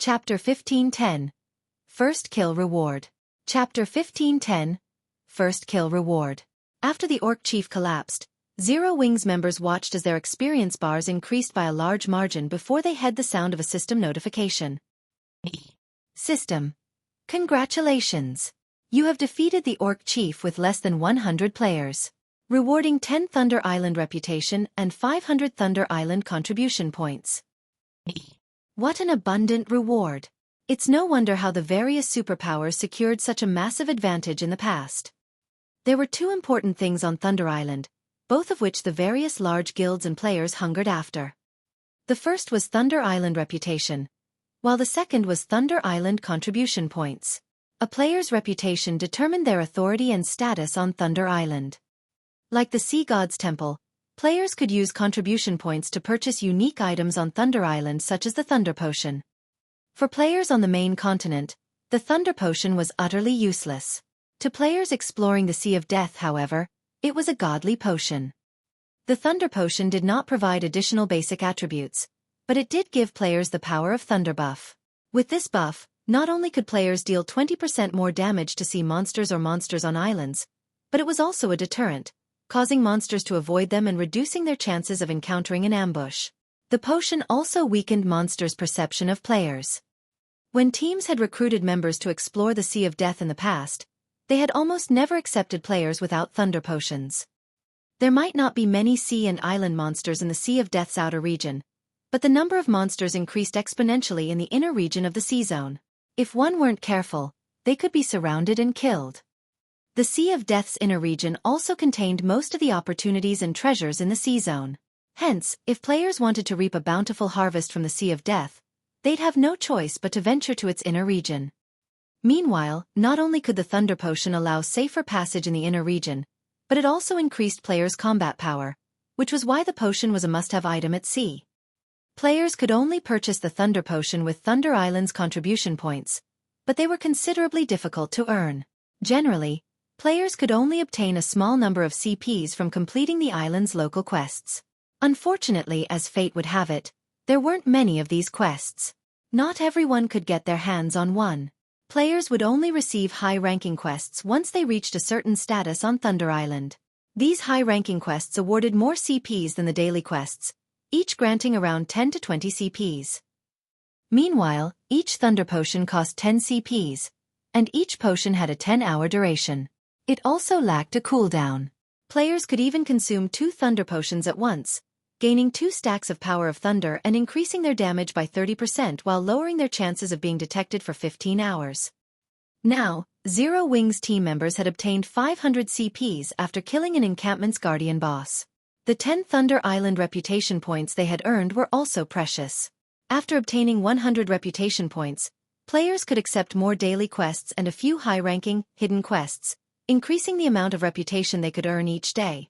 Chapter 1510. First Kill Reward. Chapter 1510. First Kill Reward. After the Orc Chief collapsed, Zero Wings members watched as their experience bars increased by a large margin before they heard the sound of a system notification. System. Congratulations! You have defeated the Orc Chief with less than 100 players, rewarding 10 Thunder Island reputation and 500 Thunder Island contribution points. What an abundant reward! It's no wonder how the various superpowers secured such a massive advantage in the past. There were two important things on Thunder Island, both of which the various large guilds and players hungered after. The first was Thunder Island reputation, while the second was Thunder Island contribution points. A player's reputation determined their authority and status on Thunder Island. Like the Sea God's Temple, players could use contribution points to purchase unique items on Thunder Island such as the Thunder Potion. For players on the main continent, the Thunder Potion was utterly useless. To players exploring the Sea of Death, however, it was a godly potion. The Thunder Potion did not provide additional basic attributes, but it did give players the power of Thunder buff. With this buff, not only could players deal 20% more damage to sea monsters or monsters on islands, but it was also a deterrent, causing monsters to avoid them and reducing their chances of encountering an ambush. The potion also weakened monsters' perception of players. When teams had recruited members to explore the Sea of Death in the past, they had almost never accepted players without Thunder Potions. There might not be many sea and island monsters in the Sea of Death's outer region, but the number of monsters increased exponentially in the inner region of the sea zone. If one weren't careful, they could be surrounded and killed. The Sea of Death's inner region also contained most of the opportunities and treasures in the sea zone. Hence, if players wanted to reap a bountiful harvest from the Sea of Death, they'd have no choice but to venture to its inner region. Meanwhile, not only could the Thunder Potion allow safer passage in the inner region, but it also increased players' combat power, which was why the potion was a must-have item at sea. Players could only purchase the Thunder Potion with Thunder Island's contribution points, but they were considerably difficult to earn. Generally, players could only obtain a small number of CPs from completing the island's local quests. Unfortunately, as fate would have it, there weren't many of these quests. Not everyone could get their hands on one. Players would only receive high-ranking quests once they reached a certain status on Thunder Island. These high-ranking quests awarded more CPs than the daily quests, each granting around 10 to 20 CPs. Meanwhile, each Thunder Potion cost 10 CPs, and each potion had a 10-hour duration. It also lacked a cooldown. Players could even consume 2 Thunder Potions at once, gaining 2 stacks of Power of Thunder and increasing their damage by 30% while lowering their chances of being detected for 15 hours. Now, Zero Wings team members had obtained 500 CPs after killing an encampment's guardian boss. The 10 Thunder Island reputation points they had earned were also precious. After obtaining 100 reputation points, players could accept more daily quests and a few high-ranking, hidden quests, increasing the amount of reputation they could earn each day.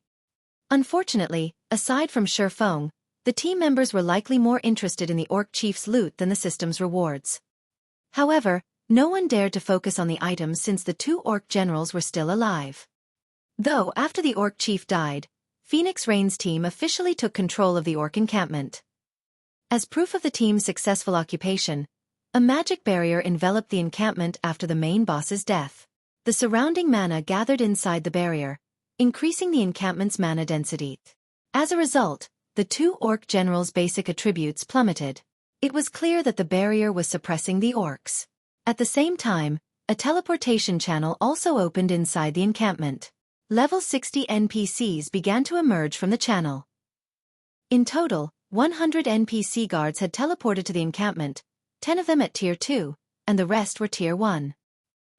Unfortunately, aside from Xueqi, the team members were likely more interested in the Orc Chief's loot than the system's rewards. However, no one dared to focus on the items since the 2 Orc generals were still alive. Though after the Orc Chief died, Phoenix Rain's team officially took control of the Orc encampment. As proof of the team's successful occupation, a magic barrier enveloped the encampment after the main boss's death. The surrounding mana gathered inside the barrier, increasing the encampment's mana density. As a result, the 2 Orc generals' basic attributes plummeted. It was clear that the barrier was suppressing the orcs. At the same time, a teleportation channel also opened inside the encampment. Level 60 NPCs began to emerge from the channel. In total, 100 NPC guards had teleported to the encampment, 10 of them at Tier 2, and the rest were Tier 1.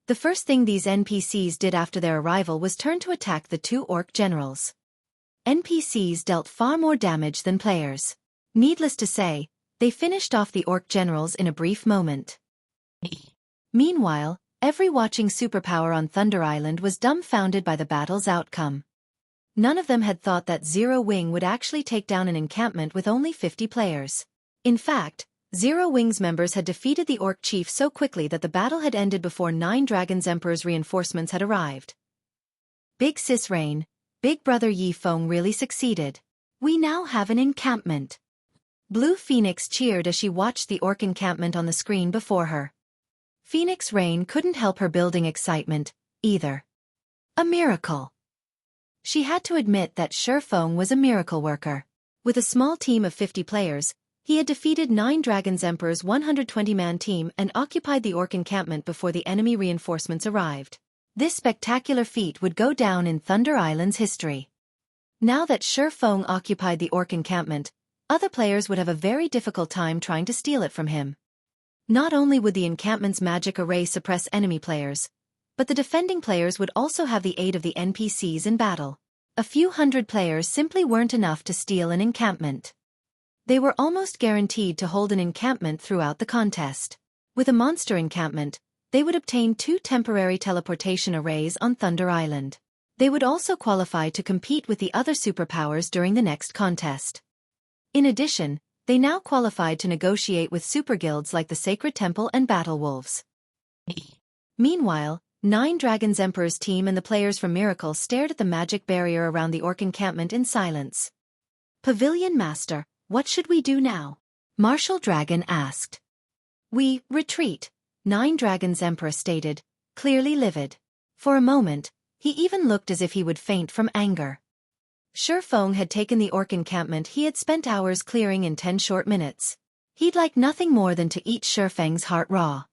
The first thing these NPCs did after their arrival was turn to attack the 2 Orc generals. NPCs dealt far more damage than players. Needless to say, they finished off the Orc generals in a brief moment. Meanwhile, every watching superpower on Thunder Island was dumbfounded by the battle's outcome. None of them had thought that Zero Wing would actually take down an encampment with only 50 players. In fact, Zero Wings members had defeated the Orc Chief so quickly that the battle had ended before 9 Dragons Emperor's reinforcements had arrived. Big Sis Rain, Big Brother Yi Feng really succeeded. We now have an encampment. Blue Phoenix cheered as she watched the orc encampment on the screen before her. Phoenix Rain couldn't help her building excitement, either. A miracle. She had to admit that Xueqi was a miracle worker. With a small team of 50 players, he had defeated 9 Dragons Emperor's 120-man team and occupied the orc encampment before the enemy reinforcements arrived. This spectacular feat would go down in Thunder Island's history. Now that Xueqi occupied the orc encampment, other players would have a very difficult time trying to steal it from him. Not only would the encampment's magic array suppress enemy players, but the defending players would also have the aid of the NPCs in battle. A few hundred players simply weren't enough to steal an encampment. They were almost guaranteed to hold an encampment throughout the contest. With a monster encampment, they would obtain 2 temporary teleportation arrays on Thunder Island. They would also qualify to compete with the other superpowers during the next contest. In addition, they now qualified to negotiate with superguilds like the Sacred Temple and Battle Wolves. Meanwhile, 9 Dragons Emperor's team and the players from Miracle stared at the magic barrier around the orc encampment in silence. Pavilion Master, what should we do now? Martial Dragon asked. We retreat, 9 Dragons Emperor stated, clearly livid. For a moment, he even looked as if he would faint from anger. Xueqi had taken the orc encampment he had spent hours clearing in 10 short minutes. He'd like nothing more than to eat Xueqi's heart raw.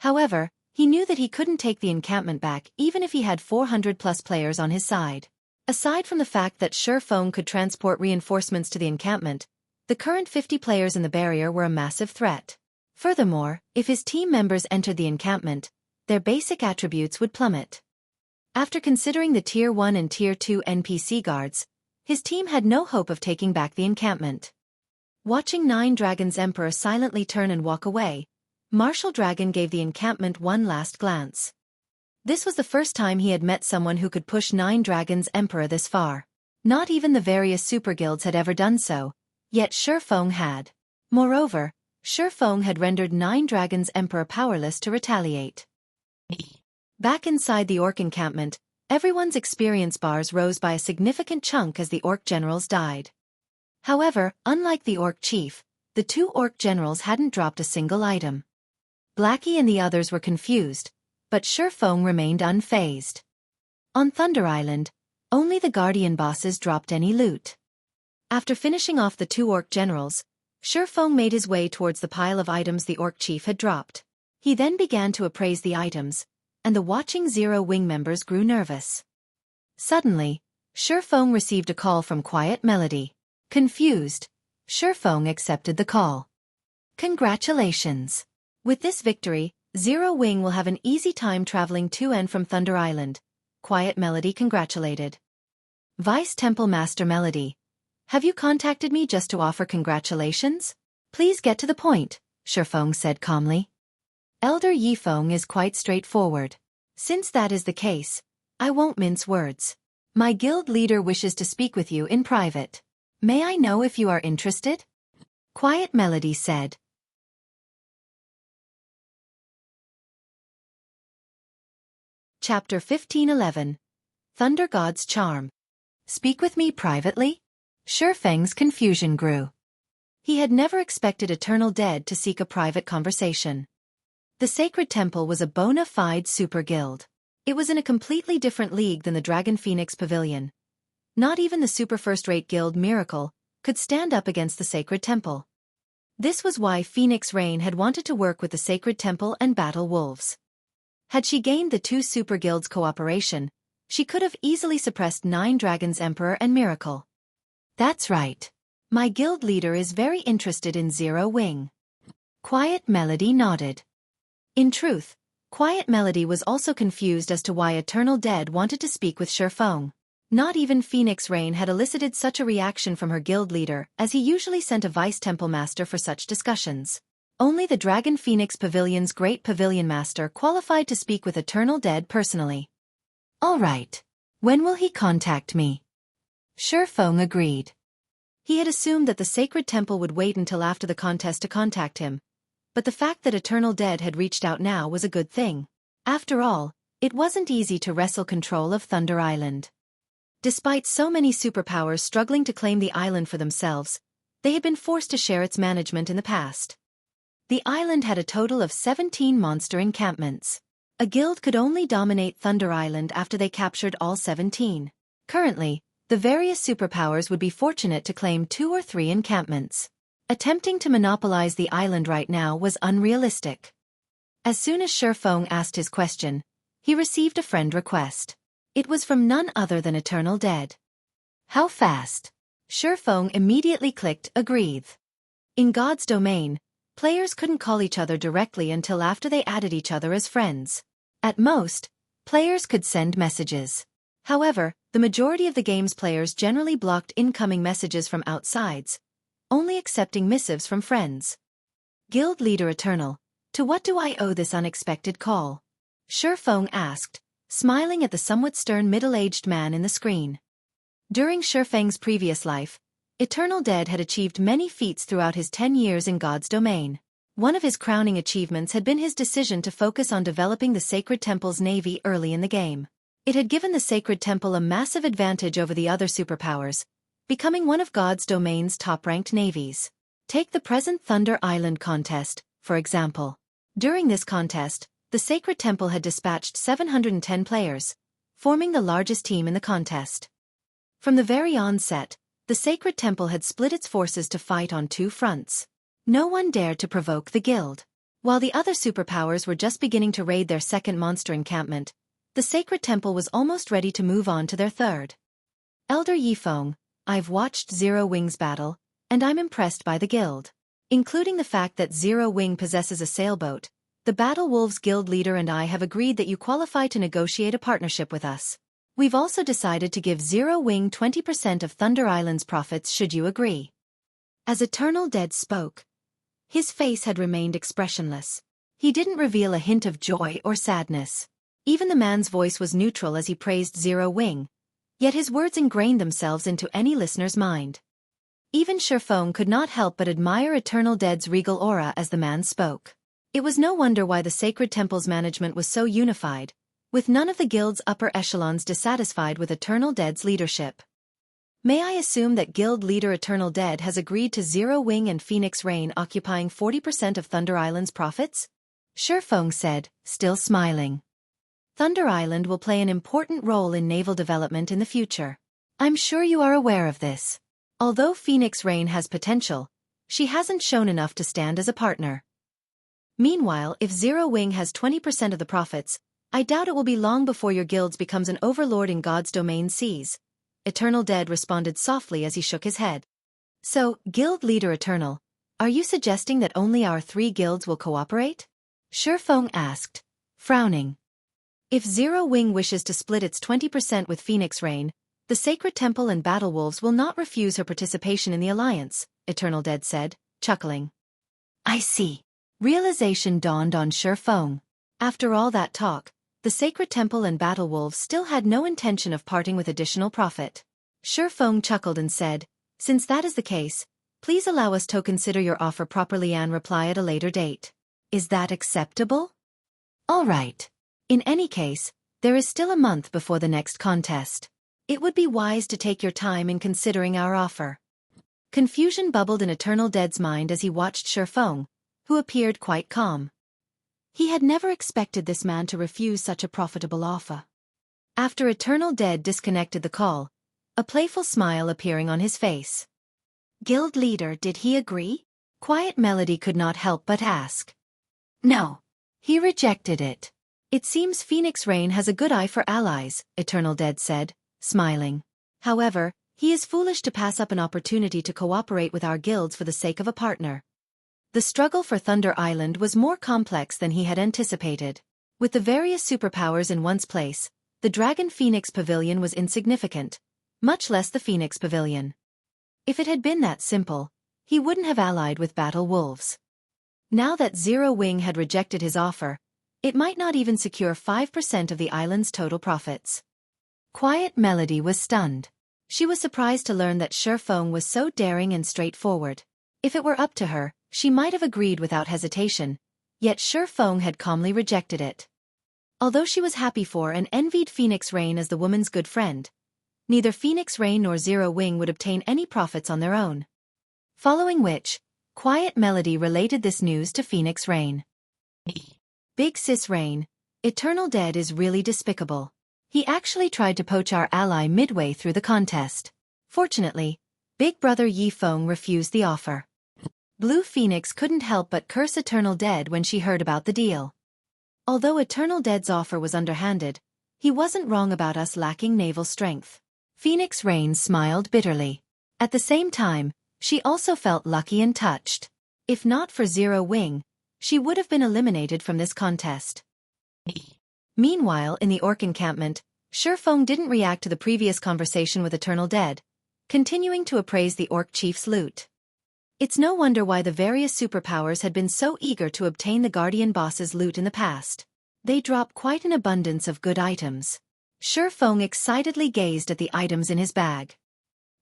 However, he knew that he couldn't take the encampment back even if he had 400+ players on his side. Aside from the fact that Xueqi could transport reinforcements to the encampment, the current 50 players in the barrier were a massive threat. Furthermore, if his team members entered the encampment, their basic attributes would plummet. After considering the Tier 1 and Tier 2 NPC guards, his team had no hope of taking back the encampment. Watching 9 Dragons Emperor silently turn and walk away, Martial Dragon gave the encampment one last glance. This was the first time he had met someone who could push 9 Dragons Emperor this far. Not even the various superguilds had ever done so, yet Xueqi had. Moreover, Xueqi had rendered 9 Dragons Emperor powerless to retaliate. Back inside the orc encampment, everyone's experience bars rose by a significant chunk as the orc generals died. However, unlike the orc chief, the 2 orc generals hadn't dropped a single item. Blackie and the others were confused, but Xueqi remained unfazed. On Thunder Island, only the Guardian bosses dropped any loot. After finishing off the 2 orc generals, Xueqi made his way towards the pile of items the orc chief had dropped. He then began to appraise the items, and the watching Zero Wing members grew nervous. Suddenly, Xueqi received a call from Quiet Melody. Confused, Xueqi accepted the call. Congratulations! With this victory, Zero Wing will have an easy time traveling to and from Thunder Island, Quiet Melody congratulated. Vice Temple Master Melody, have you contacted me just to offer congratulations? Please get to the point, Xueqi said calmly. Elder Yifeng is quite straightforward. Since that is the case, I won't mince words. My guild leader wishes to speak with you in private. May I know if you are interested? Quiet Melody said. Chapter 1511. Thunder God's Charm. Speak with me privately? Xueqi's confusion grew. He had never expected Eternal Dead to seek a private conversation. The Sacred Temple was a bona fide super guild. It was in a completely different league than the Dragon Phoenix Pavilion. Not even the super first-rate guild Miracle could stand up against the Sacred Temple. This was why Phoenix Rain had wanted to work with the Sacred Temple and Battle Wolves. Had she gained the 2 super guilds' cooperation, she could have easily suppressed 9 Dragons Emperor and Miracle. That's right. My guild leader is very interested in Zero Wing. Quiet Melody nodded. In truth, Quiet Melody was also confused as to why Eternal Dead wanted to speak with Xueqi. Not even Phoenix Rain had elicited such a reaction from her guild leader, as he usually sent a vice temple master for such discussions. Only the Dragon Phoenix Pavilion's great pavilion master qualified to speak with Eternal Dead personally. All right. When will he contact me? Xueqi agreed. He had assumed that the Sacred Temple would wait until after the contest to contact him, but the fact that Eternal Dead had reached out now was a good thing. After all, it wasn't easy to wrestle control of Thunder Island. Despite so many superpowers struggling to claim the island for themselves, They had been forced to share its management in the past. The island had a total of 17 monster encampments. A guild could only dominate Thunder Island after they captured all 17. Currently, the various superpowers would be fortunate to claim 2 or 3 encampments. Attempting to monopolize the island right now was unrealistic. As soon as Xueqi asked his question, he received a friend request. It was from none other than Eternal Dead. How fast? Xueqi immediately clicked agreed. In God's domain, players couldn't call each other directly until after they added each other as friends. At most, players could send messages. However, the majority of the game's players generally blocked incoming messages from outsides, only accepting missives from friends. Guild Leader Eternal, to what do I owe this unexpected call? Xueqi asked, smiling at the somewhat stern middle-aged man in the screen. During Xueqi's previous life, Eternal Dead had achieved many feats throughout his 10 years in God's domain. One of his crowning achievements had been his decision to focus on developing the Sacred Temple's navy early in the game. It had given the Sacred Temple a massive advantage over the other superpowers, becoming one of God's domain's top-ranked navies. Take the present Thunder Island contest, for example. During this contest, the Sacred Temple had dispatched 710 players, forming the largest team in the contest. From the very onset, the Sacred Temple had split its forces to fight on 2 fronts. No one dared to provoke the guild. While the other superpowers were just beginning to raid their second monster encampment, the Sacred Temple was almost ready to move on to their third. Elder Yifeng, I've watched Zero Wing's battle, and I'm impressed by the guild. Including the fact that Zero Wing possesses a sailboat, the Battle Wolves Guild leader and I have agreed that you qualify to negotiate a partnership with us. We've also decided to give Zero Wing 20% of Thunder Island's profits should you agree. As Eternal Dead spoke, his face had remained expressionless. He didn't reveal a hint of joy or sadness. Even the man's voice was neutral as he praised Zero Wing, yet his words ingrained themselves into any listener's mind. Even Xueqi could not help but admire Eternal Dead's regal aura as the man spoke. It was no wonder why the Sacred Temple's management was so unified, with none of the guild's upper echelons dissatisfied with Eternal Dead's leadership. May I assume that Guild Leader Eternal Dead has agreed to Zero Wing and Phoenix Rain occupying 40% of Thunder Island's profits? Xueqi said, still smiling. Thunder Island will play an important role in naval development in the future. I'm sure you are aware of this. Although Phoenix Rain has potential, she hasn't shown enough to stand as a partner. Meanwhile, if Zero Wing has 20% of the profits, I doubt it will be long before your guild becomes an overlord in God's domain seas. Eternal Dead responded softly as he shook his head. So, Guild Leader Eternal, are you suggesting that only our 3 guilds will cooperate? Xueqi asked, frowning. If Zero Wing wishes to split its 20% with Phoenix Rain, the Sacred Temple and Battle Wolves will not refuse her participation in the alliance, Eternal Dead said, chuckling. I see. Realization dawned on Xueqi. After all that talk, the Sacred Temple and Battle Wolves still had no intention of parting with additional profit. Xueqi chuckled and said, since that is the case, please allow us to consider your offer properly and reply at a later date. Is that acceptable? All right. In any case, there is still a month before the next contest. It would be wise to take your time in considering our offer. Confusion bubbled in Eternal Dead's mind as he watched Xueqi, who appeared quite calm. He had never expected this man to refuse such a profitable offer. After Eternal Dead disconnected the call, a playful smile appearing on his face. Guild leader, did he agree? Quiet Melody could not help but ask. No. He rejected it. It seems Phoenix Rain has a good eye for allies, Eternal Dead said, smiling. However, he is foolish to pass up an opportunity to cooperate with our guilds for the sake of a partner. The struggle for Thunder Island was more complex than he had anticipated. With the various superpowers in one's place, the Dragon Phoenix Pavilion was insignificant, much less the Phoenix Pavilion. If it had been that simple, he wouldn't have allied with Battle Wolves. Now that Zero Wing had rejected his offer, it might not even secure 5% of the island's total profits. Quiet Melody was stunned. She was surprised to learn that Xueqi was so daring and straightforward. If it were up to her, she might have agreed without hesitation, yet Xueqi had calmly rejected it. Although she was happy for and envied Phoenix Rain as the woman's good friend, neither Phoenix Rain nor Zero Wing would obtain any profits on their own. Following which, Quiet Melody related this news to Phoenix Rain. Big Sis Rain, Eternal Dead is really despicable. He actually tried to poach our ally midway through the contest. Fortunately, Big Brother Yifeng refused the offer. Blue Phoenix couldn't help but curse Eternal Dead when she heard about the deal. Although Eternal Dead's offer was underhanded, he wasn't wrong about us lacking naval strength. Phoenix Rain smiled bitterly. At the same time, she also felt lucky and touched. If not for Zero Wing, she would have been eliminated from this contest. Meanwhile, in the Orc encampment, Xueqi didn't react to the previous conversation with Eternal Dead, continuing to appraise the Orc chief's loot. It's no wonder why the various superpowers had been so eager to obtain the Guardian boss's loot in the past. They drop quite an abundance of good items. Xueqi excitedly gazed at the items in his bag.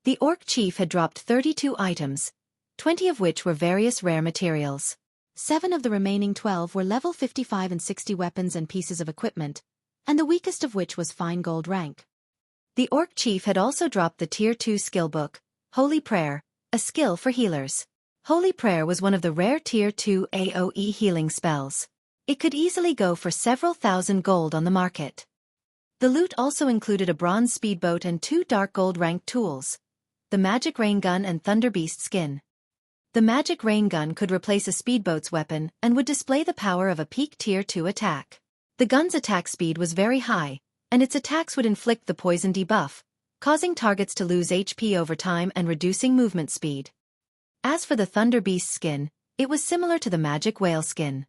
The Orc chief had dropped 32 items, 20 of which were various rare materials. 7 of the remaining 12 were level 55 and 60 weapons and pieces of equipment, and the weakest of which was fine gold rank. The Orc chief had also dropped the Tier 2 skill book, Holy Prayer, a skill for healers. Holy Prayer was one of the rare Tier 2 AoE healing spells. It could easily go for several thousand gold on the market. The loot also included a bronze speedboat and 2 dark gold ranked tools, the Magic Rain Gun and Thunder Beast skin. The Magic Rain Gun could replace a speedboat's weapon and would display the power of a peak Tier 2 attack. The gun's attack speed was very high, and its attacks would inflict the poison debuff, causing targets to lose HP over time and reducing movement speed. As for the Thunder Beast skin, it was similar to the Magic Whale skin.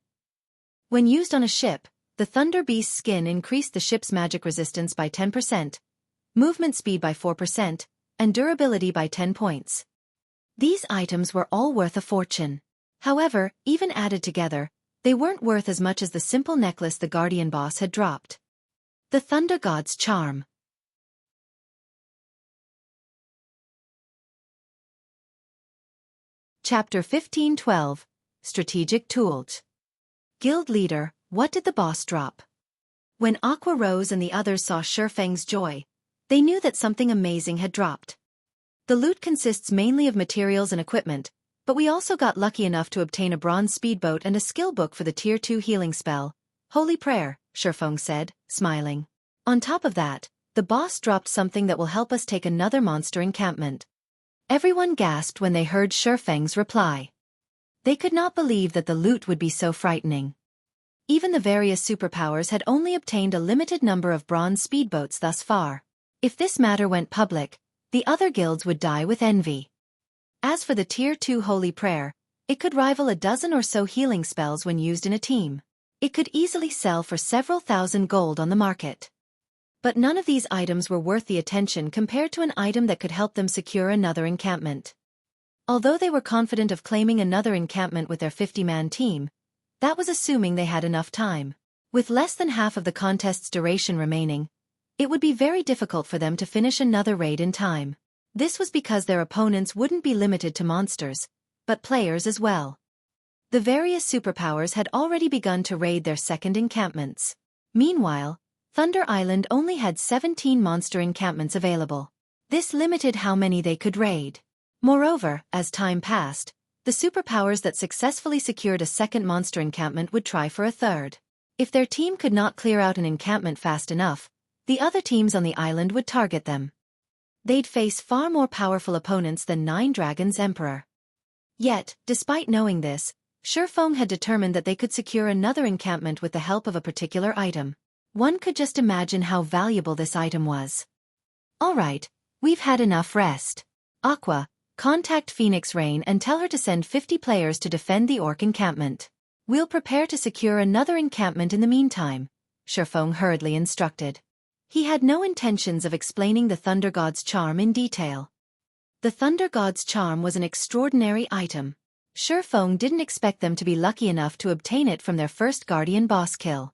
When used on a ship, the Thunder Beast skin increased the ship's magic resistance by 10%, movement speed by 4%, and durability by 10 points. These items were all worth a fortune. However, even added together, they weren't worth as much as the simple necklace the Guardian boss had dropped. The Thunder God's Charm. Chapter 1512, Strategic Tools. Guild Leader, what did the boss drop? When Aqua Rose and the others saw Xueqi's joy, they knew that something amazing had dropped. The loot consists mainly of materials and equipment, but we also got lucky enough to obtain a bronze speedboat and a skill book for the Tier 2 healing spell, Holy Prayer, Xueqi said, smiling. On top of that, the boss dropped something that will help us take another monster encampment. Everyone gasped when they heard Xueqi's reply. They could not believe that the loot would be so frightening. Even the various superpowers had only obtained a limited number of bronze speedboats thus far. If this matter went public, the other guilds would die with envy. As for the Tier 2 Holy Prayer, it could rival a dozen or so healing spells when used in a team. It could easily sell for several thousand gold on the market. But none of these items were worth the attention compared to an item that could help them secure another encampment. Although they were confident of claiming another encampment with their 50-man team, that was assuming they had enough time. With less than half of the contest's duration remaining, it would be very difficult for them to finish another raid in time. This was because their opponents wouldn't be limited to monsters, but players as well. The various superpowers had already begun to raid their second encampments. Meanwhile, Thunder Island only had 17 monster encampments available. This limited how many they could raid. Moreover, as time passed, the superpowers that successfully secured a second monster encampment would try for a third. If their team could not clear out an encampment fast enough, the other teams on the island would target them. They'd face far more powerful opponents than Nine Dragons Emperor. Yet, despite knowing this, Xueqi had determined that they could secure another encampment with the help of a particular item. One could just imagine how valuable this item was. Alright, we've had enough rest. Aqua, contact Phoenix Rain and tell her to send 50 players to defend the Orc encampment. We'll prepare to secure another encampment in the meantime, Xueqi hurriedly instructed. He had no intentions of explaining the Thunder God's Charm in detail. The Thunder God's Charm was an extraordinary item. Xueqi didn't expect them to be lucky enough to obtain it from their first Guardian boss kill.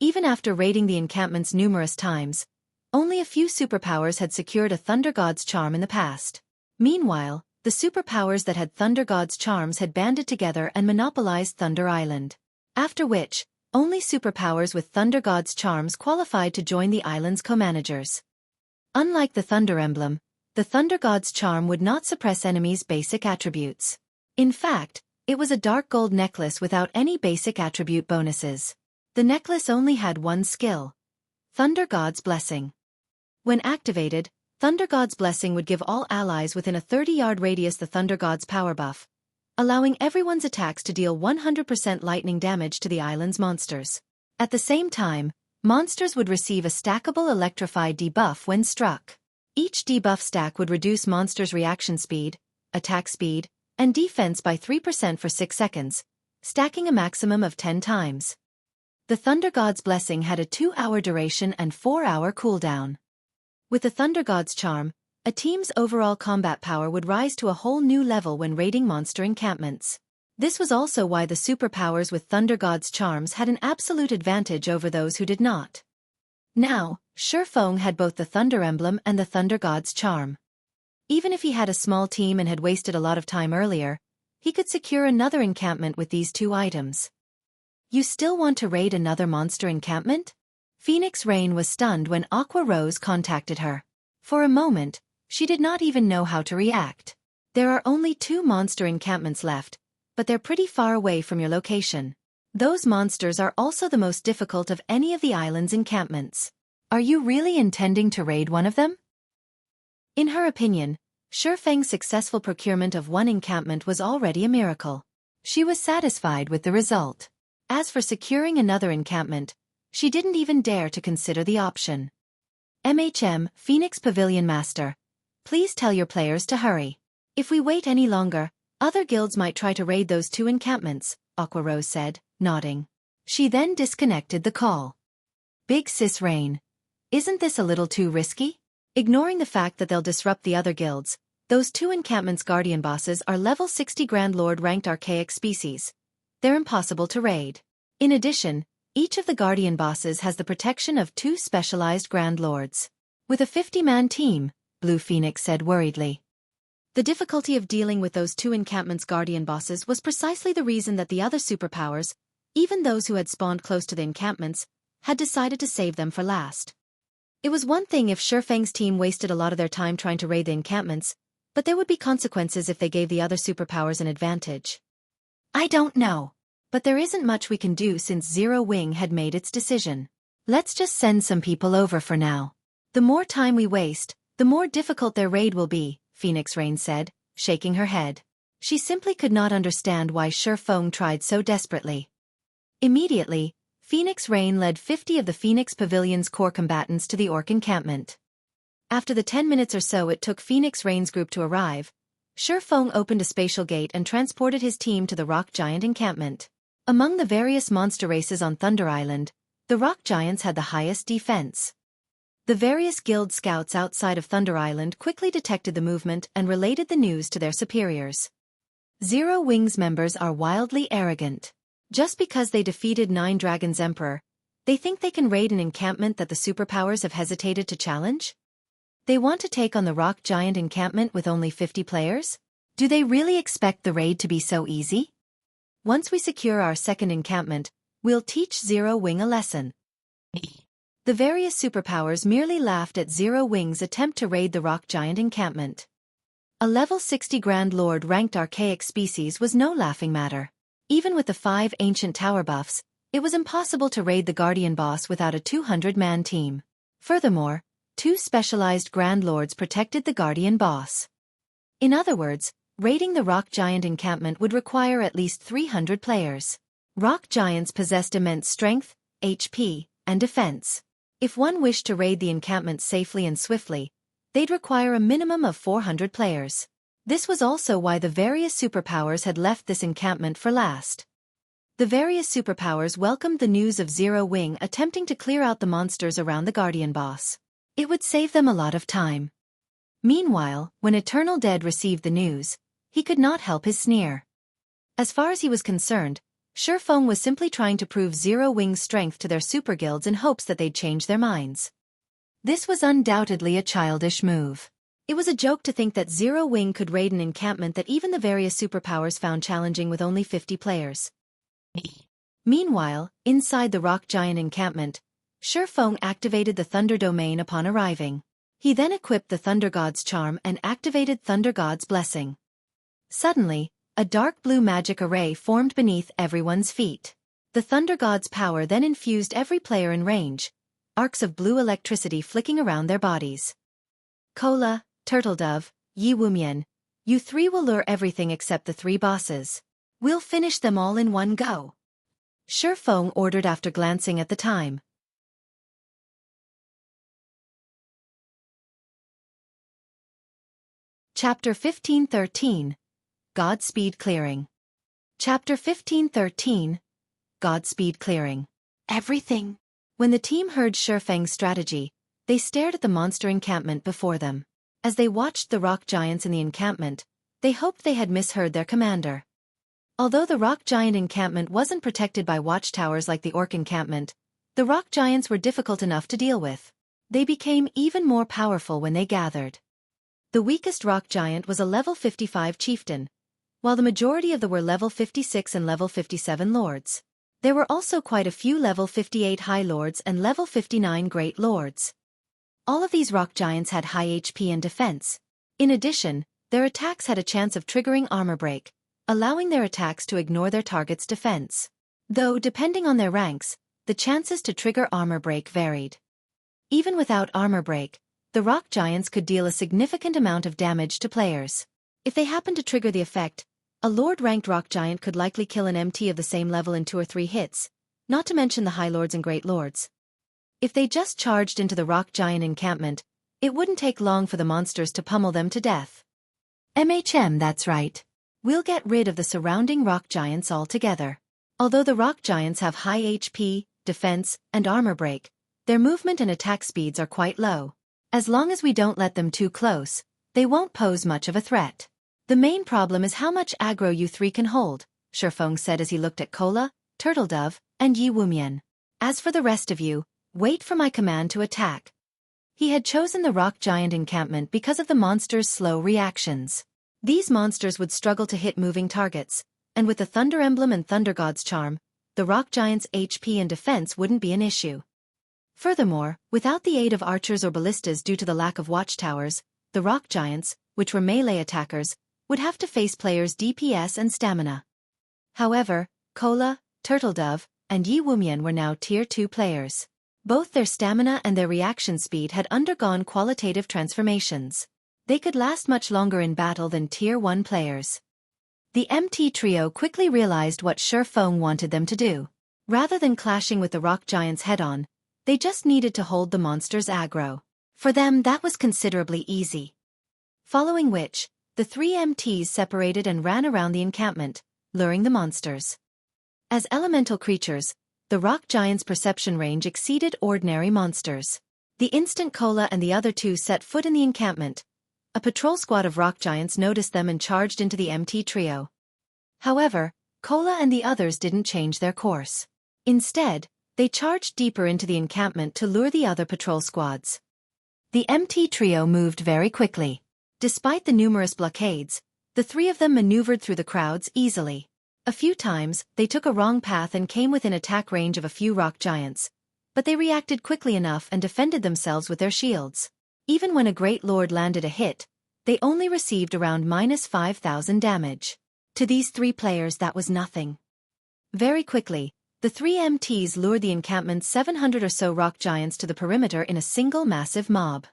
Even after raiding the encampments numerous times, only a few superpowers had secured a Thunder God's Charm in the past. Meanwhile, the superpowers that had Thunder God's Charms had banded together and monopolized Thunder Island. After which, only superpowers with Thunder God's Charms qualified to join the island's co-managers. Unlike the Thunder Emblem, the Thunder God's charm would not suppress enemies' basic attributes. In fact, it was a dark gold necklace without any basic attribute bonuses. The necklace only had one skill: Thunder God's Blessing. When activated, Thunder God's Blessing would give all allies within a 30-yard radius the Thunder God's power buff, allowing everyone's attacks to deal 100% lightning damage to the island's monsters. At the same time, monsters would receive a stackable electrified debuff when struck. Each debuff stack would reduce monsters' reaction speed, attack speed, and defense by 3% for 6 seconds, stacking a maximum of 10 times. The Thunder God's Blessing had a 2-hour duration and 4-hour cooldown. With the Thunder God's charm, a team's overall combat power would rise to a whole new level when raiding monster encampments. This was also why the superpowers with Thunder God's charms had an absolute advantage over those who did not. Now, Xueqi had both the Thunder Emblem and the Thunder God's charm. Even if he had a small team and had wasted a lot of time earlier, he could secure another encampment with these 2 items. You still want to raid another monster encampment? Phoenix Rain was stunned when Aqua Rose contacted her. For a moment, she did not even know how to react. There are only 2 monster encampments left, but they're pretty far away from your location. Those monsters are also the most difficult of any of the island's encampments. Are you really intending to raid one of them? In her opinion, Xueqi's successful procurement of one encampment was already a miracle. She was satisfied with the result. As for securing another encampment, she didn't even dare to consider the option. Phoenix Pavilion Master, please tell your players to hurry. If we wait any longer, other guilds might try to raid those 2 encampments, Aqua Rose said, nodding. She then disconnected the call. Big Sis Rain. Isn't this a little too risky? Ignoring the fact that they'll disrupt the other guilds, those 2 encampments' guardian bosses are level 60 Grand Lord ranked archaic species. They're impossible to raid. In addition, each of the guardian bosses has the protection of 2 specialized Grand Lords. With a 50-man team, Blue Phoenix said worriedly. The difficulty of dealing with those 2 encampments' guardian bosses was precisely the reason that the other superpowers, even those who had spawned close to the encampments, had decided to save them for last. It was one thing if Xueqi's team wasted a lot of their time trying to raid the encampments, but there would be consequences if they gave the other superpowers an advantage. I don't know, but there isn't much we can do since Zero Wing had made its decision. Let's just send some people over for now. The more time we waste, the more difficult their raid will be, Phoenix Rain said, shaking her head. She simply could not understand why Xueqi tried so desperately. Immediately, Phoenix Rain led 50 of the Phoenix Pavilion's core combatants to the Orc encampment. After the 10 minutes or so it took Phoenix Rain's group to arrive, Xueqi opened a spatial gate and transported his team to the Rock Giant encampment. Among the various monster races on Thunder Island, the Rock Giants had the highest defense. The various guild scouts outside of Thunder Island quickly detected the movement and related the news to their superiors. Zero Wing's members are wildly arrogant. Just because they defeated 9 Dragons Emperor, they think they can raid an encampment that the superpowers have hesitated to challenge? They want to take on the Rock Giant encampment with only 50 players? Do they really expect the raid to be so easy? Once we secure our second encampment, we'll teach Zero Wing a lesson. The various superpowers merely laughed at Zero Wing's attempt to raid the Rock Giant encampment. A level 60 Grand Lord ranked archaic species was no laughing matter. Even with the 5 ancient tower buffs, it was impossible to raid the Guardian boss without a 200-man team. Furthermore, 2 specialized Grand Lords protected the Guardian boss. In other words, raiding the Rock Giant encampment would require at least 300 players. Rock Giants possessed immense strength, HP, and defense. If one wished to raid the encampment safely and swiftly, they'd require a minimum of 400 players. This was also why the various superpowers had left this encampment for last. The various superpowers welcomed the news of Zero Wing attempting to clear out the monsters around the Guardian boss. It would save them a lot of time. Meanwhile, when Eternal Dead received the news, he could not help his sneer. As far as he was concerned, Xueqi was simply trying to prove Zero Wing's strength to their super guilds in hopes that they'd change their minds. This was undoubtedly a childish move. It was a joke to think that Zero Wing could raid an encampment that even the various superpowers found challenging with only 50 players. Meanwhile, inside the Rock Giant encampment, Xueqi activated the Thunder Domain upon arriving. He then equipped the Thunder God's charm and activated Thunder God's blessing. Suddenly, a dark blue magic array formed beneath everyone's feet. The Thunder God's power then infused every player in range, arcs of blue electricity flicking around their bodies. Kola, Turtledove, Yi Wumian, you three will lure everything except the three bosses. We'll finish them all in one go. Xueqi ordered after glancing at the time. Chapter 1513. Godspeed Clearing. Chapter 1513. Godspeed Clearing. Everything. When the team heard Xueqi's strategy, they stared at the monster encampment before them. As they watched the rock giants in the encampment, they hoped they had misheard their commander. Although the rock giant encampment wasn't protected by watchtowers like the orc encampment, the rock giants were difficult enough to deal with. They became even more powerful when they gathered. The weakest rock giant was a level 55 chieftain, while the majority of them were level 56 and level 57 lords. There were also quite a few level 58 high lords and level 59 great lords. All of these rock giants had high HP and defense. In addition, their attacks had a chance of triggering armor break, allowing their attacks to ignore their target's defense. Though, depending on their ranks, the chances to trigger armor break varied. Even without armor break, the rock giants could deal a significant amount of damage to players. If they happened to trigger the effect, a Lord-ranked rock giant could likely kill an MT of the same level in 2 or 3 hits, not to mention the High Lords and Great Lords. If they just charged into the rock giant encampment, it wouldn't take long for the monsters to pummel them to death. That's right. We'll get rid of the surrounding rock giants altogether. Although the rock giants have high HP, defense, and armor break, their movement and attack speeds are quite low. As long as we don't let them too close, they won't pose much of a threat. The main problem is how much aggro you three can hold, Xueqi said as he looked at Kola, Turtledove, and Yi Wumian. As for the rest of you, wait for my command to attack. He had chosen the rock giant encampment because of the monsters' slow reactions. These monsters would struggle to hit moving targets, and with the Thunder Emblem and Thunder God's charm, the rock giant's HP and defense wouldn't be an issue. Furthermore, without the aid of archers or ballistas due to the lack of watchtowers, the rock giants, which were melee attackers, would have to face players' DPS and stamina. However, Kola, Turtledove, and Yi Wumian were now Tier 2 players. Both their stamina and their reaction speed had undergone qualitative transformations. They could last much longer in battle than Tier 1 players. The MT trio quickly realized what Xueqi wanted them to do. Rather than clashing with the rock giants head-on, they just needed to hold the monsters aggro. For them that was considerably easy. Following which, the 3 MTs separated and ran around the encampment, luring the monsters. As elemental creatures, the rock giants' perception range exceeded ordinary monsters. The instant Kola and the other 2 set foot in the encampment, a patrol squad of rock giants noticed them and charged into the MT trio. However, Kola and the others didn't change their course. Instead, they charged deeper into the encampment to lure the other patrol squads. The MT trio moved very quickly. Despite the numerous blockades, the 3 of them maneuvered through the crowds easily. A few times, they took a wrong path and came within attack range of a few rock giants, but they reacted quickly enough and defended themselves with their shields. Even when a Great Lord landed a hit, they only received around -5,000 damage. To these 3 players that was nothing. Very quickly, the 3 MTs lured the encampment's 700 or so rock giants to the perimeter in a single massive mob.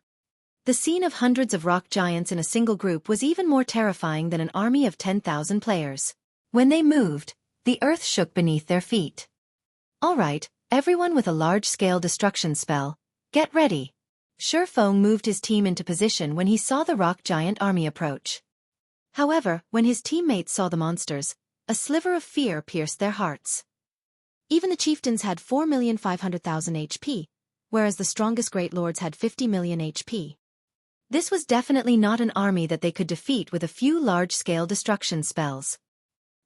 The scene of hundreds of rock giants in a single group was even more terrifying than an army of 10,000 players. When they moved, the earth shook beneath their feet. All right, everyone with a large-scale destruction spell, get ready. Xueqi moved his team into position when he saw the rock giant army approach. However, when his teammates saw the monsters, a sliver of fear pierced their hearts. Even the chieftains had 4,500,000 HP, whereas the strongest great lords had 50 million HP. This was definitely not an army that they could defeat with a few large-scale destruction spells.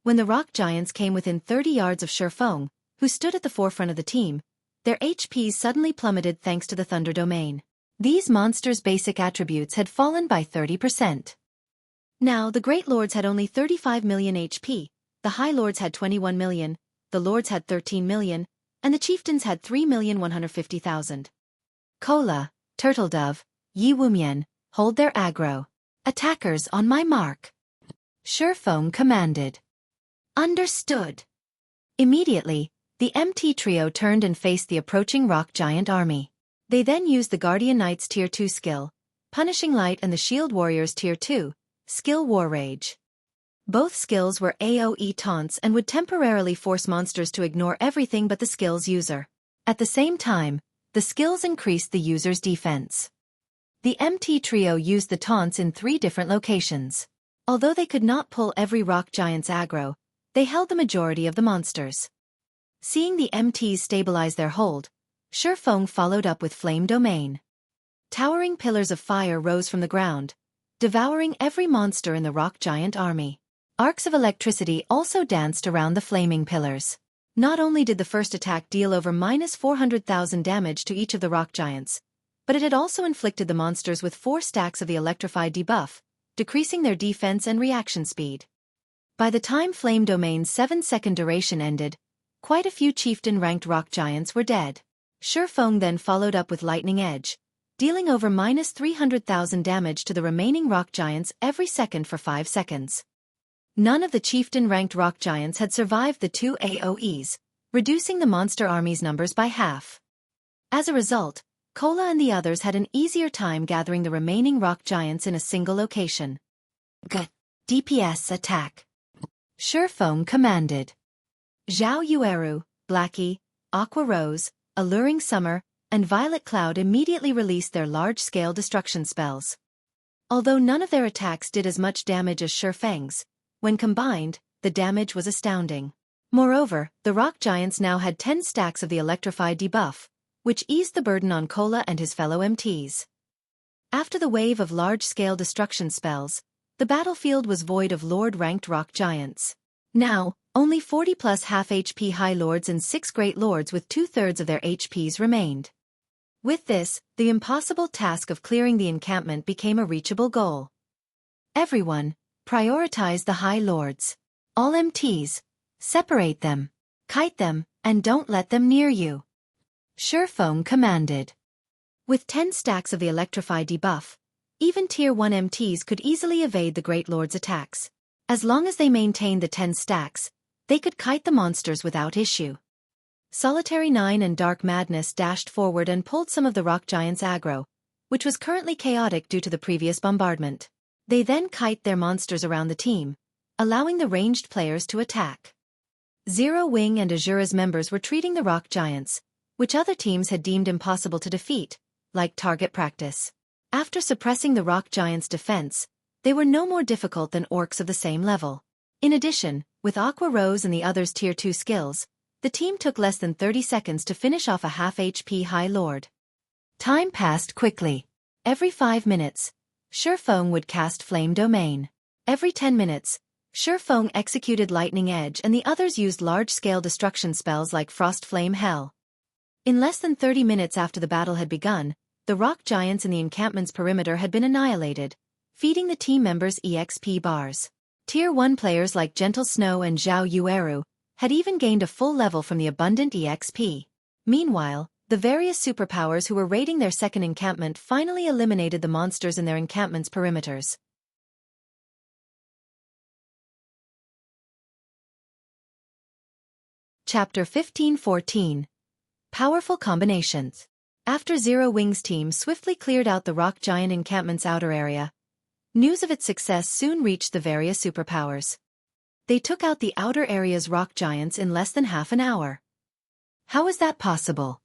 When the rock giants came within 30 yards of Xueqi, who stood at the forefront of the team, their HPs suddenly plummeted thanks to the Thunder Domain. These monsters' basic attributes had fallen by 30%. Now, the Great Lords had only 35 million HP, the High Lords had 21 million, the Lords had 13 million, and the Chieftains had 3,150,000. Kola, Turtledove, Yi Wumian, hold their aggro. Attackers on my mark. Xueqi commanded. Understood. Immediately, the MT trio turned and faced the approaching rock giant army. They then used the Guardian Knight's Tier 2 skill, Punishing Light, and the Shield Warrior's Tier 2 skill, War Rage. Both skills were AoE taunts and would temporarily force monsters to ignore everything but the skill's user. At the same time, the skills increased the user's defense. The MT trio used the taunts in 3 different locations. Although they could not pull every rock giant's aggro, they held the majority of the monsters. Seeing the MTs stabilize their hold, Xueqi followed up with Flame Domain. Towering pillars of fire rose from the ground, devouring every monster in the rock giant army. Arcs of electricity also danced around the flaming pillars. Not only did the first attack deal over -400,000 damage to each of the rock giants, but it had also inflicted the monsters with 4 stacks of the electrified debuff, decreasing their defense and reaction speed. By the time Flame Domain's 7-second duration ended, quite a few chieftain-ranked rock giants were dead. Xueqi then followed up with Lightning Edge, dealing over -300,000 damage to the remaining rock giants every second for 5 seconds. None of the chieftain-ranked rock giants had survived the 2 AoEs, reducing the monster army's numbers by half. As a result, Cola and the others had an easier time gathering the remaining rock giants in a single location. DPS attack. Xueqi commanded. Zhao Yueru, Blackie, Aqua Rose, Alluring Summer, and Violet Cloud immediately released their large-scale destruction spells. Although none of their attacks did as much damage as Xueqi's, when combined, the damage was astounding. Moreover, the rock giants now had 10 stacks of the electrified debuff, which eased the burden on Cola and his fellow MTs. After the wave of large-scale destruction spells, the battlefield was void of Lord-ranked rock giants. Now, only 40+ half HP High Lords and 6 Great Lords with 2/3 of their HPs remained. With this, the impossible task of clearing the encampment became a reachable goal. Everyone, prioritize the High Lords. All MTs, separate them, kite them, and don't let them near you. Xueqi commanded. With 10 stacks of the electrified debuff, even Tier 1 MTs could easily evade the Great Lord's attacks. As long as they maintained the 10 stacks, they could kite the monsters without issue. Solitary 9 and Dark Madness dashed forward and pulled some of the rock giants' aggro, which was currently chaotic due to the previous bombardment. They then kite their monsters around the team, allowing the ranged players to attack. Zero Wing and Azura's members were treating the rock giants, which other teams had deemed impossible to defeat, like target practice. After suppressing the rock giants' defense, they were no more difficult than orcs of the same level. In addition, with Aqua Rose and the others' Tier 2 skills, the team took less than 30 seconds to finish off a half HP High Lord. Time passed quickly. Every 5 minutes, Xueqi would cast Flame Domain. Every 10 minutes, Xueqi executed Lightning Edge and the others used large-scale destruction spells like Frost Flame Hell. In less than 30 minutes after the battle had begun, the rock giants in the encampment's perimeter had been annihilated, feeding the team members EXP bars. Tier 1 players like Gentle Snow and Zhao Yueru had even gained a full level from the abundant EXP. Meanwhile, the various superpowers who were raiding their second encampment finally eliminated the monsters in their encampment's perimeters. Chapter 15-14. Powerful Combinations. After Zero Wing's team swiftly cleared out the rock giant encampment's outer area, news of its success soon reached the various superpowers. They took out the outer area's rock giants in less than half an hour. How is that possible?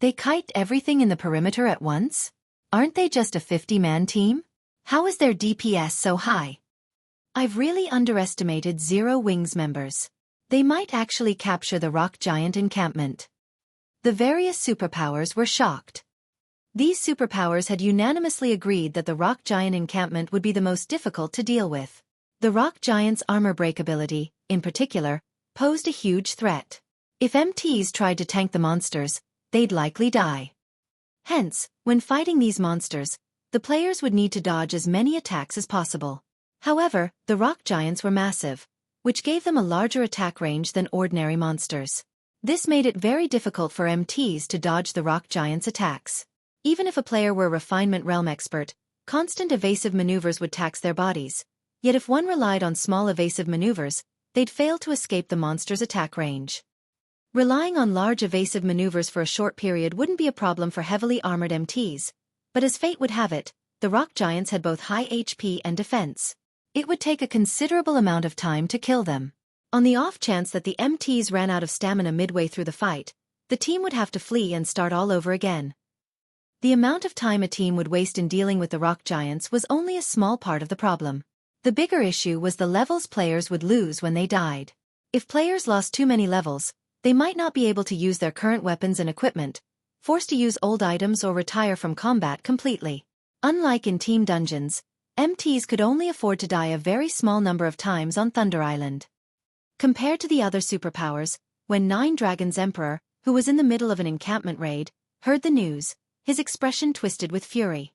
They kite everything in the perimeter at once? Aren't they just a 50-man team? How is their DPS so high? I've really underestimated Zero Wing's members. They might actually capture the rock giant encampment. The various superpowers were shocked. These superpowers had unanimously agreed that the rock giant encampment would be the most difficult to deal with. The rock giant's armor break ability, in particular, posed a huge threat. If MTs tried to tank the monsters, they'd likely die. Hence, when fighting these monsters, the players would need to dodge as many attacks as possible. However, the rock giants were massive, which gave them a larger attack range than ordinary monsters. This made it very difficult for MTs to dodge the rock giants' attacks. Even if a player were a refinement realm expert, constant evasive maneuvers would tax their bodies. Yet if one relied on small evasive maneuvers, they'd fail to escape the monster's attack range. Relying on large evasive maneuvers for a short period wouldn't be a problem for heavily armored MTs, but as fate would have it, the rock giants had both high HP and defense. It would take a considerable amount of time to kill them. On the off chance that the MTs ran out of stamina midway through the fight, the team would have to flee and start all over again. The amount of time a team would waste in dealing with the rock giants was only a small part of the problem. The bigger issue was the levels players would lose when they died. If players lost too many levels, they might not be able to use their current weapons and equipment, forced to use old items or retire from combat completely. Unlike in team dungeons, MTs could only afford to die a very small number of times on Thunder Island. Compared to the other superpowers, when Nine Dragons Emperor, who was in the middle of an encampment raid, heard the news, his expression twisted with fury.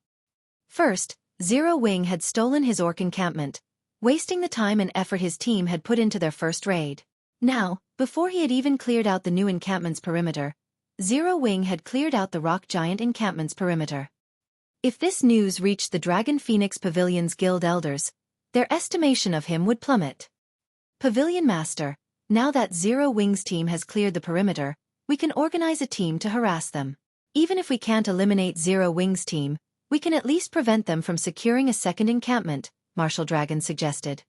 First, Zero Wing had stolen his orc encampment, wasting the time and effort his team had put into their first raid. Now, before he had even cleared out the new encampment's perimeter, Zero Wing had cleared out the rock giant encampment's perimeter. If this news reached the Dragon Phoenix Pavilion's guild elders, their estimation of him would plummet. Pavilion Master, now that Zero Wing's team has cleared the perimeter, we can organize a team to harass them. Even if we can't eliminate Zero Wing's team, we can at least prevent them from securing a second encampment, Martial Dragon suggested.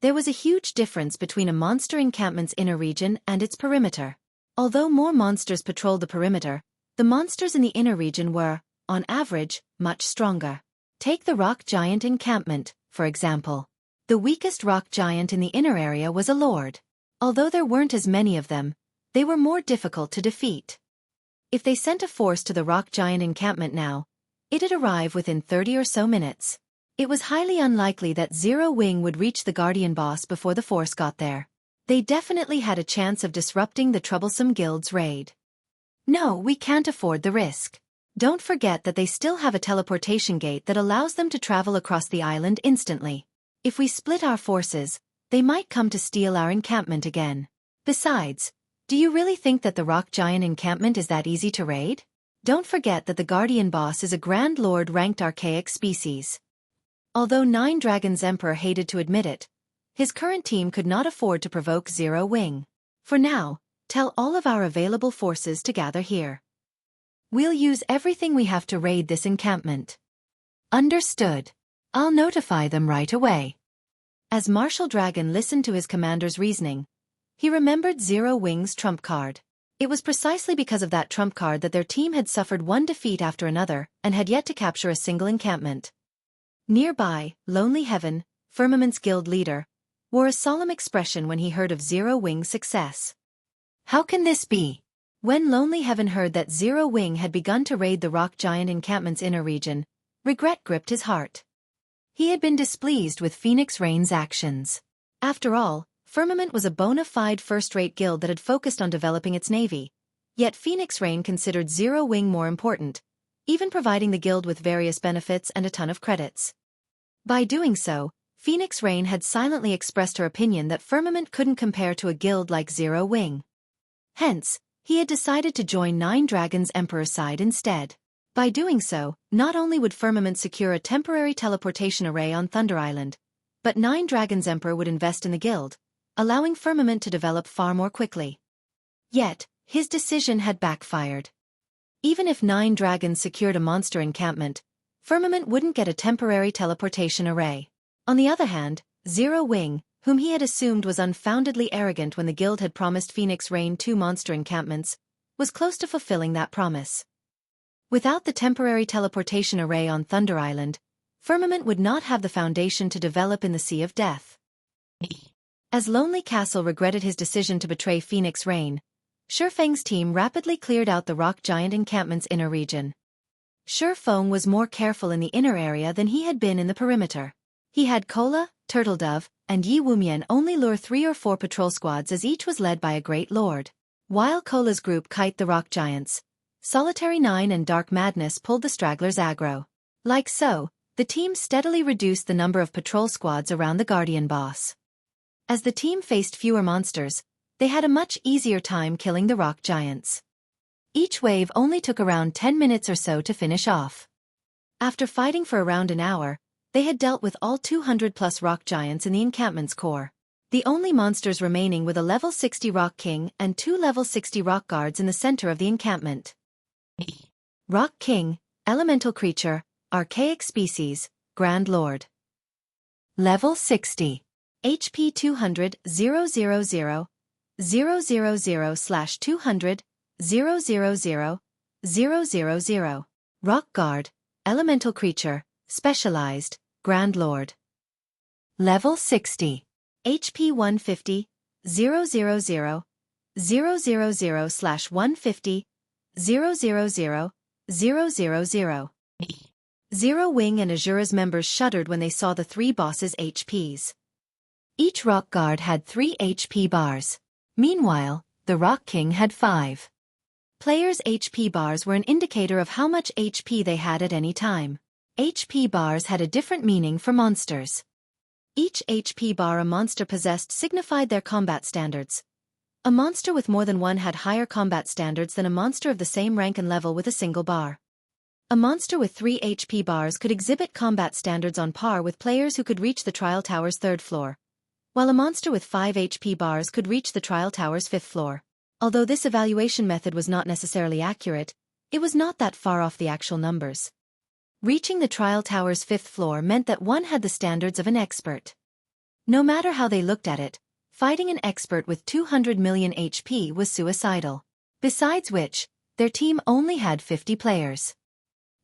There was a huge difference between a monster encampment's inner region and its perimeter. Although more monsters patrolled the perimeter, the monsters in the inner region were, on average, much stronger. Take the rock giant encampment, for example. The weakest rock giant in the inner area was a lord. Although there weren't as many of them, they were more difficult to defeat. If they sent a force to the rock giant encampment now, it'd arrive within 30 or so minutes. It was highly unlikely that Zero Wing would reach the Guardian boss before the force got there. They definitely had a chance of disrupting the troublesome guild's raid. No, we can't afford the risk. Don't forget that they still have a teleportation gate that allows them to travel across the island instantly. If we split our forces, they might come to steal our encampment again. Besides, do you really think that the rock giant encampment is that easy to raid? Don't forget that the Guardian boss is a Grand Lord ranked archaic species. Although Nine Dragons Emperor hated to admit it, his current team could not afford to provoke Zero Wing. For now, tell all of our available forces to gather here. We'll use everything we have to raid this encampment. Understood. I'll notify them right away. As Martial Dragon listened to his commander's reasoning, he remembered Zero Wing's trump card. It was precisely because of that trump card that their team had suffered one defeat after another and had yet to capture a single encampment. Nearby, Lonely Heaven, Firmament's guild leader, wore a solemn expression when he heard of Zero Wing's success. How can this be? When Lonely Heaven heard that Zero Wing had begun to raid the rock giant encampment's inner region, regret gripped his heart. He had been displeased with Phoenix Rain's actions. After all, Firmament was a bona fide first-rate guild that had focused on developing its navy. Yet Phoenix Rain considered Zero Wing more important, even providing the guild with various benefits and a ton of credits. By doing so, Phoenix Rain had silently expressed her opinion that Firmament couldn't compare to a guild like Zero Wing. Hence, he had decided to join Nine Dragons Emperor's side instead. By doing so, not only would Firmament secure a temporary teleportation array on Thunder Island, but Nine Dragons Emperor would invest in the guild, allowing Firmament to develop far more quickly. Yet, his decision had backfired. Even if Nine Dragons secured a monster encampment, Firmament wouldn't get a temporary teleportation array. On the other hand, Zero Wing, whom he had assumed was unfoundedly arrogant when the guild had promised Phoenix Rain 2 monster encampments, was close to fulfilling that promise. Without the temporary teleportation array on Thunder Island, Firmament would not have the foundation to develop in the Sea of Death. As Lonely Castle regretted his decision to betray Phoenix Rain, Shifeng's team rapidly cleared out the rock giant encampment's inner region. Shifeng was more careful in the inner area than he had been in the perimeter. He had Kola, Turtledove, and Yi Wumian only lure 3 or 4 patrol squads as each was led by a great lord. While Kola's group kite the rock giants, Solitary 9 and Dark Madness pulled the stragglers aggro. Like so, the team steadily reduced the number of patrol squads around the Guardian boss. As the team faced fewer monsters, they had a much easier time killing the rock giants. Each wave only took around 10 minutes or so to finish off. After fighting for around an hour, they had dealt with all 200+ rock giants in the encampment's core. The only monsters remaining were the level 60 Rock King and 2 level 60 rock guards in the center of the encampment. Rock King, elemental creature, archaic species, Grand Lord. Level 60. HP 200 000 000/200 000 000. Rock Guard, elemental creature, specialized, Grand Lord. Level 60. HP 150 000 000/150 000 000. Zero Wing and Azura's members shuddered when they saw the 3 bosses' HPs. Each rock guard had 3 HP bars. Meanwhile, the Rock King had 5. Players' HP bars were an indicator of how much HP they had at any time. HP bars had a different meaning for monsters. Each HP bar a monster possessed signified their combat standards. A monster with more than one had higher combat standards than a monster of the same rank and level with a single bar. A monster with 3 HP bars could exhibit combat standards on par with players who could reach the Trial Tower's 3rd floor, while a monster with 5 HP bars could reach the Trial Tower's 5th floor. Although this evaluation method was not necessarily accurate, it was not that far off the actual numbers. Reaching the Trial Tower's 5th floor meant that one had the standards of an expert. No matter how they looked at it, fighting an expert with 200 million HP was suicidal. Besides which, their team only had 50 players.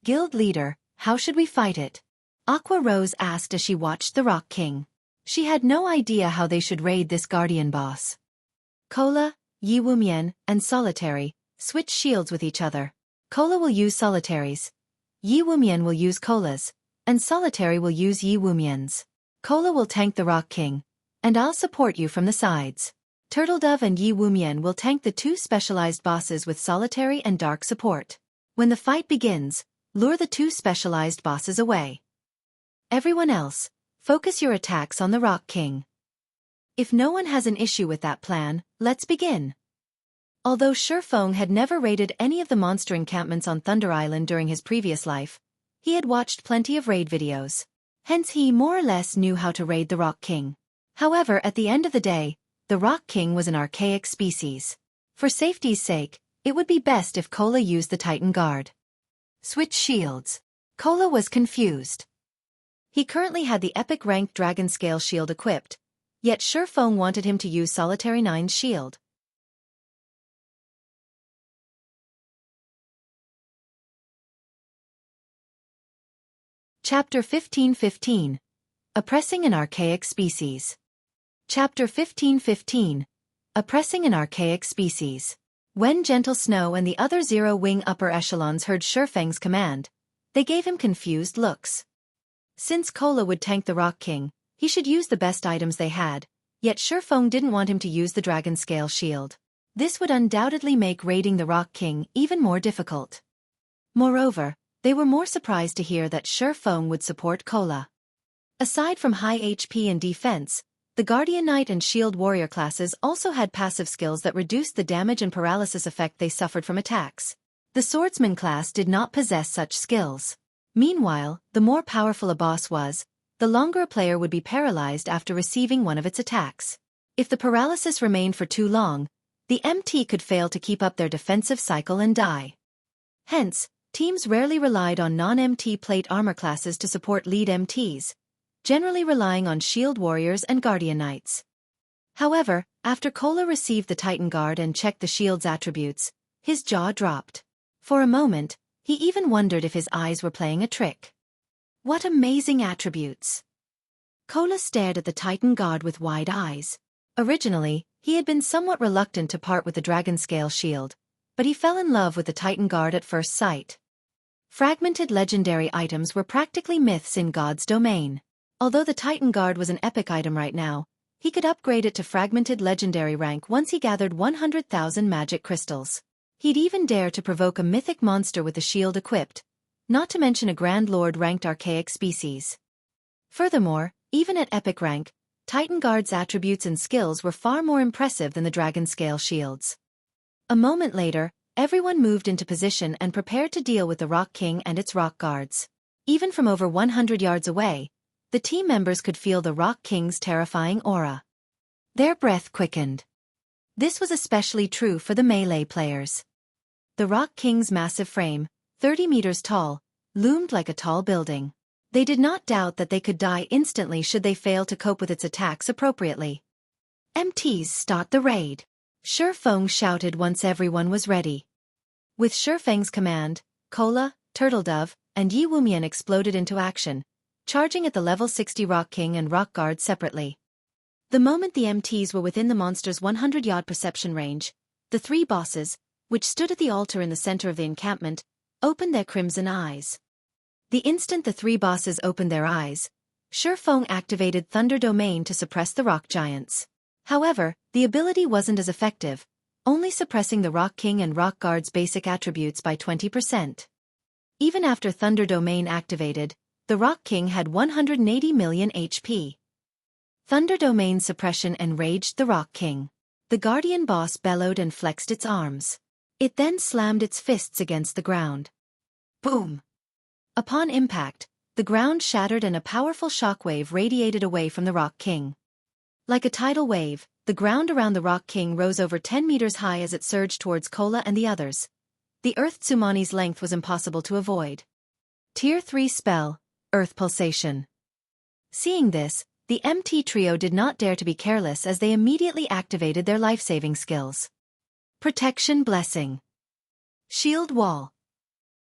Guild leader, how should we fight it? Aqua Rose asked as she watched the Rock King. She had no idea how they should raid this guardian boss. Cola, Yi Wumian, and Solitary switch shields with each other. Cola will use Solitary's. Yi Wumian will use Cola's, and Solitary will use Yi Wumian's. Cola will tank the Rock King, and I'll support you from the sides. Turtledove and Yi Wumian will tank the 2 specialized bosses with Solitary and Dark support. When the fight begins, lure the 2 specialized bosses away. Everyone else, focus your attacks on the Rock King. If no one has an issue with that plan, let's begin. Although Xueqi had never raided any of the monster encampments on Thunder Island during his previous life, he had watched plenty of raid videos. Hence he more or less knew how to raid the Rock King. However, at the end of the day, the Rock King was an archaic species. For safety's sake, it would be best if Cola used the Titan Guard. Switch shields. Cola was confused. He currently had the epic ranked Dragon Scale shield equipped, yet Xueqi wanted him to use Solitary 9's shield. Chapter 15:15. Oppressing an Archaic Species. Chapter 15:15. Oppressing an Archaic Species. When Gentle Snow and the other Zero-Wing upper echelons heard Xueqi's command, they gave him confused looks. Since Cola would tank the Rock King, he should use the best items they had, yet Xueqi didn't want him to use the Dragon Scale shield. This would undoubtedly make raiding the Rock King even more difficult. Moreover, they were more surprised to hear that Xueqi would support Cola. Aside from high HP and defense, the Guardian Knight and Shield Warrior classes also had passive skills that reduced the damage and paralysis effect they suffered from attacks. The Swordsman class did not possess such skills. Meanwhile, the more powerful a boss was, the longer a player would be paralyzed after receiving one of its attacks. If the paralysis remained for too long, the MT could fail to keep up their defensive cycle and die. Hence, teams rarely relied on non-MT plate armor classes to support lead MTs, generally relying on Shield Warriors and Guardian Knights. However, after Cola received the Titan Guard and checked the shield's attributes, his jaw dropped. For a moment, he even wondered if his eyes were playing a trick. What amazing attributes! Cola stared at the Titan Guard with wide eyes. Originally, he had been somewhat reluctant to part with the Dragon Scale shield, but he fell in love with the Titan Guard at first sight. Fragmented legendary items were practically myths in God's domain. Although the Titan Guard was an epic item right now, he could upgrade it to fragmented legendary rank once he gathered 100,000 magic crystals. He'd even dare to provoke a mythic monster with the shield equipped, not to mention a Grand Lord ranked archaic species. Furthermore, even at epic rank, Titan Guard's attributes and skills were far more impressive than the Dragon Scale shields. A moment later, everyone moved into position and prepared to deal with the Rock King and its rock guards. Even from over 100 yards away, the team members could feel the Rock King's terrifying aura. Their breath quickened. This was especially true for the melee players. The Rock King's massive frame, 30 meters tall, loomed like a tall building. They did not doubt that they could die instantly should they fail to cope with its attacks appropriately. "MTs, start the raid!" Xueqi shouted once everyone was ready. With Xueqi's command, Cola, Turtledove, and Yi Wumian exploded into action, charging at the level 60 Rock King and Rock Guard separately. The moment the MTs were within the monster's 100-yard perception range, the three bosses, which stood at the altar in the center of the encampment, opened their crimson eyes. The instant the three bosses opened their eyes, Xueqi activated Thunder Domain to suppress the rock giants. However, the ability wasn't as effective, only suppressing the Rock King and Rock Guard's basic attributes by 20%. Even after Thunder Domain activated, the Rock King had 180 million HP. Thunder Domain's suppression enraged the Rock King. The Guardian boss bellowed and flexed its arms. It then slammed its fists against the ground. Boom! Upon impact, the ground shattered and a powerful shockwave radiated away from the Rock King. Like a tidal wave, the ground around the Rock King rose over 10 meters high as it surged towards Cola and the others. The Earth Tsunami's length was impossible to avoid. Tier 3 spell, Earth Pulsation. Seeing this, the MT trio did not dare to be careless as they immediately activated their life-saving skills. Protection Blessing. Shield Wall.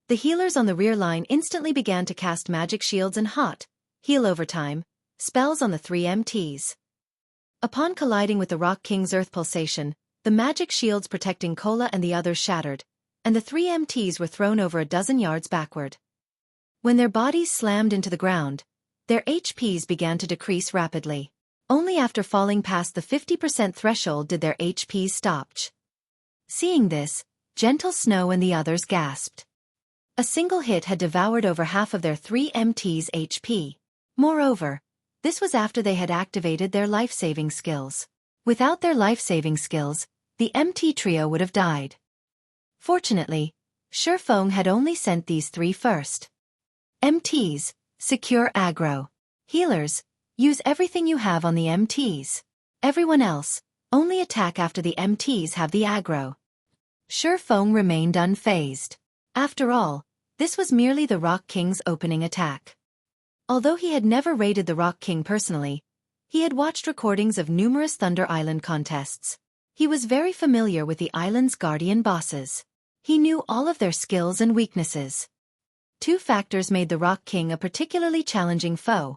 The healers on the rear line instantly began to cast magic shields and heal over time spells on the three MTs. Upon colliding with the Rock King's Earth Pulsation, the magic shields protecting Cola and the others shattered, and the three MTs were thrown over a dozen yards backward. When their bodies slammed into the ground, their HPs began to decrease rapidly. Only after falling past the 50% threshold did their HPs stop. Seeing this, Gentle Snow and the others gasped. A single hit had devoured over half of their three MTs' HP. Moreover, this was after they had activated their life-saving skills. Without their life-saving skills, the MT trio would have died. Fortunately, Xueqi had only sent these three first. MTs, secure aggro. Healers, use everything you have on the MTs. Everyone else, only attack after the MTs have the aggro. Xueqi remained unfazed. After all, this was merely the Rock King's opening attack. Although he had never raided the Rock King personally, he had watched recordings of numerous Thunder Island contests. He was very familiar with the island's guardian bosses. He knew all of their skills and weaknesses. Two factors made the Rock King a particularly challenging foe: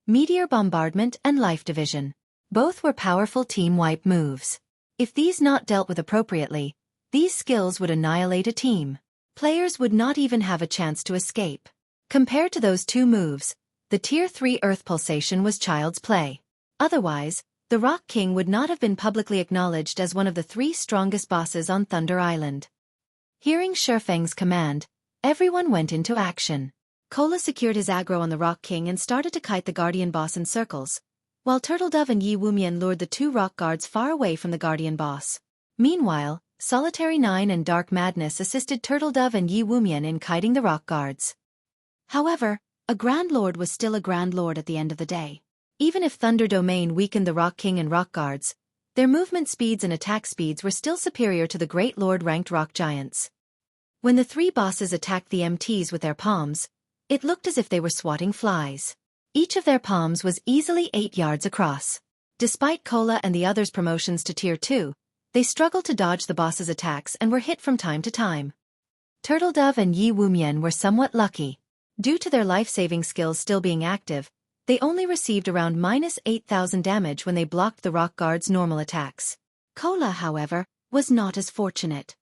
Meteor Bombardment and Life Division. Both were powerful team wipe moves. If these not dealt with appropriately, these skills would annihilate a team. Players would not even have a chance to escape. Compared to those two moves, the Tier 3 Earth Pulsation was child's play. Otherwise, the Rock King would not have been publicly acknowledged as one of the three strongest bosses on Thunder Island. Hearing Xueqi's command, everyone went into action. Cola secured his aggro on the Rock King and started to kite the Guardian boss in circles, while Turtledove and Yi Wumian lured the two rock guards far away from the Guardian boss. Meanwhile, Solitary 9 and Dark Madness assisted Turtledove and Yi Wumian in kiting the rock guards. However, a Grand Lord was still a Grand Lord at the end of the day. Even if Thunder Domain weakened the Rock King and Rock Guards, their movement speeds and attack speeds were still superior to the Great Lord-ranked rock giants. When the three bosses attacked the MTs with their palms, it looked as if they were swatting flies. Each of their palms was easily 8 yards across. Despite Cola and the others' promotions to Tier 2, they struggled to dodge the boss's attacks and were hit from time to time. Turtledove and Yi Wumian were somewhat lucky. Due to their life-saving skills still being active, they only received around -8,000 damage when they blocked the Rock Guard's normal attacks. Cola, however, was not as fortunate.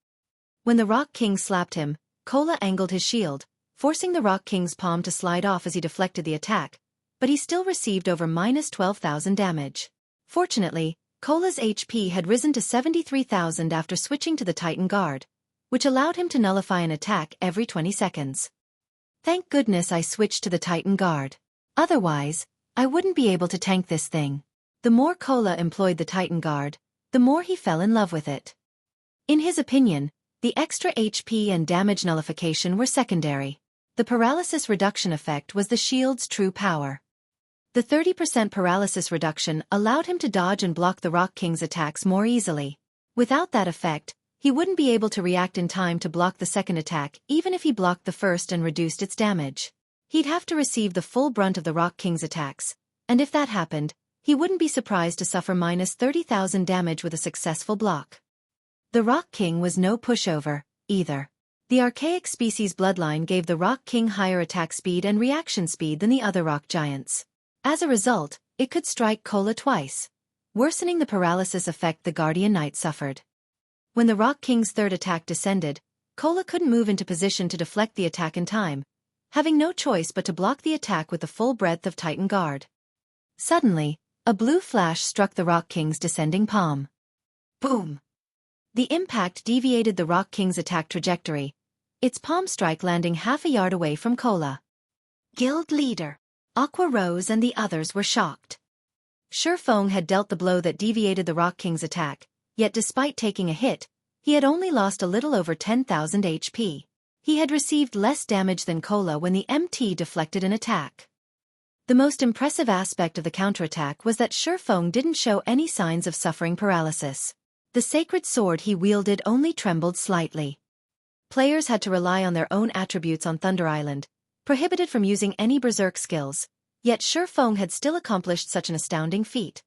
When the Rock King slapped him, Cola angled his shield, forcing the Rock King's palm to slide off as he deflected the attack, but he still received over -12,000 damage. Fortunately, Cola's HP had risen to 73,000 after switching to the Titan Guard, which allowed him to nullify an attack every 20 seconds. Thank goodness I switched to the Titan Guard. Otherwise, I wouldn't be able to tank this thing. The more Cola employed the Titan Guard, the more he fell in love with it. In his opinion, The extra HP and damage nullification were secondary. The paralysis reduction effect was the shield's true power. The 30% paralysis reduction allowed him to dodge and block the Rock King's attacks more easily. Without that effect, he wouldn't be able to react in time to block the second attack even if he blocked the first and reduced its damage. He'd have to receive the full brunt of the Rock King's attacks, and if that happened, he wouldn't be surprised to suffer minus 30,000 damage with a successful block. The Rock King was no pushover, either. The Archaic species bloodline gave the Rock King higher attack speed and reaction speed than the other rock giants. As a result, it could strike Kola twice, worsening the paralysis effect the Guardian Knight suffered. When the Rock King's third attack descended, Kola couldn't move into position to deflect the attack in time, having no choice but to block the attack with the full breadth of Titan Guard. Suddenly, a blue flash struck the Rock King's descending palm. Boom! The impact deviated the Rock King's attack trajectory, its palm strike landing half a yard away from Kola. Guild leader Aqua rose and the others were shocked. Xueqi had dealt the blow that deviated the Rock King's attack, yet despite taking a hit, he had only lost a little over 10,000 HP. He had received less damage than Kola when the MT deflected an attack. The most impressive aspect of the counterattack was that Xueqi didn't show any signs of suffering paralysis. The sacred sword he wielded only trembled slightly. Players had to rely on their own attributes on Thunder Island, prohibited from using any berserk skills, yet Xueqi had still accomplished such an astounding feat.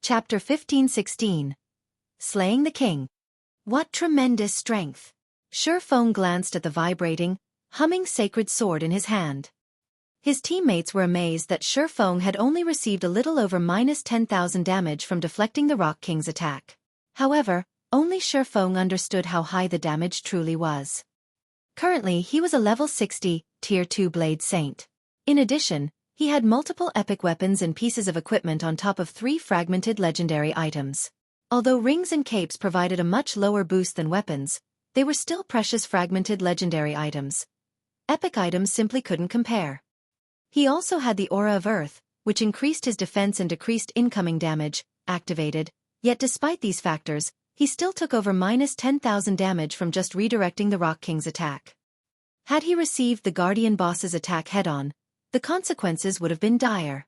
Chapter 15-16. Slaying the King. What tremendous strength! Xueqi glanced at the vibrating, humming sacred sword in his hand. His teammates were amazed that Xueqi had only received a little over minus 10,000 damage from deflecting the Rock King's attack. However, only Xueqi understood how high the damage truly was. Currently he was a level 60, Tier 2 Blade Saint. In addition, he had multiple epic weapons and pieces of equipment on top of 3 fragmented legendary items. Although rings and capes provided a much lower boost than weapons, they were still precious fragmented legendary items. Epic items simply couldn't compare. He also had the Aura of Earth, which increased his defense and decreased incoming damage, activated, yet despite these factors, he still took over minus 10,000 damage from just redirecting the Rock King's attack. Had he received the Guardian boss's attack head-on, the consequences would have been dire.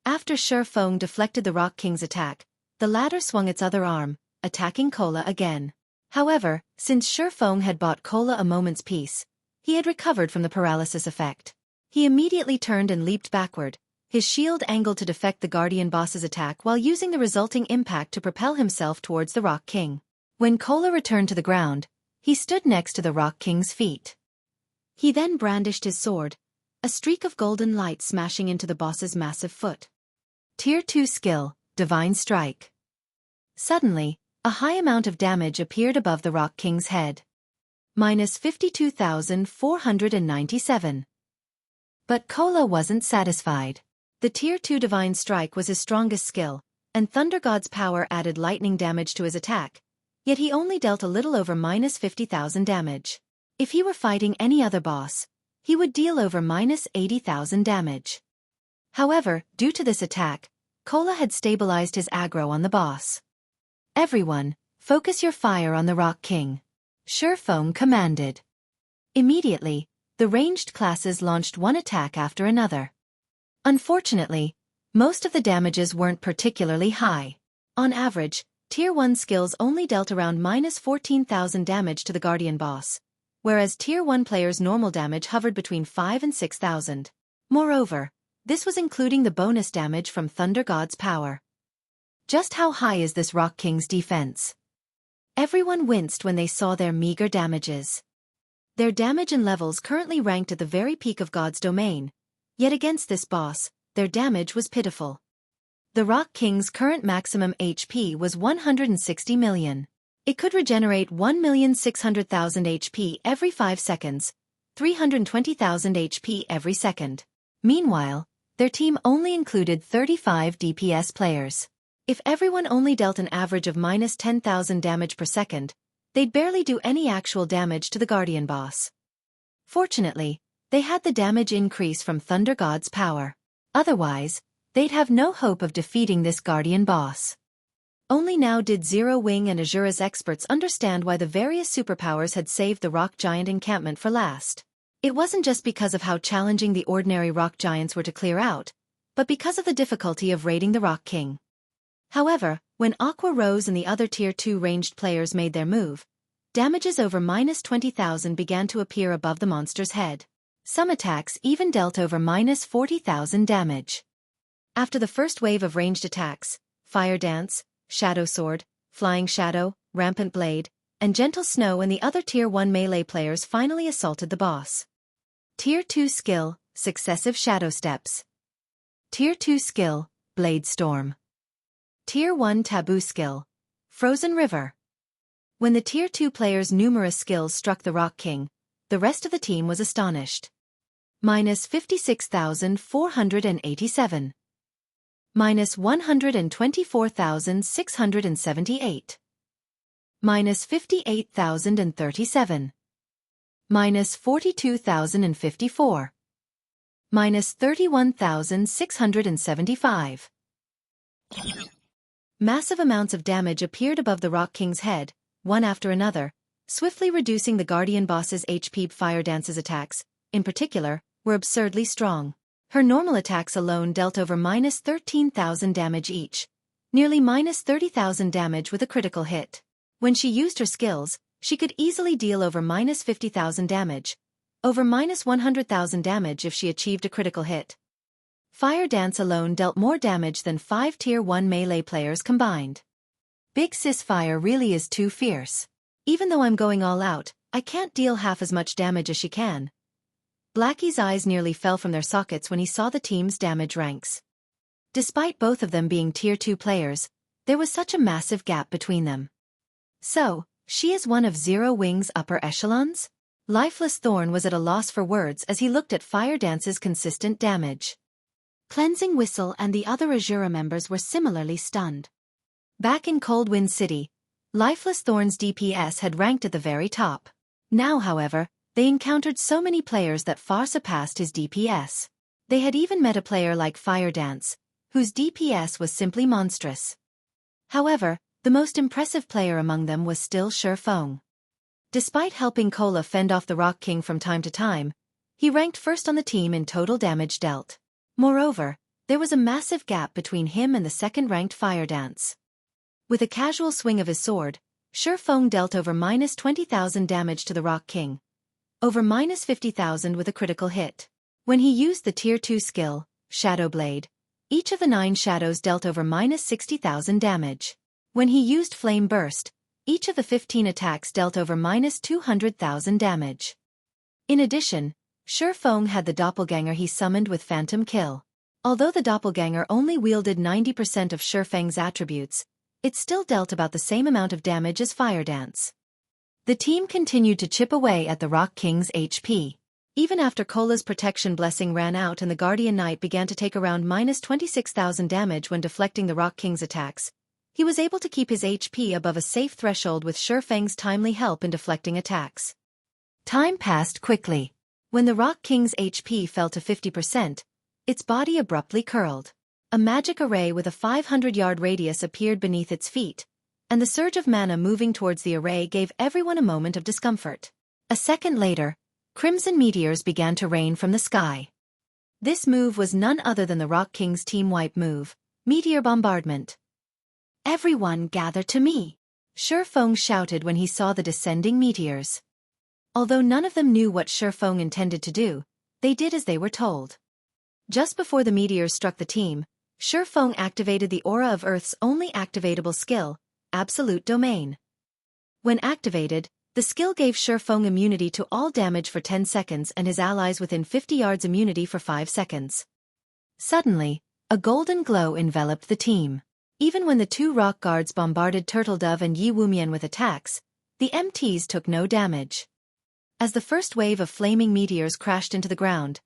After Xueqi deflected the Rock King's attack, the latter swung its other arm, attacking Kola again. However, since Xueqi had bought Kola a moment's peace, he had recovered from the paralysis effect. He immediately turned and leaped backward, his shield angled to deflect the Guardian boss's attack while using the resulting impact to propel himself towards the Rock King. When Kola returned to the ground, he stood next to the Rock King's feet. He then brandished his sword, a streak of golden light smashing into the boss's massive foot. Tier 2 skill, Divine Strike. Suddenly, a high amount of damage appeared above the Rock King's head. Minus 52,497. But Kola wasn't satisfied. The Tier 2 Divine Strike was his strongest skill, and Thunder God's power added lightning damage to his attack, yet he only dealt a little over minus 50,000 damage. If he were fighting any other boss, he would deal over minus 80,000 damage. However, due to this attack, Kola had stabilized his aggro on the boss. Everyone, focus your fire on the Rock King. Xueqi commanded. Immediately, the ranged classes launched one attack after another. Unfortunately, most of the damages weren't particularly high. On average, Tier 1 skills only dealt around minus 14,000 damage to the Guardian boss, whereas Tier 1 players' normal damage hovered between 5 and 6,000. Moreover, this was including the bonus damage from Thunder God's power. Just how high is this Rock King's defense? Everyone winced when they saw their meager damages. Their damage and levels currently ranked at the very peak of God's domain, yet against this boss, their damage was pitiful. The Rock King's current maximum HP was 160 million. It could regenerate 1,600,000 HP every 5 seconds, 320,000 HP every second. Meanwhile, their team only included 35 DPS players. If everyone only dealt an average of minus 10,000 damage per second, they'd barely do any actual damage to the Guardian boss. Fortunately, They had the damage increase from Thunder God's power. Otherwise, they'd have no hope of defeating this guardian boss. Only now did Zero Wing and Azura's experts understand why the various superpowers had saved the rock giant encampment for last. It wasn't just because of how challenging the ordinary rock giants were to clear out, but because of the difficulty of raiding the Rock King. However, when Aqua Rose and the other Tier 2 ranged players made their move, damages over -20,000 began to appear above the monster's head. Some attacks even dealt over -40,000 damage. After the first wave of ranged attacks, Fire Dance, Shadow Sword, Flying Shadow, Rampant Blade, and Gentle Snow and the other Tier 1 melee players finally assaulted the boss. Tier 2 skill, Successive Shadow Steps. Tier 2 skill, Blade Storm. Tier 1 taboo skill, Frozen River. When the Tier 2 players' numerous skills struck the Rock King, the rest of the team was astonished. -56,487. -124,678. -58,037. -42,054. -31,675. Massive amounts of damage appeared above the Rock King's head, one after another, swiftly reducing the Guardian boss's HP. Fire Dance's attacks, in particular, were absurdly strong. Her normal attacks alone dealt over -13,000 damage each, nearly -30,000 damage with a critical hit. When she used her skills, she could easily deal over -50,000 damage, over -100,000 damage if she achieved a critical hit. Fire Dance alone dealt more damage than 5 Tier 1 melee players combined. Big Sis Fire really is too fierce. Even though I'm going all out, I can't deal half as much damage as she can. Blackie's eyes nearly fell from their sockets when he saw the team's damage ranks. Despite both of them being Tier 2 players, there was such a massive gap between them. So, she is one of Zero Wing's upper echelons? Lifeless Thorn was at a loss for words as he looked at Fire Dance's consistent damage. Cleansing Whistle and the other Azura members were similarly stunned. Back in Cold Wind City, Lifeless Thorn's DPS had ranked at the very top. Now, however, they encountered so many players that far surpassed his DPS. They had even met a player like Fire Dance, whose DPS was simply monstrous. However, the most impressive player among them was still Xueqi. Despite helping Cola fend off the Rock King from time to time, he ranked first on the team in total damage dealt. Moreover, there was a massive gap between him and the second-ranked Fire Dance. With a casual swing of his sword, Xueqi dealt over -20,000 damage to the Rock King, over -50,000 with a critical hit. When he used the Tier 2 skill, Shadow Blade, each of the 9 shadows dealt over -60,000 damage. When he used Flame Burst, each of the 15 attacks dealt over -200,000 damage. In addition, Xueqi had the doppelganger he summoned with Phantom Kill. Although the doppelganger only wielded 90% of Xueqi's attributes, it still dealt about the same amount of damage as Fire Dance. The team continued to chip away at the Rock King's HP. Even after Cola's protection blessing ran out and the Guardian Knight began to take around -26,000 damage when deflecting the Rock King's attacks, he was able to keep his HP above a safe threshold with Xueqi's timely help in deflecting attacks. Time passed quickly. When the Rock King's HP fell to 50%, its body abruptly curled. A magic array with a 500-yard radius appeared beneath its feet, and the surge of mana moving towards the array gave everyone a moment of discomfort. A second later, crimson meteors began to rain from the sky. This move was none other than the Rock King's team wipe move, Meteor Bombardment. "Everyone gather to me!" Xueqi shouted when he saw the descending meteors. Although none of them knew what Xueqi intended to do, they did as they were told. Just before the meteors struck the team, Xueqi activated the aura of Earth's only activatable skill, Absolute Domain. When activated, the skill gave Xueqi immunity to all damage for 10 seconds and his allies within 50 yards immunity for 5 seconds. Suddenly, a golden glow enveloped the team. Even when the 2 rock guards bombarded Turtledove and Yi Wumian with attacks, the MTs took no damage. As the first wave of flaming meteors crashed into the ground,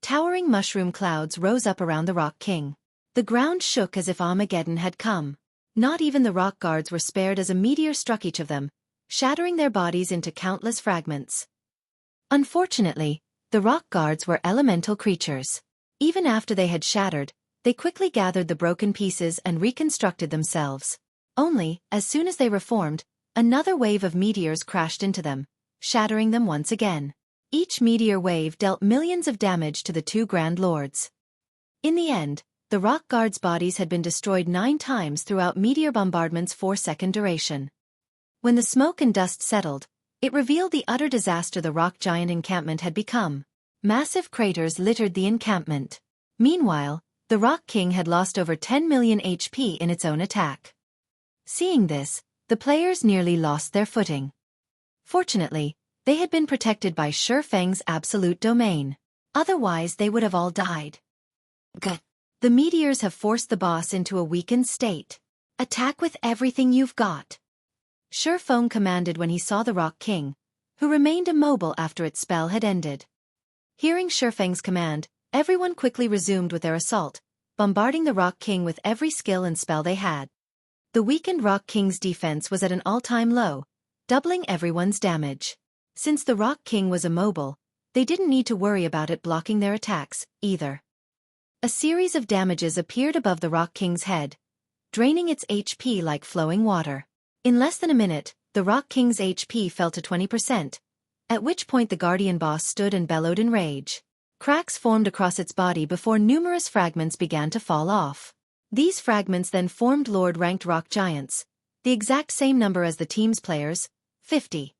towering mushroom clouds rose up around the Rock King. The ground shook as if Armageddon had come. Not even the rock guards were spared as a meteor struck each of them, shattering their bodies into countless fragments. Unfortunately, The rock guards were elemental creatures. Even after they had shattered, they quickly gathered the broken pieces and reconstructed themselves. Only, as soon as they reformed, another wave of meteors crashed into them, shattering them once again. Each meteor wave dealt millions of damage to the two Grand Lords. In the end, the rock guards' bodies had been destroyed 9 times throughout meteor bombardment's 4-second duration. When the smoke and dust settled, it revealed the utter disaster the rock giant encampment had become. Massive craters littered the encampment. Meanwhile, the Rock King had lost over 10 million HP in its own attack. Seeing this, the players nearly lost their footing. Fortunately, they had been protected by Xueqi's absolute domain. Otherwise they would have all died. The meteors have forced the boss into a weakened state. Attack with everything you've got. Xueqi commanded when he saw the Rock King, who remained immobile after its spell had ended. Hearing Xueqi's command, everyone quickly resumed with their assault, bombarding the Rock King with every skill and spell they had. The weakened Rock King's defense was at an all-time low, doubling everyone's damage. Since the Rock King was immobile, they didn't need to worry about it blocking their attacks, either. A series of damages appeared above the Rock King's head, draining its HP like flowing water. In less than a minute, the Rock King's HP fell to 20%, at which point the Guardian boss stood and bellowed in rage. Cracks formed across its body before numerous fragments began to fall off. These fragments then formed Lord-ranked rock giants, the exact same number as the team's players, 50.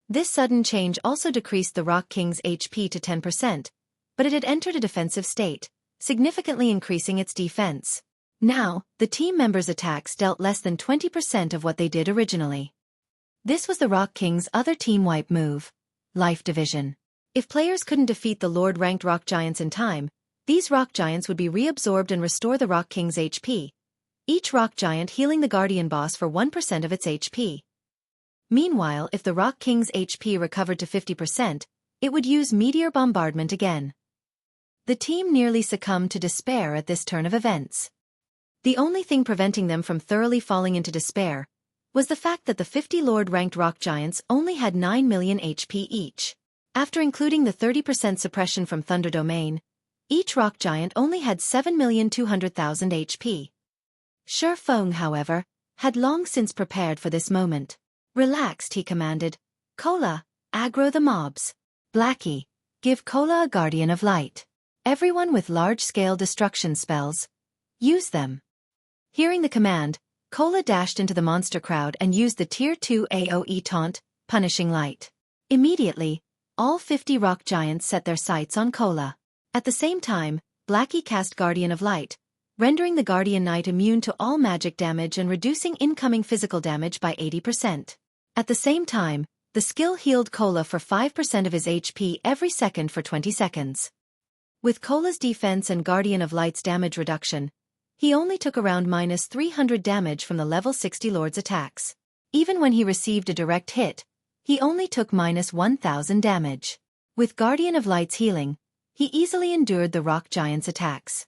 This sudden change also decreased the Rock King's HP to 10%, but it had entered a defensive state, significantly increasing its defense. Now, the team members' attacks dealt less than 20% of what they did originally. This was the Rock King's other team wipe move, Life Division. If players couldn't defeat the Lord-ranked rock giants in time, these rock giants would be reabsorbed and restore the Rock King's HP, each rock giant healing the Guardian boss for 1% of its HP. Meanwhile, if the Rock King's HP recovered to 50%, it would use meteor bombardment again. The team nearly succumbed to despair at this turn of events. The only thing preventing them from thoroughly falling into despair was the fact that the 50 Lord-ranked rock giants only had 9 million HP each. After including the 30% suppression from Thunder Domain, each rock giant only had 7,200,000 HP. Xueqi, however, had long since prepared for this moment. Relaxed, he commanded. Cola, aggro the mobs. Blackie, give Cola a Guardian of Light. Everyone with large-scale destruction spells, use them. Hearing the command, Cola dashed into the monster crowd and used the Tier 2 AoE taunt, Punishing Light. Immediately, all 50 rock giants set their sights on Cola. At the same time, Blackie cast Guardian of Light, rendering the Guardian Knight immune to all magic damage and reducing incoming physical damage by 80%. At the same time, the skill healed Cola for 5% of his HP every second for 20 seconds. With Cola's defense and Guardian of Light's damage reduction, he only took around -300 damage from the level 60 Lord's attacks. Even when he received a direct hit, he only took -1,000 damage. With Guardian of Light's healing, he easily endured the rock giant's attacks.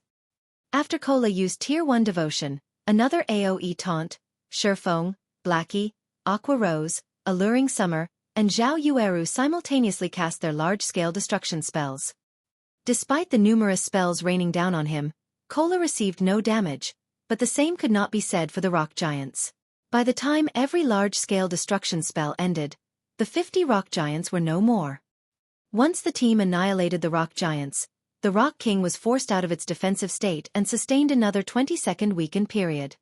After Cola used Tier 1 Devotion, another AoE taunt, Xueqi, Blackie, Aqua Rose, Alluring Summer, and Zhao Yueru simultaneously cast their large-scale destruction spells. Despite the numerous spells raining down on him, Cola received no damage, but the same could not be said for the rock giants. By the time every large-scale destruction spell ended, the 50 rock giants were no more. Once the team annihilated the rock giants, the Rock King was forced out of its defensive state and sustained another 20-second weakened period.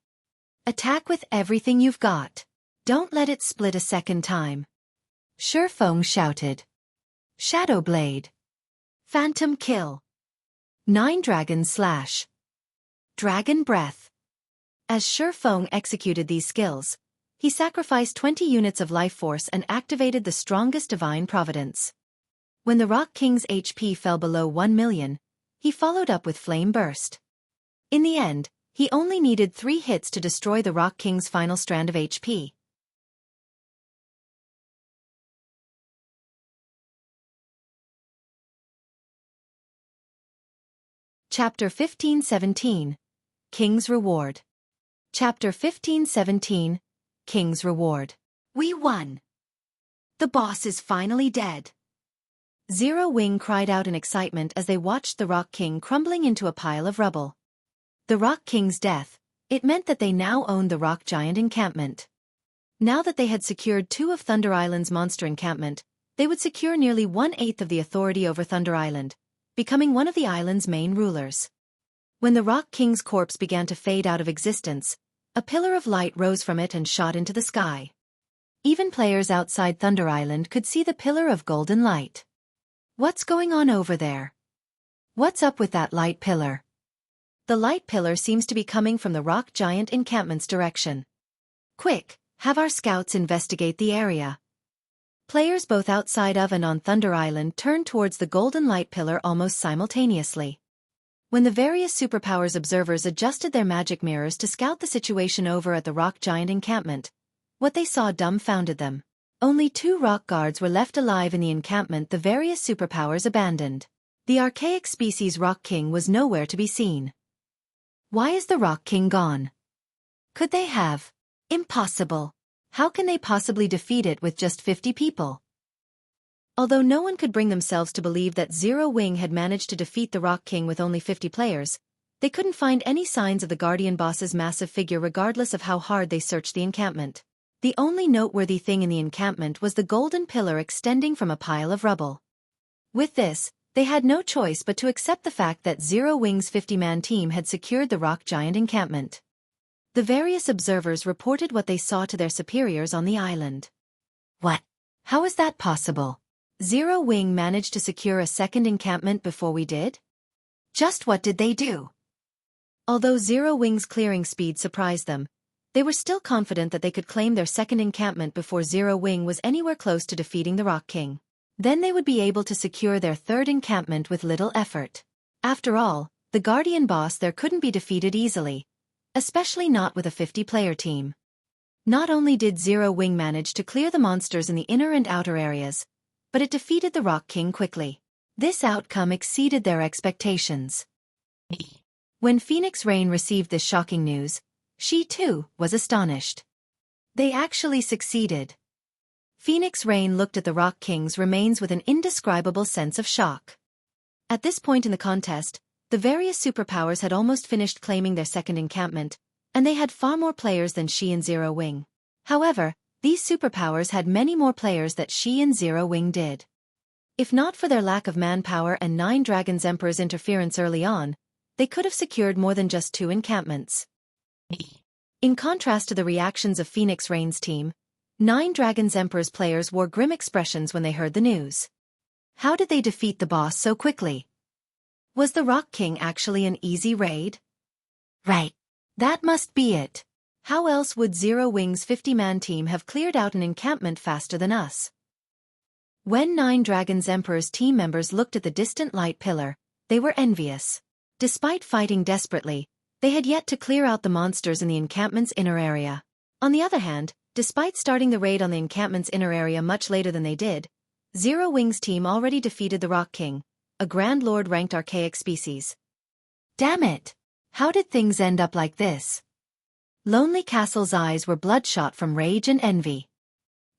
Attack with everything you've got. Don't let it split a second time. Xueqi shouted. Shadow Blade. Phantom Kill. 9 Dragon Slash. Dragon Breath. As Xueqi executed these skills, he sacrificed 20 units of life force and activated the strongest divine providence. When the Rock King's HP fell below 1 million, he followed up with Flame Burst. In the end, he only needed 3 hits to destroy the Rock King's final strand of HP. Chapter 15-17, King's Reward. Chapter 15-17, King's Reward. We won! The boss is finally dead. Zero Wing cried out in excitement as they watched the Rock King crumbling into a pile of rubble. The Rock King's death. It meant that they now owned the Rock Giant encampment. Now that they had secured 2 of Thunder Island's monster encampment, they would secure nearly 1/8 of the authority over Thunder Island, becoming one of the island's main rulers. When the Rock King's corpse began to fade out of existence, a pillar of light rose from it and shot into the sky. Even players outside Thunder Island could see the pillar of golden light. What's going on over there? What's up with that light pillar? The light pillar seems to be coming from the Rock Giant encampment's direction. Quick, have our scouts investigate the area. Players both outside of and on Thunder Island turned towards the golden light pillar almost simultaneously. When the various superpowers observers adjusted their magic mirrors to scout the situation over at the Rock Giant encampment, what they saw dumbfounded them. Only 2 rock guards were left alive in the encampment the various superpowers abandoned. The archaic species Rock King was nowhere to be seen. Why is the Rock King gone? Could they have? Impossible. How can they possibly defeat it with just 50 people? Although no one could bring themselves to believe that Zero Wing had managed to defeat the Rock King with only 50 players, they couldn't find any signs of the Guardian boss's massive figure regardless of how hard they searched the encampment. The only noteworthy thing in the encampment was the golden pillar extending from a pile of rubble. With this, they had no choice but to accept the fact that Zero Wing's 50-man team had secured the Rock Giant encampment. The various observers reported what they saw to their superiors on the island. What? How is that possible? Zero Wing managed to secure a second encampment before we did? Just what did they do? Although Zero Wing's clearing speed surprised them, they were still confident that they could claim their second encampment before Zero Wing was anywhere close to defeating the Rock King. Then they would be able to secure their third encampment with little effort. After all, the Guardian boss there couldn't be defeated easily, especially not with a 50-player team. Not only did Zero Wing manage to clear the monsters in the inner and outer areas, but it defeated the Rock King quickly. This outcome exceeded their expectations. When Phoenix Rain received this shocking news, she too was astonished. They actually succeeded. Phoenix Rain looked at the Rock King's remains with an indescribable sense of shock. At this point in the contest, the various superpowers had almost finished claiming their second encampment, and they had far more players than she and Zero Wing. However, these superpowers had many more players that she and Zero Wing did. If not for their lack of manpower and 9 Dragons Emperor's interference early on, they could have secured more than just 2 encampments. In contrast to the reactions of Phoenix Rain's team, 9 Dragons Emperor's players wore grim expressions when they heard the news. How did they defeat the boss so quickly? Was the Rock King actually an easy raid? Right. That must be it. How else would Zero Wing's 50-man team have cleared out an encampment faster than us? When 9 Dragons Emperor's team members looked at the distant light pillar, they were envious. Despite fighting desperately, they had yet to clear out the monsters in the encampment's inner area. On the other hand, despite starting the raid on the encampment's inner area much later than they did, Zero Wing's team already defeated the Rock King, a Grand Lord-ranked archaic species. Damn it! How did things end up like this? Lonely Castle's eyes were bloodshot from rage and envy.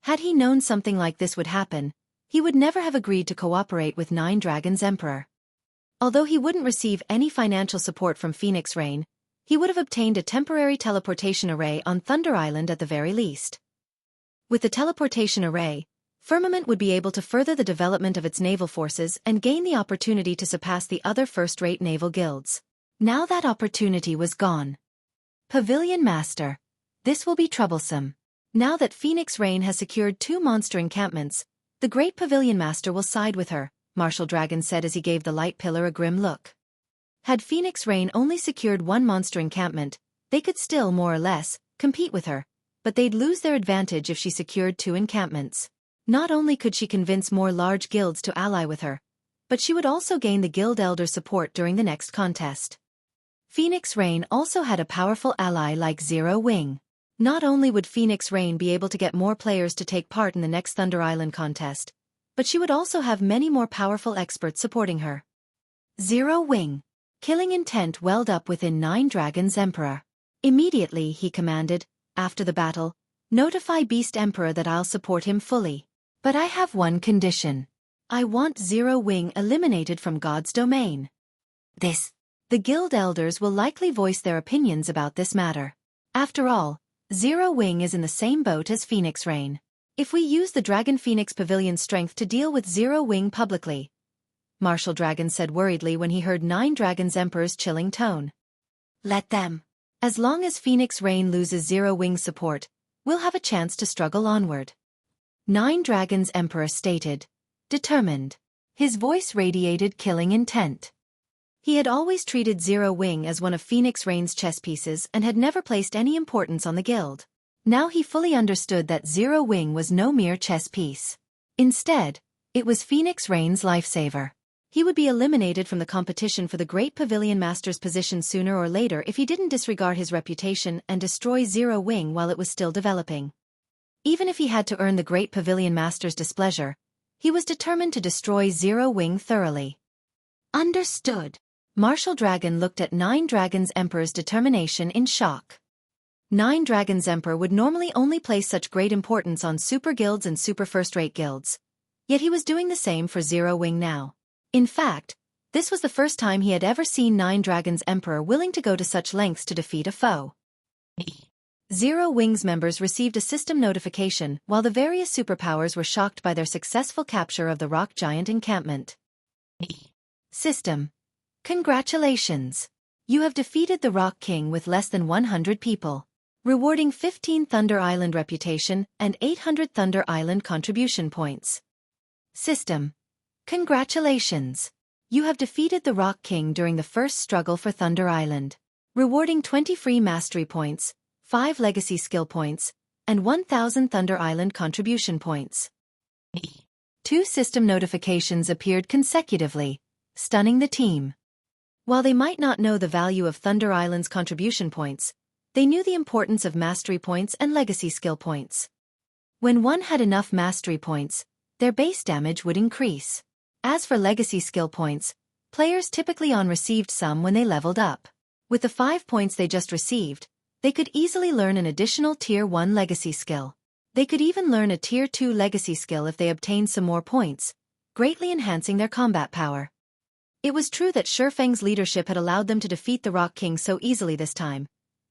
Had he known something like this would happen, he would never have agreed to cooperate with 9 Dragons Emperor. Although he wouldn't receive any financial support from Phoenix Rain, he would have obtained a temporary teleportation array on Thunder Island at the very least. With the teleportation array, Firmament would be able to further the development of its naval forces and gain the opportunity to surpass the other first-rate naval guilds. Now that opportunity was gone. Pavilion Master. This will be troublesome. Now that Phoenix Rain has secured 2 monster encampments, the Great Pavilion Master will side with her, Martial Dragon said as he gave the light pillar a grim look. Had Phoenix Rain only secured 1 monster encampment, they could still, more or less, compete with her, but they'd lose their advantage if she secured 2 encampments. Not only could she convince more large guilds to ally with her, but she would also gain the Guild Elder's support during the next contest. Phoenix Rain also had a powerful ally like Zero Wing. Not only would Phoenix Rain be able to get more players to take part in the next Thunder Island contest, but she would also have many more powerful experts supporting her. Zero Wing. Killing intent welled up within 9 Dragons Emperor. Immediately, he commanded, after the battle, notify Beast Emperor that I'll support him fully. But I have one condition. I want Zero Wing eliminated from God's domain. The guild elders will likely voice their opinions about this matter. After all, Zero Wing is in the same boat as Phoenix Rain. If we use the Dragon Phoenix Pavilion's strength to deal with Zero Wing publicly, Martial Dragon said worriedly when he heard Nine Dragons Emperor's chilling tone. Let them. As long as Phoenix Rain loses Zero Wing's support, we'll have a chance to struggle onward. Nine Dragons Emperor stated, determined. His voice radiated killing intent. He had always treated Zero Wing as one of Phoenix Rain's chess pieces and had never placed any importance on the guild. Now he fully understood that Zero Wing was no mere chess piece. Instead, it was Phoenix Rain's lifesaver. He would be eliminated from the competition for the Great Pavilion Master's position sooner or later if he didn't disregard his reputation and destroy Zero Wing while it was still developing. Even if he had to earn the Great Pavilion Master's displeasure, he was determined to destroy Zero Wing thoroughly. Understood. Martial Dragon looked at Nine Dragons Emperor's determination in shock. Nine Dragons Emperor would normally only place such great importance on super guilds and super first-rate guilds. Yet he was doing the same for Zero Wing now. In fact, this was the first time he had ever seen Nine Dragons Emperor willing to go to such lengths to defeat a foe. Zero Wing's members received a system notification while the various superpowers were shocked by their successful capture of the rock giant encampment. System. Congratulations! You have defeated the Rock King with less than 100 people, rewarding 15 Thunder Island reputation and 800 Thunder Island contribution points. System. Congratulations! You have defeated the Rock King during the first struggle for Thunder Island, rewarding 20 free mastery points, 5 legacy skill points, and 1,000 Thunder Island contribution points. 2 system notifications appeared consecutively, stunning the team. While they might not know the value of Thunder Island's contribution points, they knew the importance of mastery points and legacy skill points. When one had enough mastery points, their base damage would increase. As for legacy skill points, players typically received some when they leveled up. With the 5 points they just received, they could easily learn an additional Tier 1 legacy skill. They could even learn a Tier 2 legacy skill if they obtained some more points, greatly enhancing their combat power. It was true that Shifeng's leadership had allowed them to defeat the Rock King so easily this time,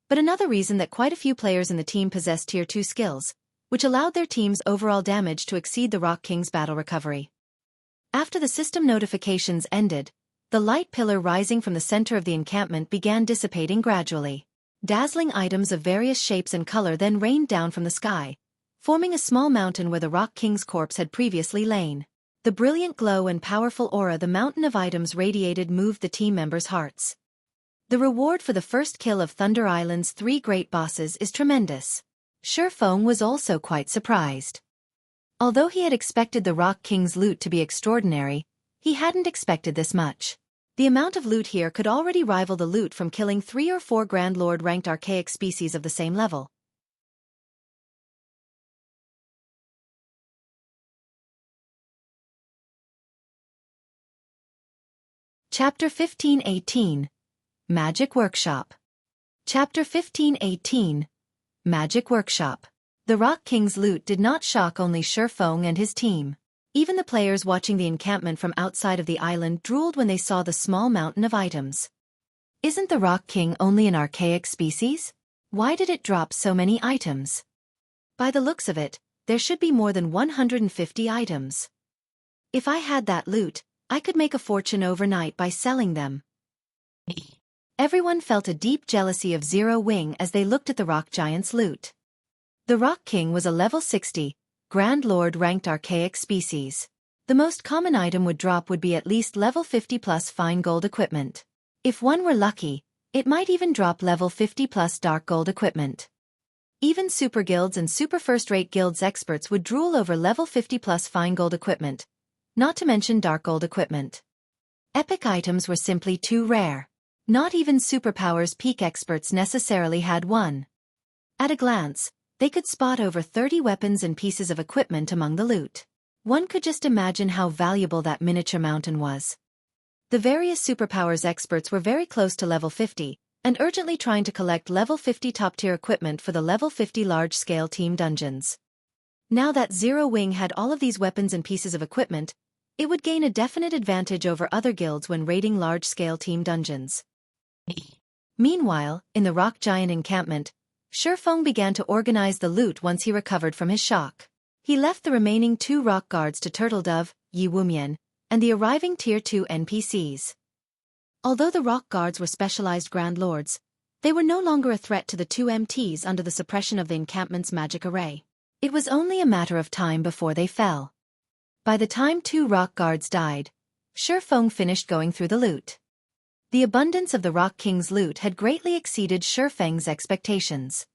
but another reason that quite a few players in the team possessed Tier 2 skills, which allowed their team's overall damage to exceed the Rock King's battle recovery. After the system notifications ended, the light pillar rising from the center of the encampment began dissipating gradually. Dazzling items of various shapes and color then rained down from the sky, forming a small mountain where the Rock King's corpse had previously lain. The brilliant glow and powerful aura the mountain of items radiated moved the team members' hearts. The reward for the first kill of Thunder Island's 3 great bosses is tremendous. Xueqi was also quite surprised. Although he had expected the Rock King's loot to be extraordinary, he hadn't expected this much. The amount of loot here could already rival the loot from killing 3 or 4 Grand Lord-ranked archaic species of the same level. Chapter 15:18 Magic Workshop. Chapter 15:18 Magic Workshop. The Rock King's loot did not shock only Xueqi and his team. Even the players watching the encampment from outside of the island drooled when they saw the small mountain of items. Isn't the Rock King only an archaic species? Why did it drop so many items? By the looks of it, there should be more than 150 items. If I had that loot, I could make a fortune overnight by selling them. Everyone felt a deep jealousy of Zero Wing as they looked at the rock giant's loot. The Rock King was a level 60, Grand Lord-ranked archaic species. The most common item would drop would be at least level 50 plus fine gold equipment. If one were lucky, it might even drop level 50 plus dark gold equipment. Even super guilds and super first-rate guilds experts would drool over level 50 plus fine gold equipment, not to mention dark gold equipment. Epic items were simply too rare. Not even superpowers peak experts necessarily had one. At a glance, they could spot over 30 weapons and pieces of equipment among the loot. One could just imagine how valuable that miniature mountain was. The various superpowers experts were very close to level 50, and urgently trying to collect level 50 top-tier equipment for the level 50 large-scale team dungeons. Now that Zero Wing had all of these weapons and pieces of equipment, It would gain a definite advantage over other guilds when raiding large-scale team dungeons. Meanwhile, in the rock giant encampment, Xueqi began to organize the loot once he recovered from his shock. He left the remaining 2 rock guards to Turtledove, Yi Wumian, and the arriving Tier 2 NPCs. Although the rock guards were specialized Grand Lords, they were no longer a threat to the 2 MTs under the suppression of the encampment's magic array. It was only a matter of time before they fell. By the time 2 rock guards died, Xueqi finished going through the loot. The abundance of the Rock King's loot had greatly exceeded Xueqi's expectations.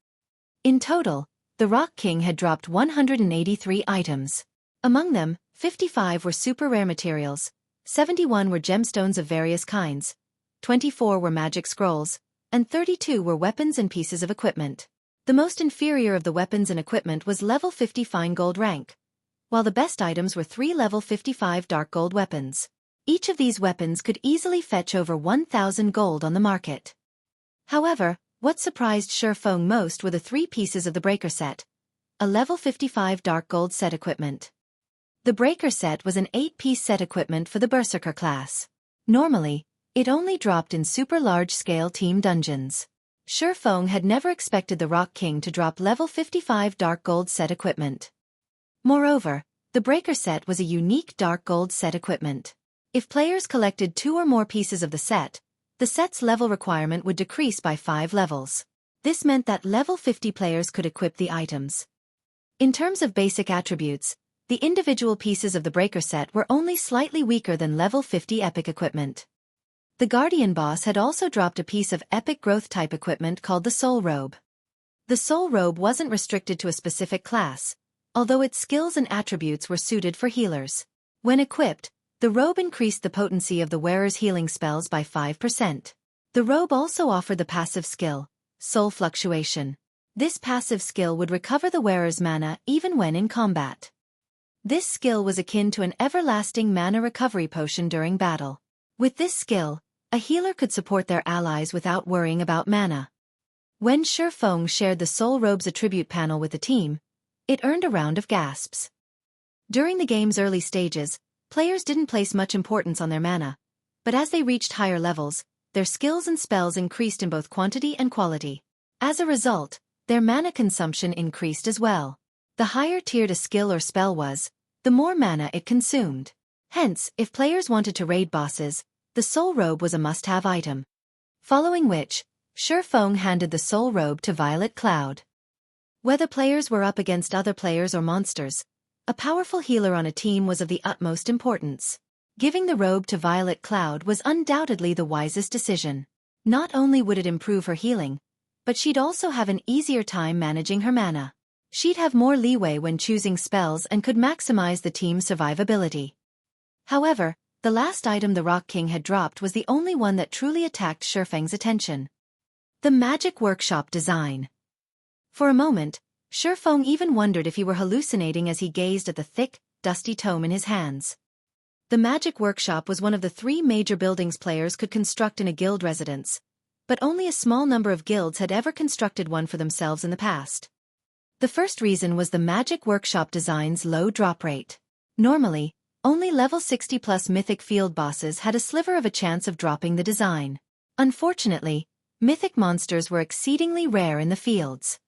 In total, the Rock King had dropped 183 items. Among them, 55 were super rare materials, 71 were gemstones of various kinds, 24 were magic scrolls, and 32 were weapons and pieces of equipment. The most inferior of the weapons and equipment was level 50 fine gold rank, while the best items were 3 level 55 dark gold weapons. Each of these weapons could easily fetch over 1,000 gold on the market. However, what surprised Xueqi most were the 3 pieces of the Breaker set, a level 55 dark gold set equipment. The Breaker set was an 8-piece set equipment for the Berserker class. Normally, it only dropped in super large-scale team dungeons. Xueqi had never expected the Rock King to drop level 55 dark gold set equipment. Moreover, the Breaker set was a unique dark gold set equipment. If players collected 2 or more pieces of the set's level requirement would decrease by 5 levels. This meant that level 50 players could equip the items. In terms of basic attributes, the individual pieces of the Breaker set were only slightly weaker than level 50 epic equipment. The Guardian boss had also dropped a piece of epic growth type equipment called the Soul Robe. The Soul Robe wasn't restricted to a specific class, although its skills and attributes were suited for healers. When equipped, the robe increased the potency of the wearer's healing spells by 5%. The robe also offered the passive skill, Soul Fluctuation. This passive skill would recover the wearer's mana even when in combat. This skill was akin to an everlasting mana recovery potion during battle. With this skill, a healer could support their allies without worrying about mana. When Xueqi shared the Soul Robe's attribute panel with the team, it earned a round of gasps. During the game's early stages, players didn't place much importance on their mana, but as they reached higher levels, their skills and spells increased in both quantity and quality. As a result, their mana consumption increased as well. The higher tiered a skill or spell was, the more mana it consumed. Hence, if players wanted to raid bosses, the Soul Robe was a must-have item. Following which, Xueqi handed the Soul Robe to Violet Cloud. Whether players were up against other players or monsters, a powerful healer on a team was of the utmost importance. Giving the robe to Violet Cloud was undoubtedly the wisest decision. Not only would it improve her healing, but she'd also have an easier time managing her mana. She'd have more leeway when choosing spells and could maximize the team's survivability. However, the last item the Rock King had dropped was the only one that truly attacked Xueqi's attention. The Magic Workshop design. For a moment, Xueqi even wondered if he were hallucinating as he gazed at the thick, dusty tome in his hands. The Magic Workshop was one of the 3 major buildings players could construct in a guild residence, but only a small number of guilds had ever constructed one for themselves in the past. The first reason was the Magic Workshop design's low drop rate. Normally, only level 60 plus mythic field bosses had a sliver of a chance of dropping the design. Unfortunately, mythic monsters were exceedingly rare in the fields.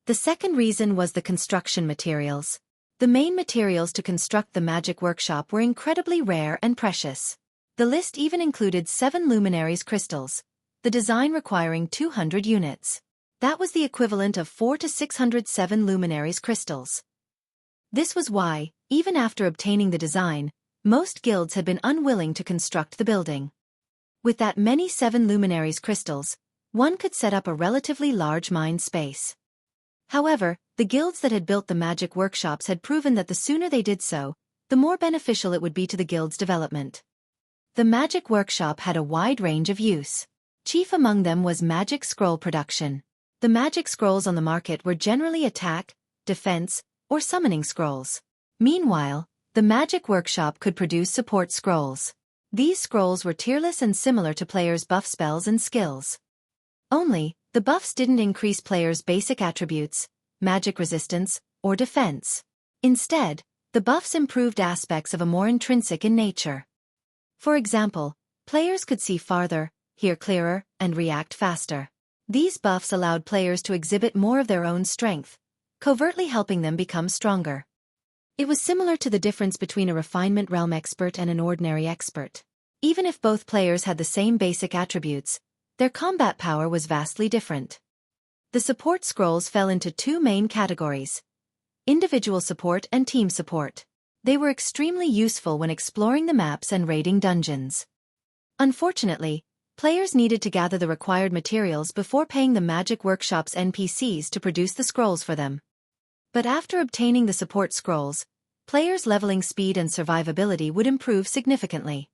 The second reason was the construction materials. The main materials to construct the Magic Workshop were incredibly rare and precious. The list even included 7 luminaries crystals, the design requiring 200 units. That was the equivalent of 4 to 607 luminaries crystals. This was why, even after obtaining the design, most guilds had been unwilling to construct the building. With that many 7 luminaries crystals, one could set up a relatively large mine space. However, the guilds that had built the Magic Workshops had proven that the sooner they did so, the more beneficial it would be to the guild's development. The Magic Workshop had a wide range of use. Chief among them was magic scroll production. The magic scrolls on the market were generally attack, defense, or summoning scrolls. Meanwhile, the Magic Workshop could produce support scrolls. These scrolls were tierless and similar to players' buff spells and skills. Only, the buffs didn't increase players' basic attributes, magic resistance, or defense. Instead, The buffs improved aspects of a more intrinsic in nature. For example, players could see farther, hear clearer, and react faster. These buffs allowed players to exhibit more of their own strength, covertly helping them become stronger. It was similar to the difference between a refinement realm expert and an ordinary expert. Even if both players had the same basic attributes, their combat power was vastly different. The support scrolls fell into two main categories: individual support and team support. They were extremely useful when exploring the maps and raiding dungeons. Unfortunately, players needed to gather the required materials before paying the Magic Workshop's NPCs to produce the scrolls for them. But after obtaining the support scrolls, players' leveling speed and survivability would improve significantly.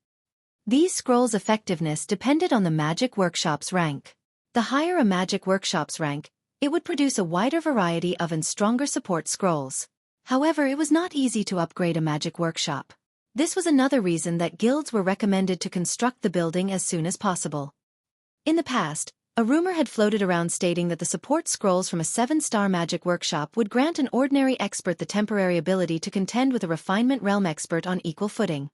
These scrolls' effectiveness depended on the Magic Workshop's rank. The higher a Magic Workshop's rank, it would produce a wider variety of and stronger support scrolls. However, it was not easy to upgrade a Magic Workshop. This was another reason that guilds were recommended to construct the building as soon as possible. In the past, a rumor had floated around stating that the support scrolls from a 7-star Magic Workshop would grant an ordinary expert the temporary ability to contend with a refinement realm expert on equal footing.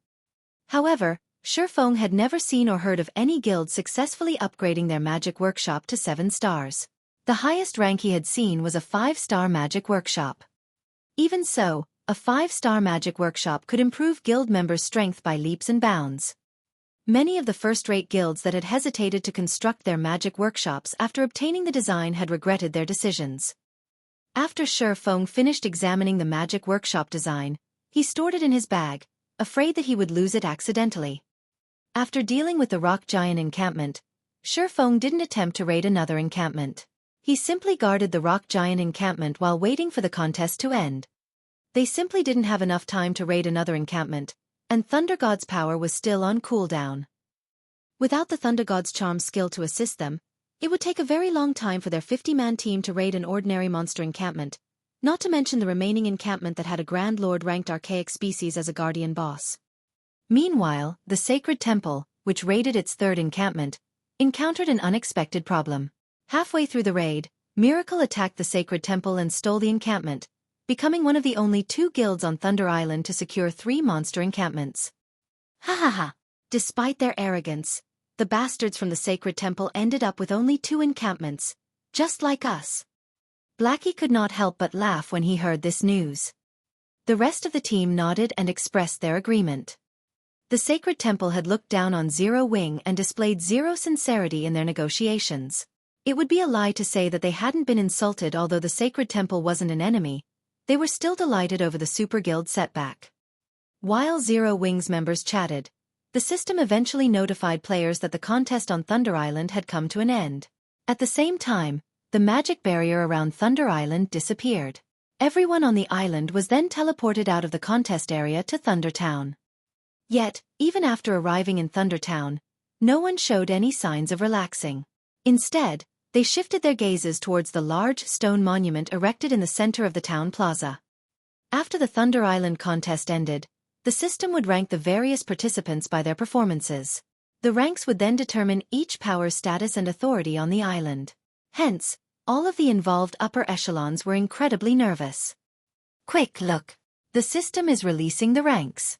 However, Xueqi had never seen or heard of any guild successfully upgrading their Magic Workshop to 7 stars. The highest rank he had seen was a 5-star Magic Workshop. Even so, a 5-star Magic Workshop could improve guild members' strength by leaps and bounds. Many of the first-rate guilds that had hesitated to construct their Magic Workshops after obtaining the design had regretted their decisions. After Xueqi finished examining the Magic Workshop design, he stored it in his bag, afraid that he would lose it accidentally. After dealing with the rock giant encampment, Xueqi didn't attempt to raid another encampment. He simply guarded the rock giant encampment while waiting for the contest to end. They simply didn't have enough time to raid another encampment, and Thunder God's power was still on cooldown. Without the Thunder God's charm skill to assist them, it would take a very long time for their 50-man team to raid an ordinary monster encampment, not to mention the remaining encampment that had a Grand Lord ranked archaic species as a guardian boss. Meanwhile, the Sacred Temple, which raided its third encampment, encountered an unexpected problem. Halfway through the raid, Miracle attacked the Sacred Temple and stole the encampment, becoming one of the only 2 guilds on Thunder Island to secure 3 monster encampments. Ha ha ha! Despite their arrogance, the bastards from the Sacred Temple ended up with only 2 encampments, just like us. Blackie could not help but laugh when he heard this news. The rest of the team nodded and expressed their agreement. The Sacred Temple had looked down on Zero Wing and displayed zero sincerity in their negotiations. It would be a lie to say that they hadn't been insulted. Although the Sacred Temple wasn't an enemy, they were still delighted over the Super Guild setback. While Zero Wing's members chatted, the system eventually notified players that the contest on Thunder Island had come to an end. At the same time, the magic barrier around Thunder Island disappeared. Everyone on the island was then teleported out of the contest area to Thunder Town. Yet, even after arriving in Thunder Town, no one showed any signs of relaxing. Instead, they shifted their gazes towards the large stone monument erected in the center of the town plaza. After the Thunder Island contest ended, the system would rank the various participants by their performances. The ranks would then determine each power's status and authority on the island. Hence, all of the involved upper echelons were incredibly nervous. Quick look! The system is releasing the ranks.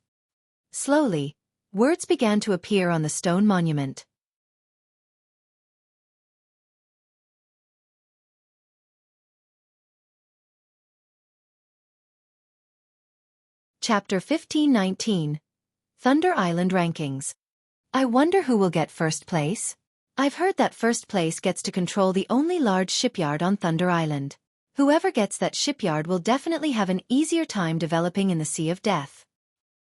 Slowly, words began to appear on the stone monument. Chapter 1519. Thunder Island Rankings. I wonder who will get first place? I've heard that first place gets to control the only large shipyard on Thunder Island. Whoever gets that shipyard will definitely have an easier time developing in the Sea of Death.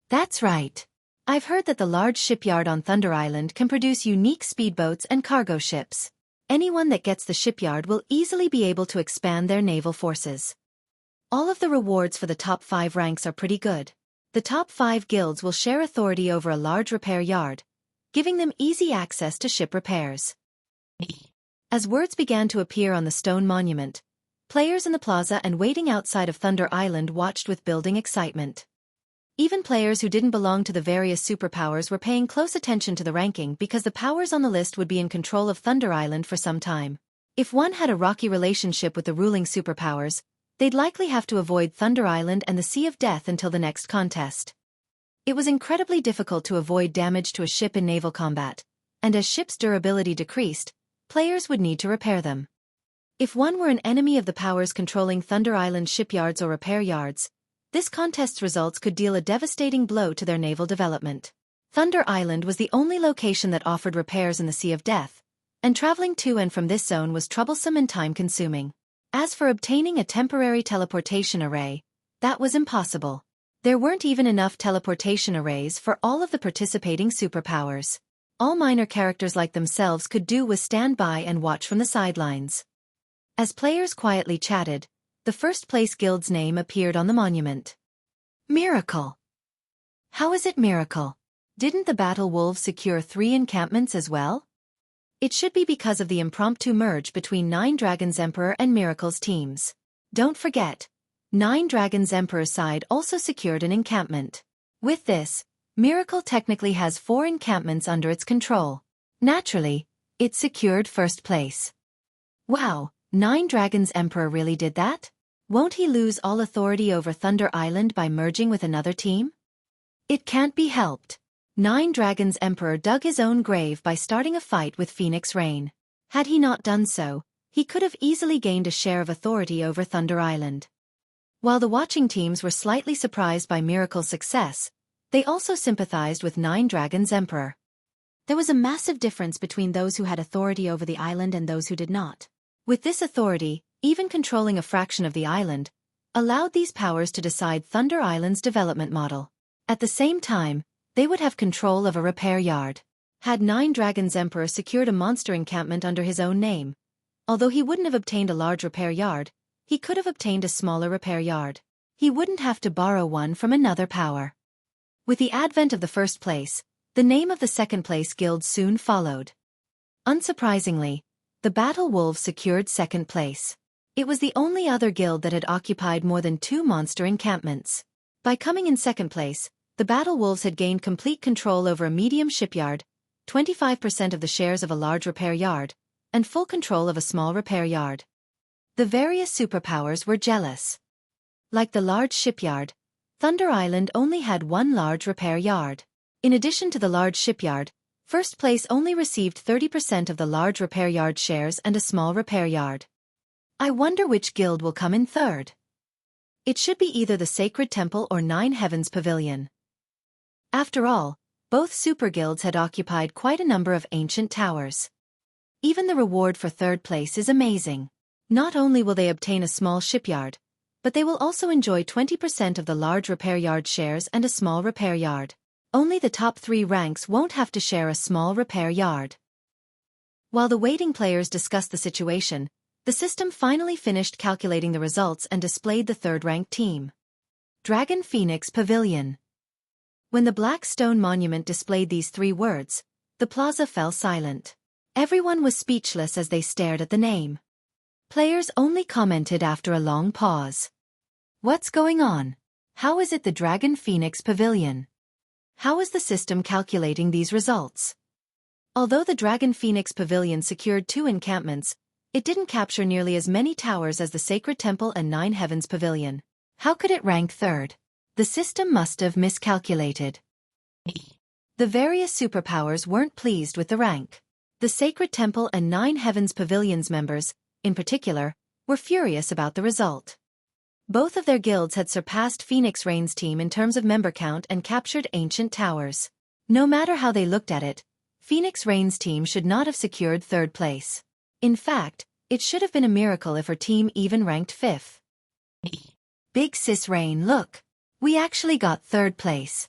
That's right. I've heard that the large shipyard on Thunder Island can produce unique speedboats and cargo ships. Anyone that gets the shipyard will easily be able to expand their naval forces. All of the rewards for the top 5 ranks are pretty good. The top 5 guilds will share authority over a large repair yard, giving them easy access to ship repairs. As words began to appear on the stone monument, players in the plaza and waiting outside of Thunder Island watched with building excitement. Even players who didn't belong to the various superpowers were paying close attention to the ranking because the powers on the list would be in control of Thunder Island for some time. If one had a rocky relationship with the ruling superpowers, they'd likely have to avoid Thunder Island and the Sea of Death until the next contest. It was incredibly difficult to avoid damage to a ship in naval combat, and as ships' durability decreased, players would need to repair them. If one were an enemy of the powers controlling Thunder Island shipyards or repair yards, this contest's results could deal a devastating blow to their naval development. Thunder Island was the only location that offered repairs in the Sea of Death, and traveling to and from this zone was troublesome and time-consuming. As for obtaining a temporary teleportation array, that was impossible. There weren't even enough teleportation arrays for all of the participating superpowers. All minor characters like themselves could do was stand by and watch from the sidelines. As players quietly chatted, the first-place guild's name appeared on the monument. Miracle. How is it miracle? Didn't the Battle Wolves secure 3 encampments as well? It should be because of the impromptu merge between Nine Dragons Emperor and Miracle's teams. Don't forget, Nine Dragons Emperor's side also secured an encampment. With this, Miracle technically has 4 encampments under its control. Naturally, it secured first place. Wow, Nine Dragons Emperor really did that? Won't he lose all authority over Thunder Island by merging with another team? It can't be helped. Nine Dragons Emperor dug his own grave by starting a fight with Phoenix Rain. Had he not done so, he could have easily gained a share of authority over Thunder Island. While the watching teams were slightly surprised by Miracle's success, they also sympathized with Nine Dragons Emperor. There was a massive difference between those who had authority over the island and those who did not. With this authority, even controlling a fraction of the island allowed these powers to decide Thunder Island's development model. At the same time, they would have control of a repair yard. Had Nine Dragons Emperor secured a monster encampment under his own name, although he wouldn't have obtained a large repair yard, he could have obtained a smaller repair yard. He wouldn't have to borrow one from another power. With the advent of the first place, the name of the second place guild soon followed. Unsurprisingly, the Battle Wolves secured second place. It was the only other guild that had occupied more than 2 monster encampments. By coming in second place, the Battle Wolves had gained complete control over a medium shipyard, 25% of the shares of a large repair yard, and full control of a small repair yard. The various superpowers were jealous. Like the large shipyard, Thunder Island only had 1 large repair yard. In addition to the large shipyard, first place only received 30% of the large repair yard shares and a small repair yard. I wonder which guild will come in third. It should be either the Sacred Temple or Nine Heavens Pavilion. After all, both super guilds had occupied quite a number of ancient towers. Even the reward for third place is amazing. Not only will they obtain a small shipyard, but they will also enjoy 20% of the large repair yard shares and a small repair yard. Only the top 3 ranks won't have to share a small repair yard. While the waiting players discussed the situation, the system finally finished calculating the results and displayed the third-ranked team. Dragon Phoenix Pavilion. When the black stone monument displayed these 3 words, the plaza fell silent. Everyone was speechless as they stared at the name. Players only commented after a long pause. What's going on? How is it the Dragon Phoenix Pavilion? How is the system calculating these results? Although the Dragon Phoenix Pavilion secured 2 encampments, it didn't capture nearly as many towers as the Sacred Temple and Nine Heavens Pavilion. How could it rank third? The system must have miscalculated. The various superpowers weren't pleased with the rank. The Sacred Temple and Nine Heavens Pavilion's members, in particular, were furious about the result. Both of their guilds had surpassed Phoenix Rain's team in terms of member count and captured ancient towers. No matter how they looked at it, Phoenix Rain's team should not have secured third place. In fact, it should have been a miracle if her team even ranked 5th. Big Sis Rain, look! We actually got third place.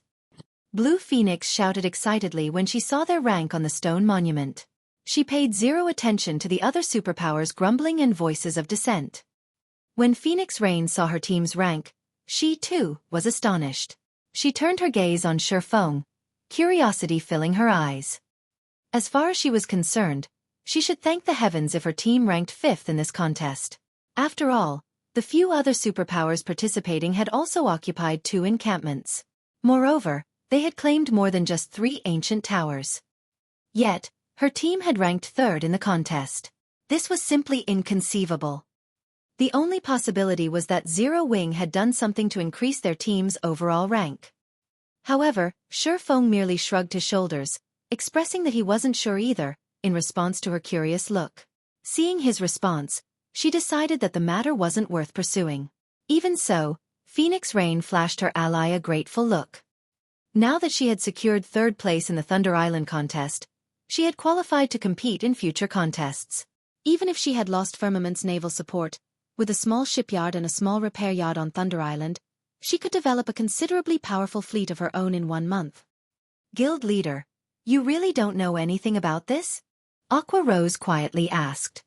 Blue Phoenix shouted excitedly when she saw their rank on the stone monument. She paid 0 attention to the other superpowers' grumbling and voices of dissent. When Phoenix Rain saw her team's rank, she too was astonished. She turned her gaze on Xueqi, curiosity filling her eyes. As far as she was concerned, she should thank the heavens if her team ranked 5th in this contest. After all, the few other superpowers participating had also occupied 2 encampments. Moreover, they had claimed more than just 3 ancient towers. Yet, her team had ranked 3rd in the contest. This was simply inconceivable. The only possibility was that Zero Wing had done something to increase their team's overall rank. However, Xuefeng merely shrugged his shoulders, expressing that he wasn't sure either, in response to her curious look. Seeing his response, she decided that the matter wasn't worth pursuing. Even so, Phoenix Rain flashed her ally a grateful look. Now that she had secured third place in the Thunder Island contest, she had qualified to compete in future contests. Even if she had lost Firmament's naval support, with a small shipyard and a small repair yacht on Thunder Island, she could develop a considerably powerful fleet of her own in 1 month. Guild leader, you really don't know anything about this? Aqua Rose quietly asked.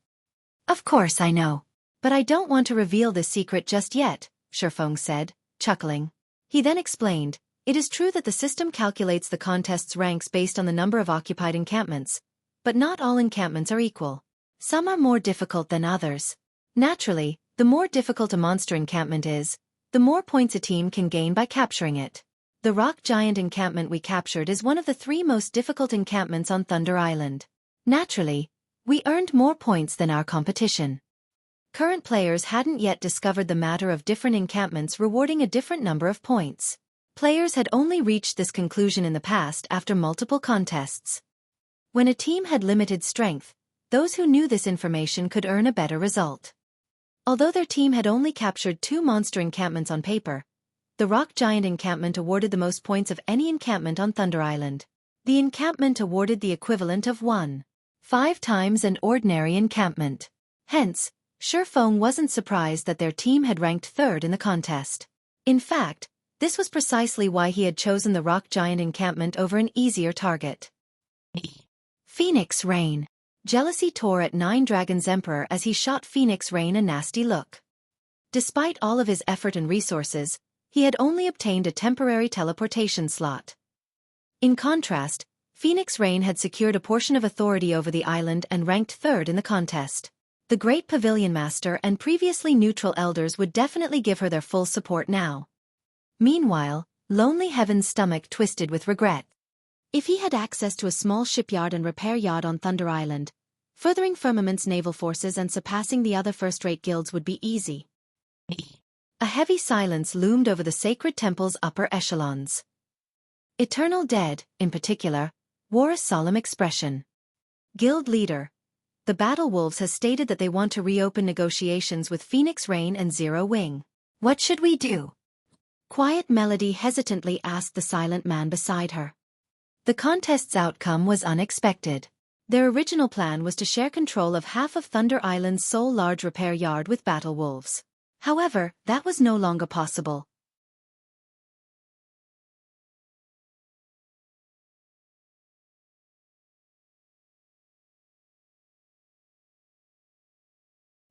Of course I know. But I don't want to reveal this secret just yet, Xuefeng said, chuckling. He then explained, it is true that the system calculates the contest's ranks based on the number of occupied encampments, but not all encampments are equal. Some are more difficult than others. Naturally, the more difficult a monster encampment is, the more points a team can gain by capturing it. The rock giant encampment we captured is one of the 3 most difficult encampments on Thunder Island. Naturally, we earned more points than our competition. Current players hadn't yet discovered the matter of different encampments rewarding a different number of points. Players had only reached this conclusion in the past after multiple contests. When a team had limited strength, those who knew this information could earn a better result. Although their team had only captured 2 monster encampments on paper, the rock giant encampment awarded the most points of any encampment on Thunder Island. The encampment awarded the equivalent of 1.5 times an ordinary encampment. Hence, Xuefeng wasn't surprised that their team had ranked 3rd in the contest. In fact, this was precisely why he had chosen the rock giant encampment over an easier target. Phoenix Rain. Jealousy tore at Nine Dragons' Emperor as he shot Phoenix Rain a nasty look. Despite all of his effort and resources, he had only obtained a temporary teleportation slot. In contrast, Phoenix Rain had secured a portion of authority over the island and ranked 3rd in the contest. The Great Pavilion Master and previously neutral elders would definitely give her their full support now. Meanwhile, Lonely Heaven's stomach twisted with regret. If he had access to a small shipyard and repair yacht on Thunder Island, furthering Firmament's naval forces and surpassing the other first-rate guilds would be easy. A heavy silence loomed over the sacred temple's upper echelons. Eternal Dead, in particular, wore a solemn expression. Guild leader. The Battle Wolves has stated that they want to reopen negotiations with Phoenix Rain and Zero Wing. What should we do? Quiet Melody hesitantly asked the silent man beside her. The contest's outcome was unexpected. Their original plan was to share control of half of Thunder Island's sole large repair yard with Battle Wolves. However, that was no longer possible.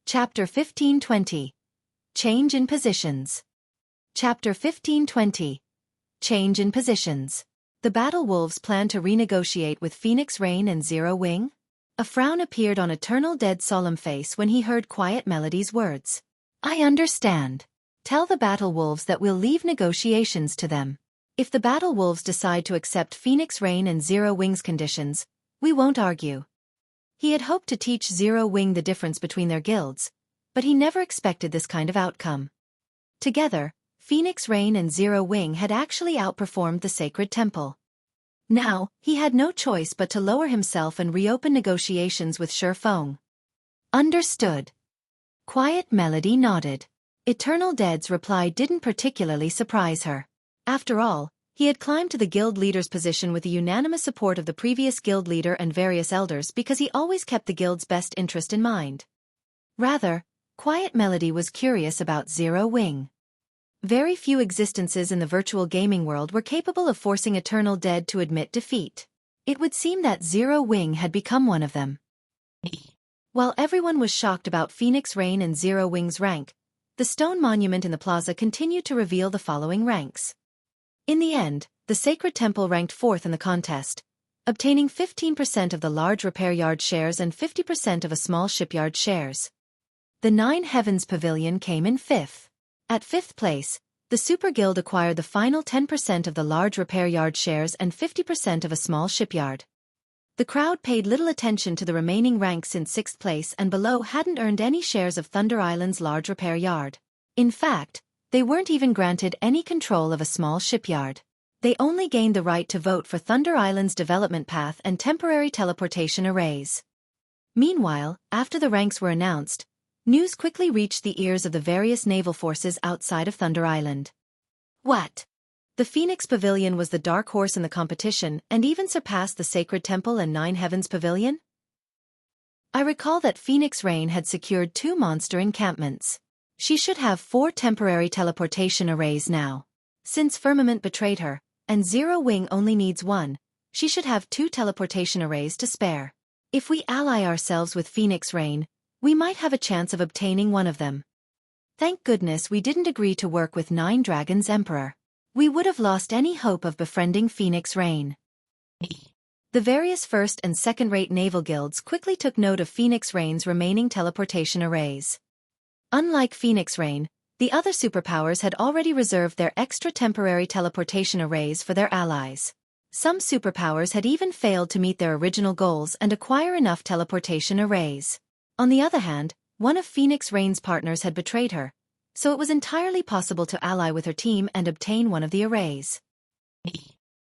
Chapter 1520. Change in Positions. Chapter 1520. Change in Positions. The Battle Wolves plan to renegotiate with Phoenix Rain and Zero Wing? A frown appeared on Eternal Dead's solemn face when he heard Quiet Melody's words. I understand. Tell the Battle Wolves that we'll leave negotiations to them. If the Battle Wolves decide to accept Phoenix Rain and Zero Wing's conditions, we won't argue. He had hoped to teach Zero Wing the difference between their guilds, but he never expected this kind of outcome. Together, Phoenix Rain and Zero Wing had actually outperformed the Sacred Temple. Now, he had no choice but to lower himself and reopen negotiations with Xuefeng. Understood. Quiet Melody nodded. Eternal Dead's reply didn't particularly surprise her. After all, he had climbed to the guild leader's position with the unanimous support of the previous guild leader and various elders because he always kept the guild's best interest in mind. Rather, Quiet Melody was curious about Zero Wing. Very few existences in the virtual gaming world were capable of forcing Eternal Dead to admit defeat. It would seem that Zero Wing had become one of them. While everyone was shocked about Phoenix Rain and Zero Wing's rank, the stone monument in the plaza continued to reveal the following ranks. In the end, the Sacred Temple ranked 4th in the contest, obtaining 15% of the large repair yard shares and 50% of a small shipyard shares. The Nine Heavens Pavilion came in 5th. At 5th place, the Super Guild acquired the final 10% of the large repair yard shares and 50% of a small shipyard. The crowd paid little attention to the remaining ranks in 6th place and below hadn't earned any shares of Thunder Island's large repair yard. In fact, they weren't even granted any control of a small shipyard. They only gained the right to vote for Thunder Island's development path and temporary teleportation arrays. Meanwhile, after the ranks were announced, news quickly reached the ears of the various naval forces outside of Thunder Island. What? The Phoenix Pavilion was the dark horse in the competition and even surpassed the Sacred Temple and Nine Heavens Pavilion? I recall that Phoenix Rain had secured 2 monster encampments. She should have 4 temporary teleportation arrays now. Since Firmament betrayed her, and Zero Wing only needs 1, she should have 2 teleportation arrays to spare. If we ally ourselves with Phoenix Rain, we might have a chance of obtaining one of them. Thank goodness we didn't agree to work with Nine Dragons Emperor. We would have lost any hope of befriending Phoenix Rain. The various first- and second-rate naval guilds quickly took note of Phoenix Rain's remaining teleportation arrays. Unlike Phoenix Rain, the other superpowers had already reserved their extra temporary teleportation arrays for their allies. Some superpowers had even failed to meet their original goals and acquire enough teleportation arrays. On the other hand, one of Phoenix Rain's partners had betrayed her, so it was entirely possible to ally with her team and obtain one of the arrays.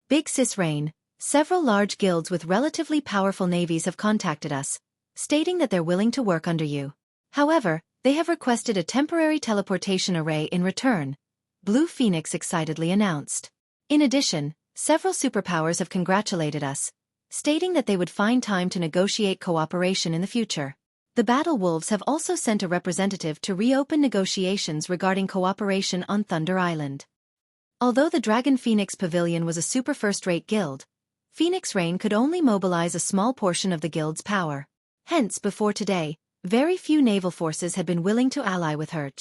Big Sis Rain, several large guilds with relatively powerful navies have contacted us, stating that they're willing to work under you. However, they have requested a temporary teleportation array in return, Blue Phoenix excitedly announced. In addition, several superpowers have congratulated us, stating that they would find time to negotiate cooperation in the future. The Battle Wolves have also sent a representative to reopen negotiations regarding cooperation on Thunder Island. Although the Dragon Phoenix Pavilion was a super first-rate guild, Phoenix Rain could only mobilize a small portion of the guild's power. Hence, before today, very few naval forces had been willing to ally with her.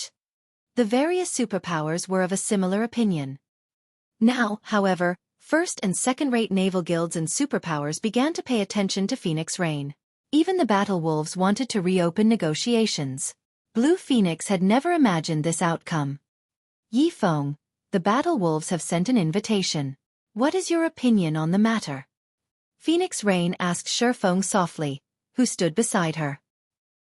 The various superpowers were of a similar opinion. Now, however, first- and second-rate naval guilds and superpowers began to pay attention to Phoenix Rain. Even the Battle Wolves wanted to reopen negotiations. Blue Phoenix had never imagined this outcome. Yi Feng, the Battle Wolves have sent an invitation. What is your opinion on the matter? Phoenix Rain asked Shi Feng softly, who stood beside her.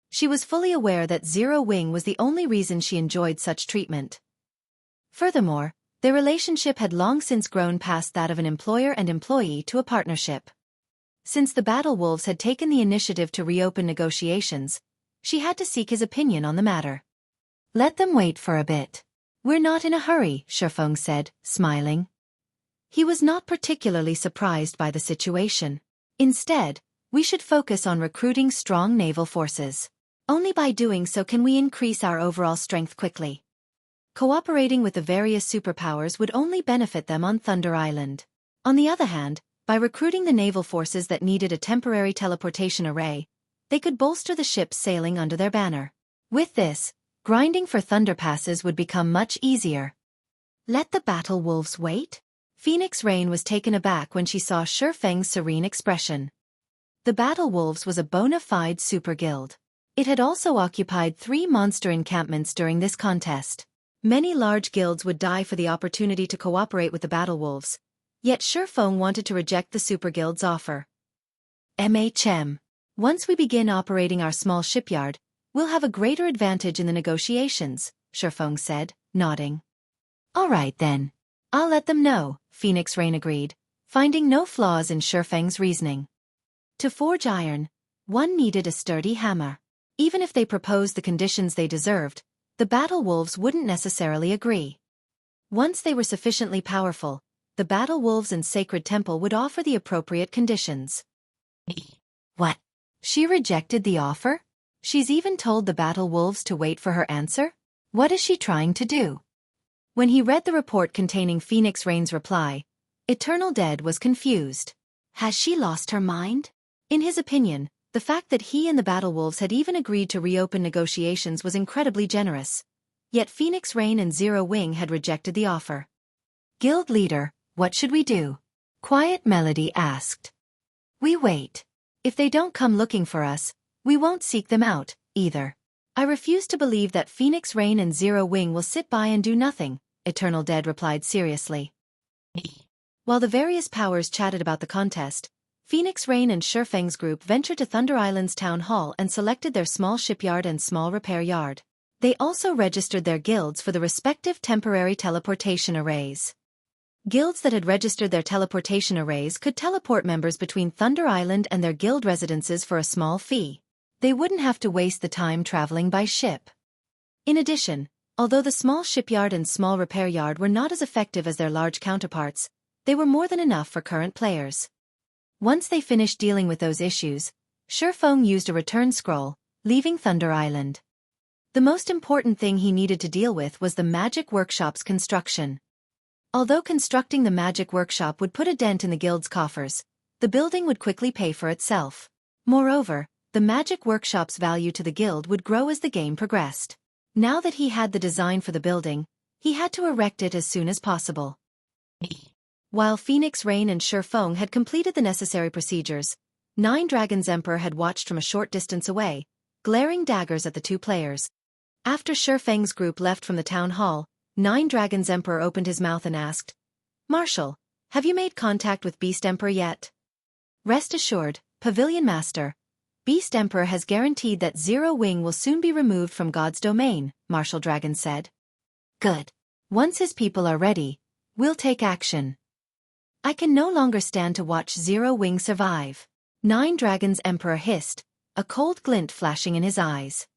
She was fully aware that Zero Wing was the only reason she enjoyed such treatment. Furthermore, their relationship had long since grown past that of an employer and employee to a partnership. Since the Battle Wolves had taken the initiative to reopen negotiations, she had to seek his opinion on the matter. Let them wait for a bit. We're not in a hurry, Shi Feng said, smiling. He was not particularly surprised by the situation. Instead, we should focus on recruiting strong naval forces. Only by doing so can we increase our overall strength quickly. Cooperating with the various superpowers would only benefit them on Thunder Island. On the other hand, by recruiting the naval forces that needed a temporary teleportation array, they could bolster the ships sailing under their banner. With this, grinding for Thunder Passes would become much easier. Let the Battle Wolves wait? Phoenix Rain was taken aback when she saw Shi Feng's serene expression. The Battle Wolves was a bona fide super guild. It had also occupied 3 monster encampments during this contest. Many large guilds would die for the opportunity to cooperate with the Battle Wolves, yet Shi Feng wanted to reject the super guild's offer. Once we begin operating our small shipyard, we'll have a greater advantage in the negotiations, Shi Feng said, nodding. All right then. I'll let them know, Phoenix Rain agreed, finding no flaws in Shi Feng's reasoning. To forge iron, one needed a sturdy hammer. Even if they proposed the conditions they deserved, the Battle Wolves wouldn't necessarily agree. Once they were sufficiently powerful, the Battle Wolves and Sacred Temple would offer the appropriate conditions. What? She rejected the offer? She's even told the Battle Wolves to wait for her answer? What is she trying to do? When he read the report containing Phoenix Rain's reply, Eternal Dead was confused. Has she lost her mind? In his opinion, the fact that he and the Battle Wolves had even agreed to reopen negotiations was incredibly generous. Yet Phoenix Rain and Zero Wing had rejected the offer. Guild leader, what should we do? Quiet Melody asked. We wait. If they don't come looking for us, we won't seek them out, either. I refuse to believe that Phoenix Rain and Zero Wing will sit by and do nothing, Eternal Dead replied seriously. While the various powers chatted about the contest, Phoenix Rain and Shurfeng's group ventured to Thunder Island's town hall and selected their small shipyard and small repair yard. They also registered their guilds for the respective temporary teleportation arrays. Guilds that had registered their teleportation arrays could teleport members between Thunder Island and their guild residences for a small fee. They wouldn't have to waste the time traveling by ship. In addition, although the small shipyard and small repair yard were not as effective as their large counterparts, they were more than enough for current players. Once they finished dealing with those issues, Shurfeng used a return scroll, leaving Thunder Island. The most important thing he needed to deal with was the magic workshop's construction. Although constructing the magic workshop would put a dent in the guild's coffers, the building would quickly pay for itself. Moreover, the magic workshop's value to the guild would grow as the game progressed. Now that he had the design for the building, he had to erect it as soon as possible. While Phoenix Rain and Shurfeng had completed the necessary procedures, Nine Dragons Emperor had watched from a short distance away, glaring daggers at the two players. After Shurfeng's group left from the town hall, Nine Dragons Emperor opened his mouth and asked, "Marshal, have you made contact with Beast Emperor yet?" "Rest assured, Pavilion Master. Beast Emperor has guaranteed that Zero Wing will soon be removed from God's domain," Marshal Dragon said. "Good. Once his people are ready, we'll take action. I can no longer stand to watch Zero Wing survive." Nine Dragons Emperor hissed, a cold glint flashing in his eyes.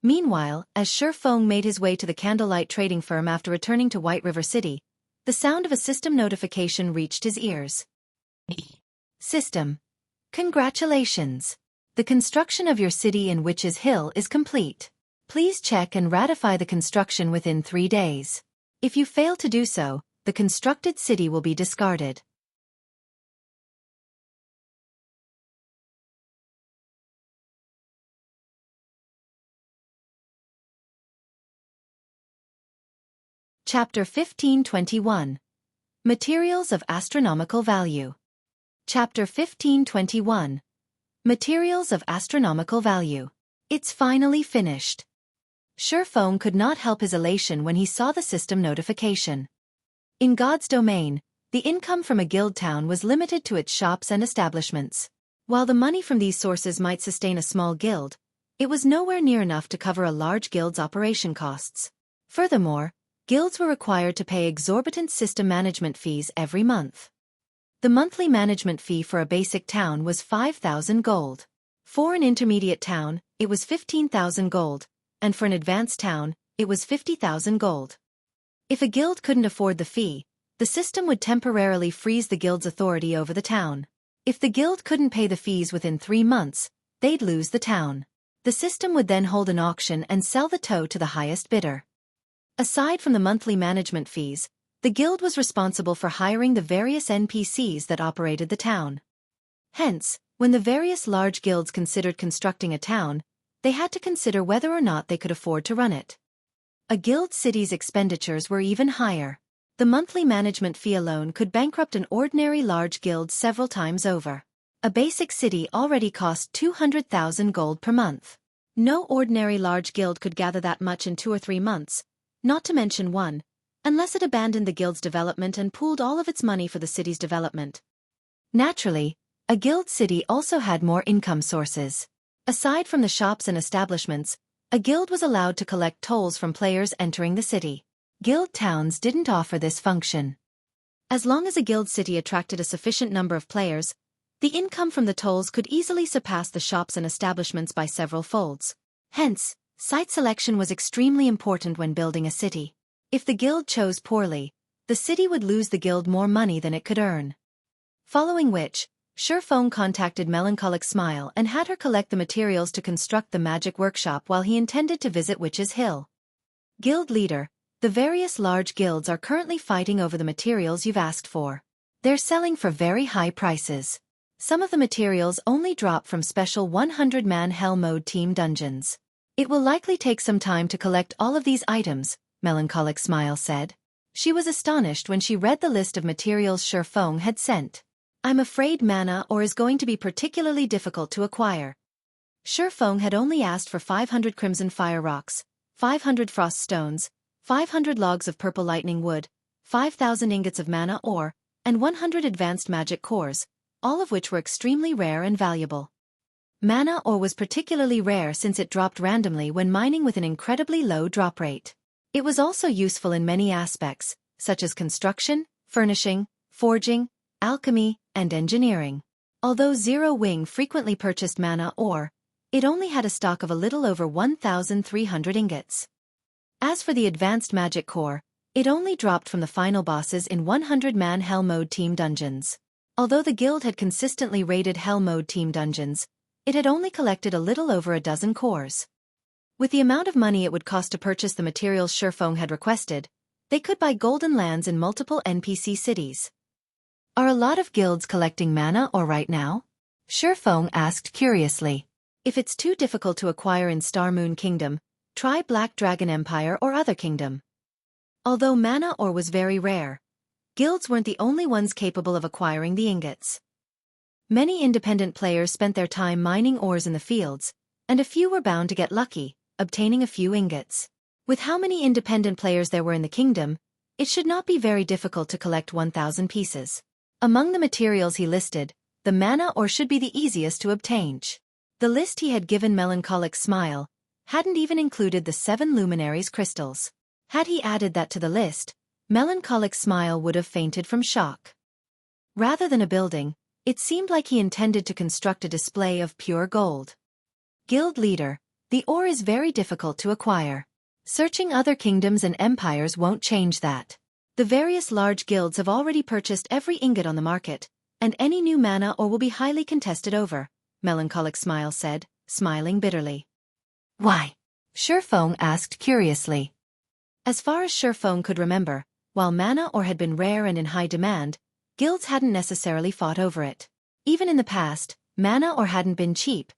Meanwhile, as Shurfeng made his way to the candlelight trading firm after returning to White River City, the sound of a system notification reached his ears. "System. Congratulations. The construction of your city in Witch's Hill is complete. Please check and ratify the construction within 3 days. If you fail to do so, the constructed city will be discarded." Chapter 1521. Materials of Astronomical Value. Chapter 1521. Materials of Astronomical Value. It's finally finished. Shurfeng could not help his elation when he saw the system notification. In God's domain, the income from a guild town was limited to its shops and establishments. While the money from these sources might sustain a small guild, it was nowhere near enough to cover a large guild's operation costs. Furthermore, guilds were required to pay exorbitant system management fees every month. The monthly management fee for a basic town was 5,000 gold. For an intermediate town, it was 15,000 gold, and for an advanced town, it was 50,000 gold. If a guild couldn't afford the fee, the system would temporarily freeze the guild's authority over the town. If the guild couldn't pay the fees within 3 months, they'd lose the town. The system would then hold an auction and sell the toe to the highest bidder. Aside from the monthly management fees, the guild was responsible for hiring the various NPCs that operated the town. Hence, when the various large guilds considered constructing a town, they had to consider whether or not they could afford to run it. A guild city's expenditures were even higher. The monthly management fee alone could bankrupt an ordinary large guild several times over. A basic city already cost 200,000 gold per month. No ordinary large guild could gather that much in 2 or 3 months, not to mention one, unless it abandoned the guild's development and pooled all of its money for the city's development. Naturally, a guild city also had more income sources. Aside from the shops and establishments, a guild was allowed to collect tolls from players entering the city. Guild towns didn't offer this function. As long as a guild city attracted a sufficient number of players, the income from the tolls could easily surpass the shops and establishments by several folds. Hence, site selection was extremely important when building a city. If the guild chose poorly, the city would lose the guild more money than it could earn. Following which, Shurfeng contacted Melancholic Smile and had her collect the materials to construct the magic workshop while he intended to visit Witch's Hill. Guild leader, the various large guilds are currently fighting over the materials you've asked for. They're selling for very high prices. Some of the materials only drop from special 100-man Hell Mode team dungeons. It will likely take some time to collect all of these items, Melancholic Smile said. She was astonished when she read the list of materials Shurfeng had sent. "I'm afraid mana ore is going to be particularly difficult to acquire." Shurfeng had only asked for 500 crimson fire rocks, 500 frost stones, 500 logs of purple lightning wood, 5,000 ingots of mana ore, and 100 advanced magic cores, all of which were extremely rare and valuable. Mana ore was particularly rare since it dropped randomly when mining with an incredibly low drop rate. It was also useful in many aspects, such as construction, furnishing, forging, alchemy, and engineering. Although Zero Wing frequently purchased mana ore, it only had a stock of a little over 1,300 ingots. As for the advanced magic core, it only dropped from the final bosses in 100-man Hell Mode team dungeons. Although the guild had consistently raided Hell Mode team dungeons, it had only collected a little over a dozen cores. With the amount of money it would cost to purchase the materials Xueqi had requested, they could buy golden lands in multiple NPC cities. Are a lot of guilds collecting mana ore right now? Xueqi asked curiously. If it's too difficult to acquire in Star Moon Kingdom, try Black Dragon Empire or other kingdom. Although mana ore was very rare, guilds weren't the only ones capable of acquiring the ingots. Many independent players spent their time mining ores in the fields, and a few were bound to get lucky, obtaining a few ingots. With how many independent players there were in the kingdom, it should not be very difficult to collect 1,000 pieces. Among the materials he listed, the mana ore should be the easiest to obtain. The list he had given Melancholic Smile hadn't even included the 7 luminaries crystals. Had he added that to the list, Melancholic Smile would have fainted from shock. Rather than a building, it seemed like he intended to construct a display of pure gold. Guild leader, the ore is very difficult to acquire. Searching other kingdoms and empires won't change that. The various large guilds have already purchased every ingot on the market, and any new mana ore will be highly contested over, Melancholic Smile said, smiling bitterly. Why? Xueqi asked curiously. As far as Xueqi could remember, while mana ore had been rare and in high demand, guilds hadn't necessarily fought over it. Even in the past, mana ore hadn't been cheap,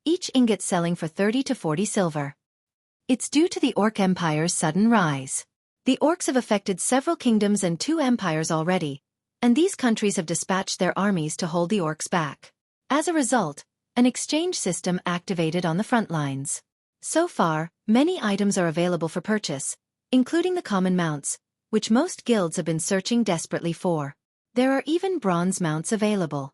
each ingot selling for 30 to 40 silver. It's due to the Orc Empire's sudden rise. The Orcs have affected several kingdoms and 2 empires already, and these countries have dispatched their armies to hold the Orcs back. As a result, an exchange system activated on the front lines. So far, many items are available for purchase, including the common mounts, which most guilds have been searching desperately for. There are even bronze mounts available.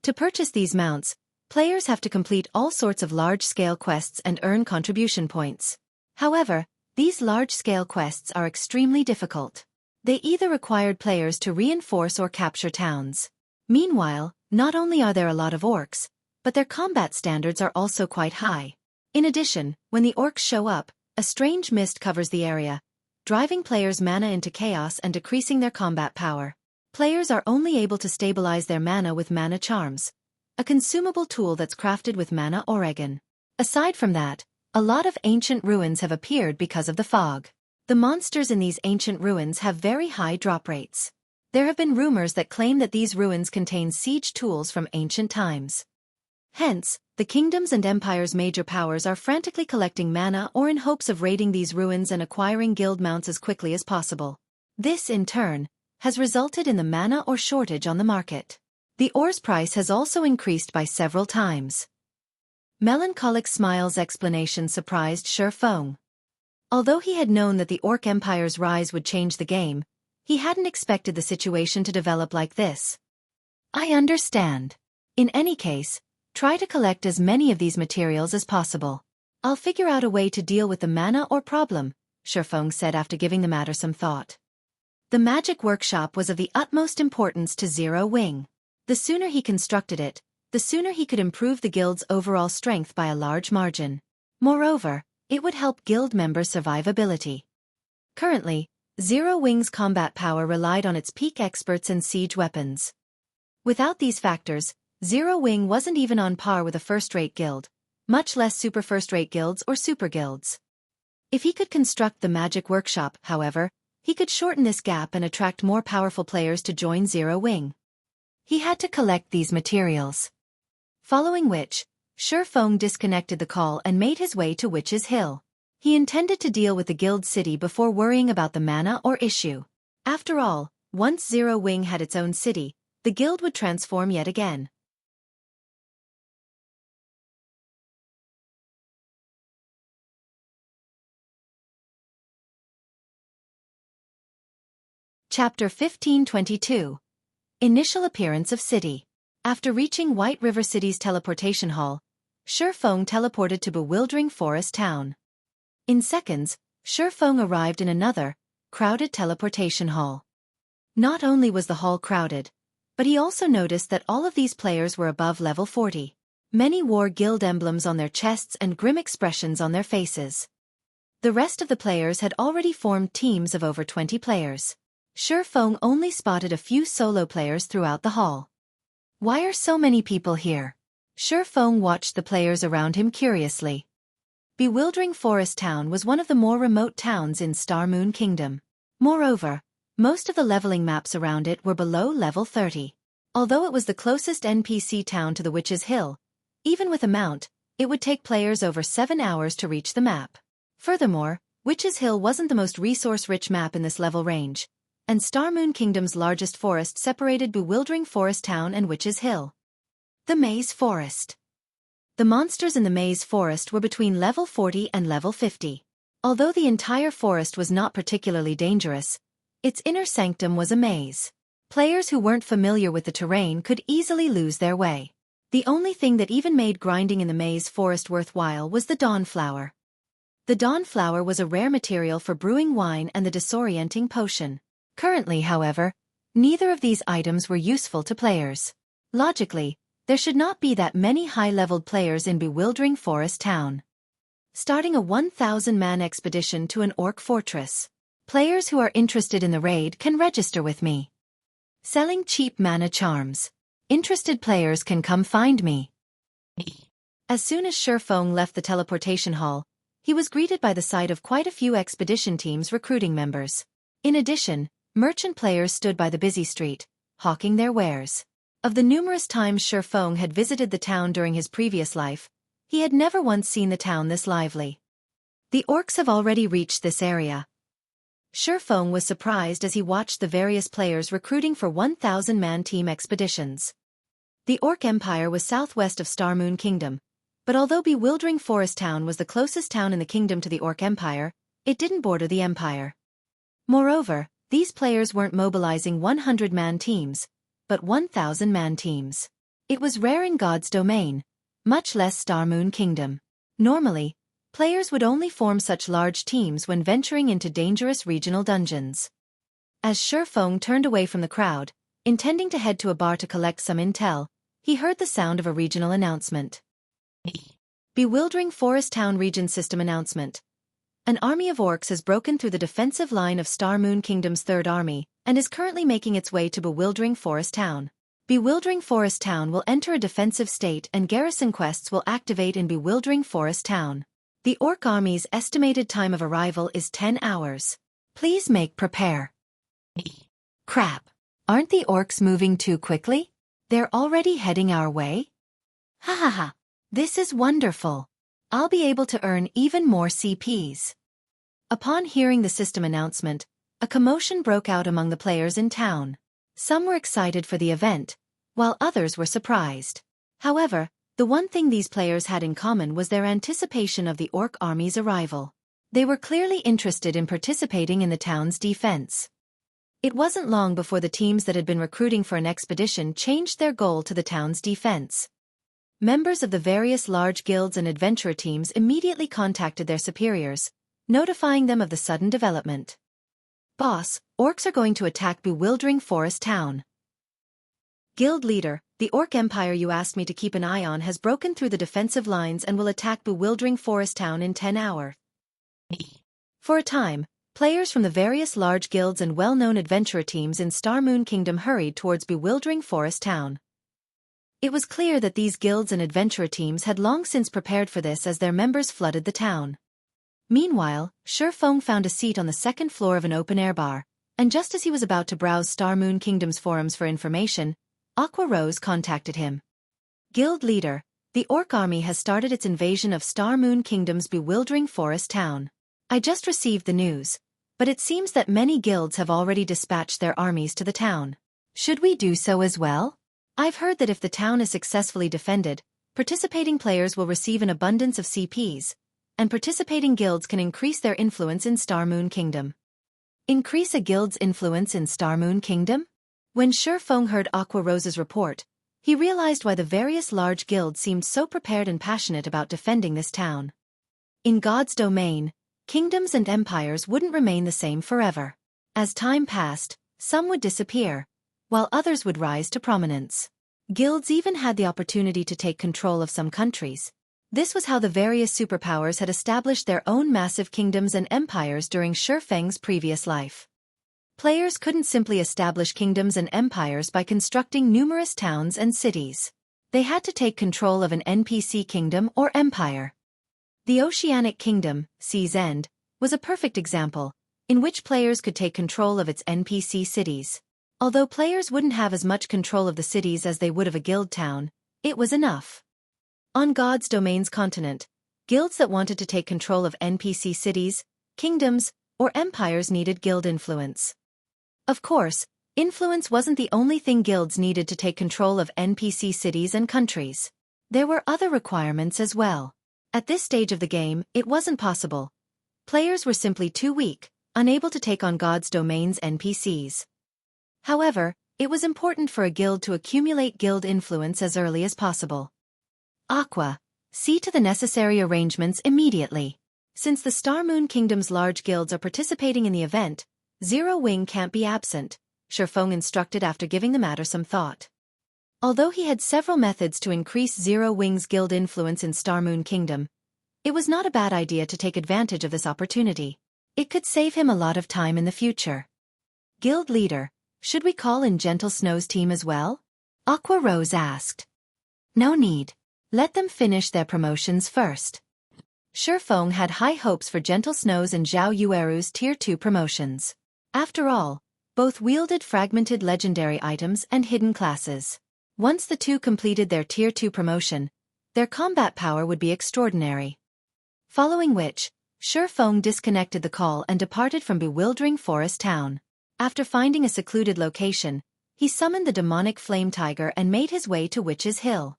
To purchase these mounts, players have to complete all sorts of large-scale quests and earn contribution points. However, these large-scale quests are extremely difficult. They either required players to reinforce or capture towns. Meanwhile, not only are there a lot of orcs, but their combat standards are also quite high. In addition, when the orcs show up, a strange mist covers the area, driving players' mana into chaos and decreasing their combat power. Players are only able to stabilize their mana with mana charms, a consumable tool that's crafted with mana oregon. Aside from that, a lot of ancient ruins have appeared because of the fog. The monsters in these ancient ruins have very high drop rates. There have been rumors that claim that these ruins contain siege tools from ancient times. Hence, the kingdoms and empires' major powers are frantically collecting mana ore in hopes of raiding these ruins and acquiring guild mounts as quickly as possible. This, in turn, has resulted in the mana ore shortage on the market. The ore's price has also increased by several times. Melancholic Smile's explanation surprised Xueqi. Although he had known that the Orc Empire's rise would change the game, he hadn't expected the situation to develop like this. I understand. In any case, try to collect as many of these materials as possible. I'll figure out a way to deal with the mana ore problem, Xueqi said after giving the matter some thought. The magic workshop was of the utmost importance to Zero Wing. The sooner he constructed it, the sooner he could improve the guild's overall strength by a large margin. Moreover, it would help guild members' survivability. Currently, Zero Wing's combat power relied on its peak experts and siege weapons. Without these factors, Zero Wing wasn't even on par with a first-rate guild, much less super first-rate guilds or super guilds. If he could construct the magic workshop, however, he could shorten this gap and attract more powerful players to join Zero Wing. He had to collect these materials. Following which, Xueqi disconnected the call and made his way to Witch's Hill. He intended to deal with the guild city before worrying about the mana ore issue. After all, once Zero Wing had its own city, the guild would transform yet again. Chapter 1522. Initial appearance of city. After reaching White River City's teleportation hall, Xueqi teleported to Bewildering Forest Town. In seconds, Xueqi arrived in another, crowded teleportation hall. Not only was the hall crowded, but he also noticed that all of these players were above level 40. Many wore guild emblems on their chests and grim expressions on their faces. The rest of the players had already formed teams of over 20 players. Xueqi only spotted a few solo players throughout the hall. Why are so many people here? Xueqi watched the players around him curiously. Bewildering Forest Town was one of the more remote towns in Star Moon Kingdom. Moreover, most of the leveling maps around it were below level 30. Although it was the closest NPC town to the Witch's Hill, even with a mount, it would take players over 7 hours to reach the map. Furthermore, Witch's Hill wasn't the most resource-rich map in this level range, and Star Moon Kingdom's largest forest separated Bewildering Forest Town and Witch's Hill. The Maze Forest. The monsters in the Maze Forest were between level 40 and level 50. Although the entire forest was not particularly dangerous, its inner sanctum was a maze. Players who weren't familiar with the terrain could easily lose their way. The only thing that even made grinding in the Maze Forest worthwhile was the Dawn Flower. The Dawn Flower was a rare material for brewing wine and the disorienting potion. Currently, however, neither of these items were useful to players. Logically, there should not be that many high-leveled players in Bewildering Forest Town. Starting a 1,000-man expedition to an orc fortress. Players who are interested in the raid can register with me. Selling cheap mana charms. Interested players can come find me. As soon as Xueqi left the teleportation hall, he was greeted by the sight of quite a few expedition teams recruiting members. In addition, merchant players stood by the busy street, hawking their wares. Of the numerous times Xueqi had visited the town during his previous life, he had never once seen the town this lively. The orcs have already reached this area. Xueqi was surprised as he watched the various players recruiting for 1,000-man team expeditions. The Orc Empire was southwest of Star Moon Kingdom, but although Bewildering Forest Town was the closest town in the kingdom to the Orc Empire, it didn't border the empire. Moreover, these players weren't mobilizing 100-man teams, but 1,000-man teams. It was rare in God's domain, much less Star Moon Kingdom. Normally, players would only form such large teams when venturing into dangerous regional dungeons. As Xueqi turned away from the crowd, intending to head to a bar to collect some intel, he heard the sound of a regional announcement. Bewildering Forest Town Region System Announcement. An army of orcs has broken through the defensive line of Star Moon Kingdom's Third Army, and is currently making its way to Bewildering Forest Town. Bewildering Forest Town will enter a defensive state and garrison quests will activate in Bewildering Forest Town. The orc army's estimated time of arrival is 10 hours. Please prepare. Crap. Aren't the orcs moving too quickly? They're already heading our way? Ha ha ha. This is wonderful. I'll be able to earn even more CPs. Upon hearing the system announcement, a commotion broke out among the players in town. Some were excited for the event, while others were surprised. However, the one thing these players had in common was their anticipation of the orc army's arrival. They were clearly interested in participating in the town's defense. It wasn't long before the teams that had been recruiting for an expedition changed their goal to the town's defense. Members of the various large guilds and adventurer teams immediately contacted their superiors, notifying them of the sudden development. Boss, orcs are going to attack Bewildering Forest Town. Guild leader, the Orc Empire you asked me to keep an eye on has broken through the defensive lines and will attack Bewildering Forest Town in 10 hours. For a time, players from the various large guilds and well-known adventurer teams in Star Moon Kingdom hurried towards Bewildering Forest Town. It was clear that these guilds and adventurer teams had long since prepared for this as their members flooded the town. Meanwhile, Xueqi found a seat on the second floor of an open-air bar, and just as he was about to browse Star Moon Kingdom's forums for information, Aqua Rose contacted him. Guild leader, the Orc army has started its invasion of Star Moon Kingdom's Bewildering Forest Town. I just received the news, but it seems that many guilds have already dispatched their armies to the town. Should we do so as well? I've heard that if the town is successfully defended, participating players will receive an abundance of CPs, and participating guilds can increase their influence in Star Moon Kingdom. Increase a guild's influence in Star Moon Kingdom? When Xueqi heard Aqua Rose's report, He realized why the various large guilds seemed so prepared and passionate about defending this town. In God's domain, kingdoms and empires wouldn't remain the same forever. As time passed, some would disappear, while others would rise to prominence. Guilds even had the opportunity to take control of some countries. This was how the various superpowers had established their own massive kingdoms and empires during Xueqi's previous life. Players couldn't simply establish kingdoms and empires by constructing numerous towns and cities. They had to take control of an NPC kingdom or empire. The Oceanic Kingdom, Sea's End, was a perfect example, in which players could take control of its NPC cities. Although players wouldn't have as much control of the cities as they would of a guild town, it was enough. On God's Domain's continent, guilds that wanted to take control of NPC cities, kingdoms, or empires needed guild influence. Of course, influence wasn't the only thing guilds needed to take control of NPC cities and countries. There were other requirements as well. At this stage of the game, it wasn't possible. Players were simply too weak, unable to take on God's Domain's NPCs. However, it was important for a guild to accumulate guild influence as early as possible. Aqua, see to the necessary arrangements immediately. Since the Star Moon Kingdom's large guilds are participating in the event, Zero Wing can't be absent, Xueqi instructed after giving the matter some thought. Although he had several methods to increase Zero Wing's guild influence in Star Moon Kingdom, it was not a bad idea to take advantage of this opportunity. It could save him a lot of time in the future. Guild leader, should we call in Gentle Snow's team as well? Aqua Rose asked. No need. Let them finish their promotions first. Xueqi had high hopes for Gentle Snow's and Zhao Yueru's Tier 2 promotions. After all, both wielded fragmented legendary items and hidden classes. Once the two completed their Tier 2 promotion, their combat power would be extraordinary. Following which, Xueqi disconnected the call and departed from Bewildering Forest Town. After finding a secluded location, he summoned the demonic flame tiger and made his way to Witch's Hill.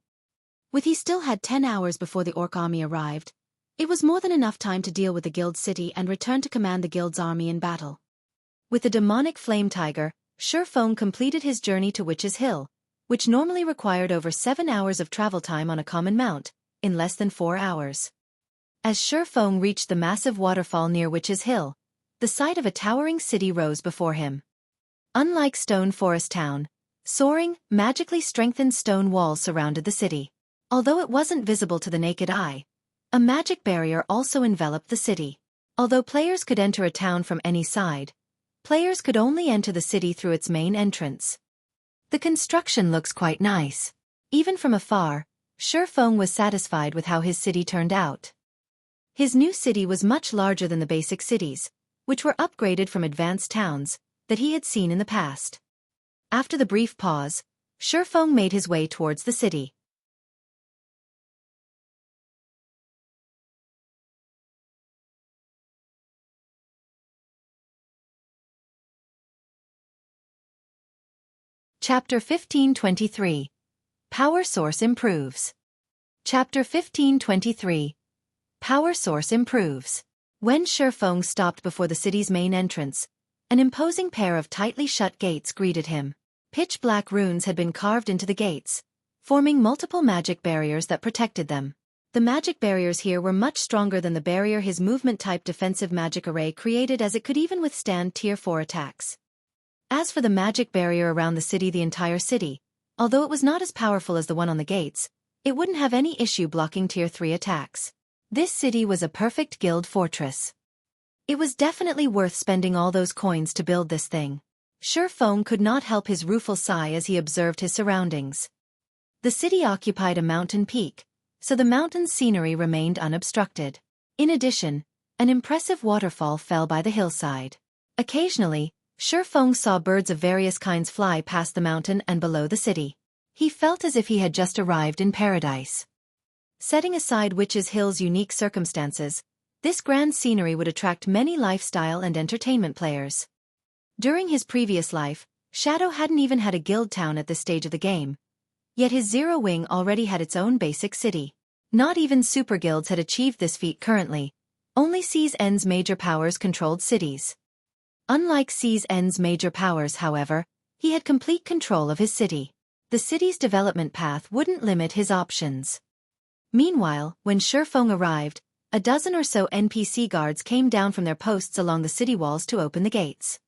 With he still had 10 hours before the orc army arrived, it was more than enough time to deal with the guild city and return to command the guild's army in battle. With the demonic flame tiger, Xueqi completed his journey to Witch's Hill, which normally required over 7 hours of travel time on a common mount, in less than 4 hours. As Xueqi reached the massive waterfall near Witch's Hill, the sight of a towering city rose before him. Unlike Stone Forest Town, soaring, magically strengthened stone walls surrounded the city. Although it wasn't visible to the naked eye, a magic barrier also enveloped the city. Although players could enter a town from any side, players could only enter the city through its main entrance. The construction looks quite nice. Even from afar, Xueqi was satisfied with how his city turned out. His new city was much larger than the basic cities, which were upgraded from advanced towns that he had seen in the past. After the brief pause, Xueqi made his way towards the city. Chapter 1523. Power Source Improves. Chapter 1523. Power Source Improves. When Xueqi stopped before the city's main entrance, an imposing pair of tightly shut gates greeted him. Pitch-black runes had been carved into the gates, forming multiple magic barriers that protected them. The magic barriers here were much stronger than the barrier his movement-type defensive magic array created, as it could even withstand Tier 4 attacks. As for the magic barrier around the entire city, although it was not as powerful as the one on the gates, it wouldn't have any issue blocking Tier 3 attacks. This city was a perfect guild fortress. It was definitely worth spending all those coins to build this thing. Xueqi could not help his rueful sigh as he observed his surroundings. The city occupied a mountain peak, so the mountain's scenery remained unobstructed. In addition, an impressive waterfall fell by the hillside. Occasionally, Xueqi saw birds of various kinds fly past the mountain and below the city. He felt as if he had just arrived in paradise. Setting aside Witch's Hill's unique circumstances, this grand scenery would attract many lifestyle and entertainment players. During his previous life, Shadow hadn't even had a guild town at this stage of the game, yet his Zero Wing already had its own basic city. Not even super guilds had achieved this feat currently, only Sea's End's major powers controlled cities. Unlike Sea's End's major powers, however, he had complete control of his city. the city's development path wouldn't limit his options. Meanwhile, when Xueqi arrived, a dozen or so NPC guards came down from their posts along the city walls to open the gates.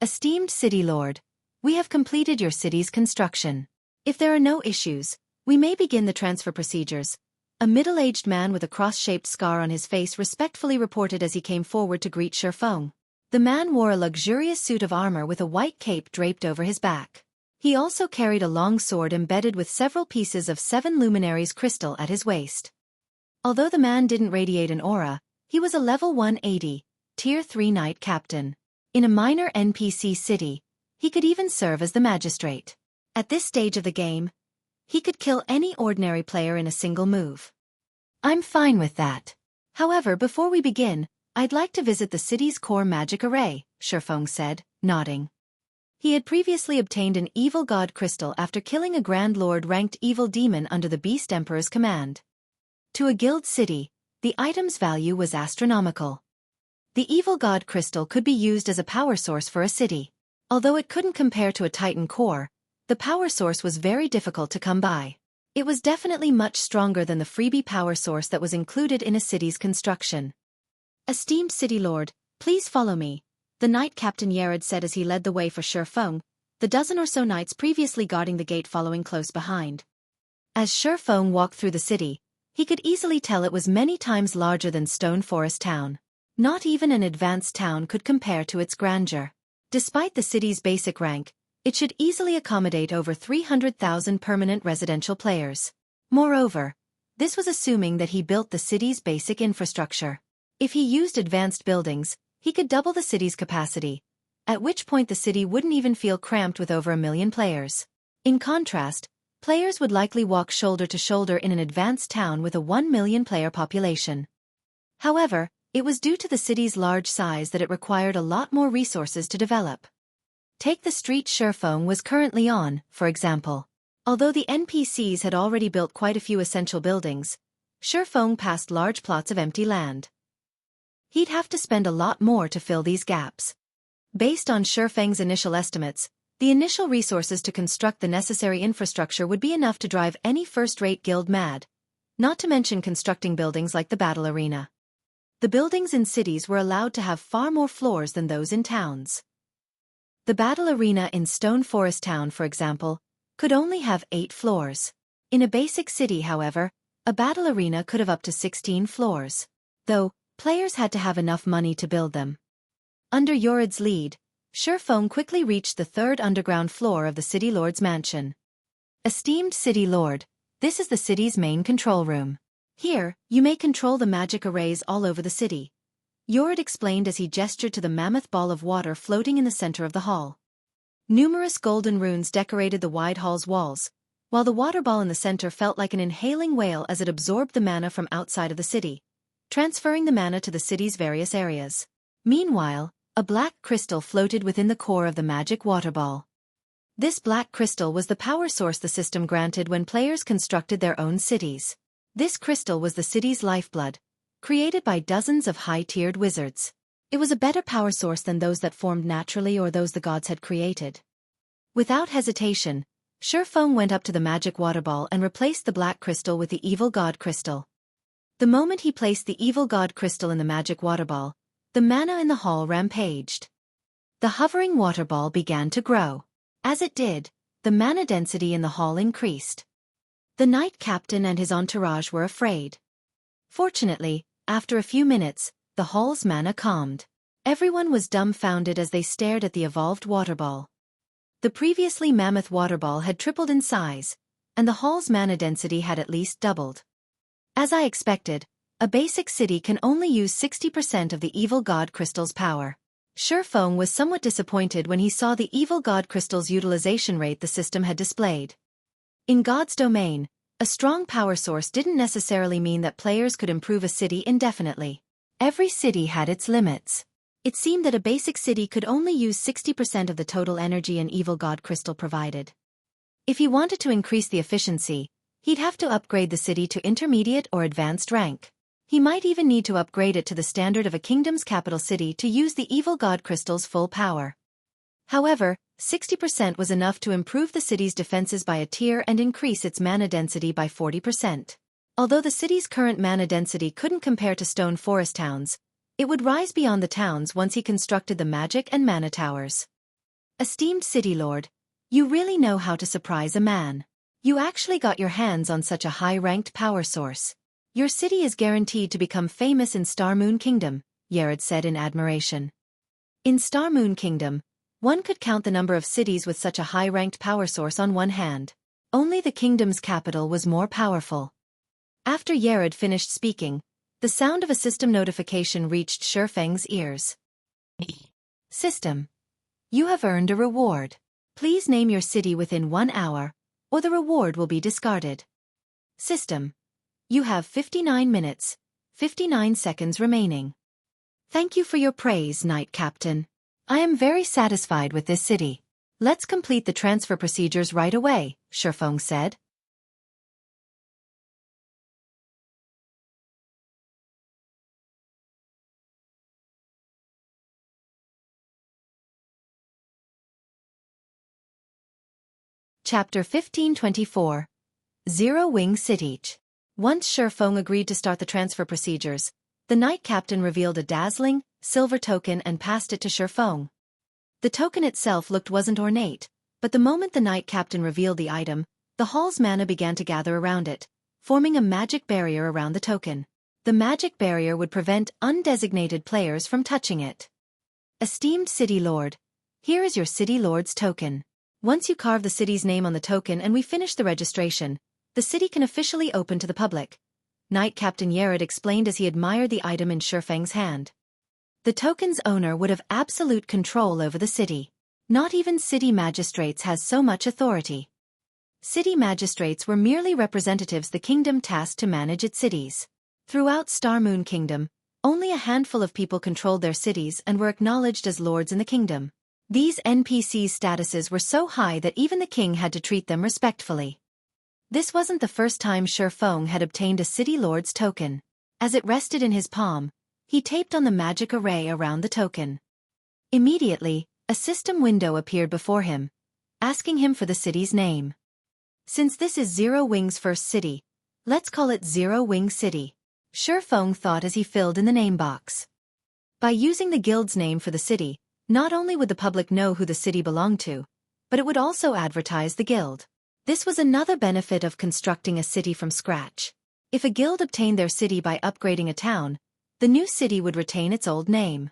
Esteemed City Lord, we have completed your city's construction. If there are no issues, we may begin the transfer procedures. A middle-aged man with a cross-shaped scar on his face respectfully reported as he came forward to greet Xueqi. The man wore a luxurious suit of armor with a white cape draped over his back. He also carried a long sword embedded with several pieces of 7 luminaries crystal at his waist. Although the man didn't radiate an aura, he was a level 180, Tier 3 Knight Captain. In a minor NPC city, he could even serve as the magistrate. At this stage of the game, he could kill any ordinary player in a single move. I'm fine with that. However, before we begin, I'd like to visit the city's core magic array, Xueqi said, nodding. He had previously obtained an evil god crystal after killing a Grand Lord-ranked evil demon under the Beast Emperor's command. To a guild city, the item's value was astronomical. The evil god crystal could be used as a power source for a city. Although it couldn't compare to a Titan core, the power source was very difficult to come by. It was definitely much stronger than the freebie power source that was included in a city's construction. Esteemed City Lord, please follow me, the Knight Captain Yared said as he led the way for Xueqi, the dozen or so knights previously guarding the gate following close behind. As Xueqi walked through the city, he could easily tell it was many times larger than Stone Forest Town. Not even an advanced town could compare to its grandeur. Despite the city's basic rank, it should easily accommodate over 300,000 permanent residential players. Moreover, this was assuming that he built the city's basic infrastructure. If he used advanced buildings, he could double the city's capacity, at which point the city wouldn't even feel cramped with over 1 million players. In contrast, players would likely walk shoulder to shoulder in an advanced town with a 1 million player population. However, it was due to the city's large size that it required a lot more resources to develop. Take the street Xueqi was currently on, for example. Although the NPCs had already built quite a few essential buildings, Xueqi passed large plots of empty land. He'd have to spend a lot more to fill these gaps. Based on Xueqi's initial estimates, the initial resources to construct the necessary infrastructure would be enough to drive any first-rate guild mad, not to mention constructing buildings like the battle arena. The buildings in cities were allowed to have far more floors than those in towns. The battle arena in Stone Forest Town, for example, could only have 8 floors. In a basic city, however, a battle arena could have up to 16 floors. Though, players had to have enough money to build them. Under Yored's lead, Xueqi quickly reached the 3rd underground floor of the City Lord's mansion. Esteemed City Lord, this is the city's main control room. Here, you may control the magic arrays all over the city. Yored explained as he gestured to the mammoth ball of water floating in the center of the hall. Numerous golden runes decorated the wide hall's walls, while the water ball in the center felt like an inhaling whale as it absorbed the mana from outside of the city, transferring the mana to the city's various areas. Meanwhile, a black crystal floated within the core of the magic water ball. This black crystal was the power source the system granted when players constructed their own cities. This crystal was the city's lifeblood, created by dozens of high-tiered wizards. It was a better power source than those that formed naturally or those the gods had created. Without hesitation, Xueqi went up to the magic water ball and replaced the black crystal with the evil god crystal. The moment he placed the evil god crystal in the magic water ball, the mana in the hall rampaged. The hovering water ball began to grow. As it did, the mana density in the hall increased. The Knight Captain and his entourage were afraid. Fortunately, after a few minutes, the hall's mana calmed. Everyone was dumbfounded as they stared at the evolved water ball. The previously mammoth water ball had tripled in size, and the hall's mana density had at least doubled. As I expected, a basic city can only use 60% of the evil god crystal's power. Xueqi was somewhat disappointed when he saw the evil god crystal's utilization rate the system had displayed. In God's domain, a strong power source didn't necessarily mean that players could improve a city indefinitely. Every city had its limits. It seemed that a basic city could only use 60% of the total energy an evil god crystal provided. If he wanted to increase the efficiency, he'd have to upgrade the city to intermediate or advanced rank. He might even need to upgrade it to the standard of a kingdom's capital city to use the evil god crystal's full power. However, 60% was enough to improve the city's defenses by a tier and increase its mana density by 40%. Although the city's current mana density couldn't compare to stone forest towns, it would rise beyond the towns once he constructed the magic and mana towers. Esteemed City Lord, you really know how to surprise a man. You actually got your hands on such a high-ranked power source. Your city is guaranteed to become famous in Star Moon Kingdom, Yared said in admiration. In Star Moon Kingdom, one could count the number of cities with such a high-ranked power source on one hand. Only the kingdom's capital was more powerful. After Yared finished speaking, the sound of a system notification reached Xueqi's ears. System. You have earned a reward. Please name your city within 1 hour, or the reward will be discarded. System. You have 59 minutes, 59 seconds remaining. Thank you for your praise, Knight Captain. I am very satisfied with this city. Let's complete the transfer procedures right away, Xueqi said. Chapter 1524. Zero-Wing City. Once Xueqi agreed to start the transfer procedures, the Knight Captain revealed a dazzling, silver token and passed it to Xueqi. The token itself wasn't ornate, but the moment the Knight Captain revealed the item, the hall's mana began to gather around it, forming a magic barrier around the token. The magic barrier would prevent undesignated players from touching it. Esteemed City Lord, here is your City Lord's token. Once you carve the city's name on the token and we finish the registration, the city can officially open to the public. Knight Captain Yared explained as he admired the item in Xueqi's hand. The token's owner would have absolute control over the city. Not even city magistrates has so much authority. City magistrates were merely representatives the kingdom tasked to manage its cities. Throughout Star Moon Kingdom, only a handful of people controlled their cities and were acknowledged as lords in the kingdom. These NPCs' statuses were so high that even the king had to treat them respectfully. This wasn't the first time Xueqi had obtained a City Lord's token. As it rested in his palm, he taped on the magic array around the token. Immediately, a system window appeared before him, asking him for the city's name. Since this is Zero-Wing's first city, let's call it Zero-Wing City, Xueqi thought as he filled in the name box. By using the guild's name for the city, not only would the public know who the city belonged to, but it would also advertise the guild. This was another benefit of constructing a city from scratch. If a guild obtained their city by upgrading a town, the new city would retain its old name.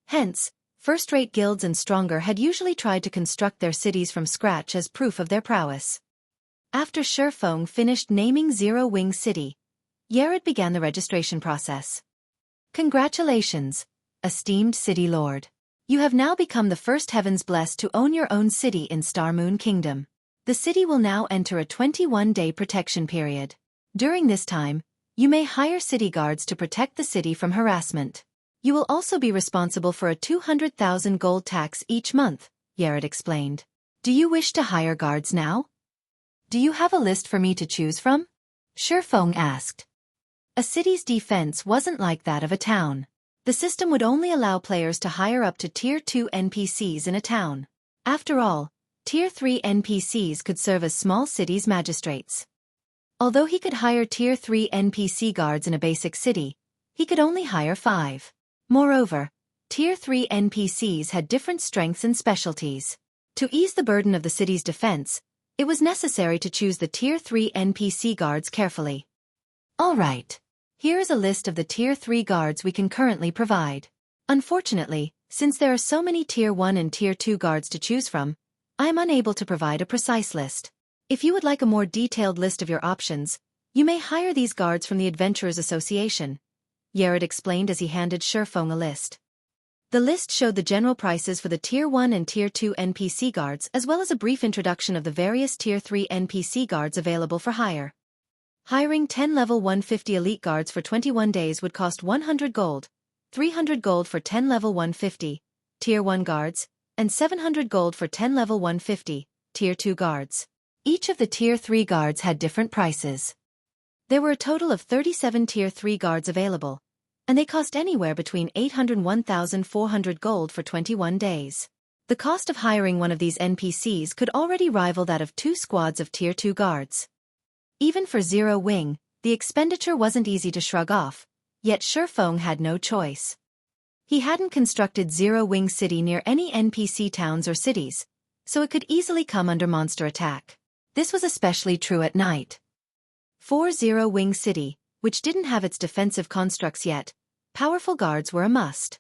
Hence, first-rate guilds and stronger had usually tried to construct their cities from scratch as proof of their prowess. After Xueqi finished naming Zero-Wing City, Yared began the registration process. Congratulations, esteemed City Lord. You have now become the first heavens blessed to own your own city in Star Moon Kingdom. The city will now enter a 21-day protection period. During this time, you may hire city guards to protect the city from harassment. You will also be responsible for a 200,000 gold tax each month, Yared explained. Do you wish to hire guards now? Do you have a list for me to choose from? Xueqi asked. A city's defense wasn't like that of a town. The system would only allow players to hire up to Tier 2 NPCs in a town. After all, Tier 3 NPCs could serve as small cities' magistrates. Although he could hire Tier 3 NPC guards in a basic city, he could only hire 5. Moreover, Tier 3 NPCs had different strengths and specialties. To ease the burden of the city's defense, it was necessary to choose the Tier 3 NPC guards carefully. All right. Here is a list of the Tier 3 guards we can currently provide. Unfortunately, since there are so many Tier 1 and Tier 2 guards to choose from, I am unable to provide a precise list. If you would like a more detailed list of your options, you may hire these guards from the Adventurers Association, Yared explained as he handed Xueqi a list. The list showed the general prices for the Tier 1 and Tier 2 NPC guards as well as a brief introduction of the various Tier 3 NPC guards available for hire. Hiring 10 level 150 elite guards for 21 days would cost 100 gold, 300 gold for 10 level 150, Tier 1 guards, and 700 gold for 10 level 150, Tier 2 guards. Each of the Tier 3 guards had different prices. There were a total of 37 Tier 3 guards available, and they cost anywhere between 800 and 1,400 gold for 21 days. The cost of hiring one of these NPCs could already rival that of 2 squads of Tier 2 guards. Even for Zero Wing, the expenditure wasn't easy to shrug off, yet Xueqi had no choice. He hadn't constructed Zero Wing City near any NPC towns or cities, so it could easily come under monster attack. This was especially true at night. For Zero Wing City, which didn't have its defensive constructs yet, powerful guards were a must.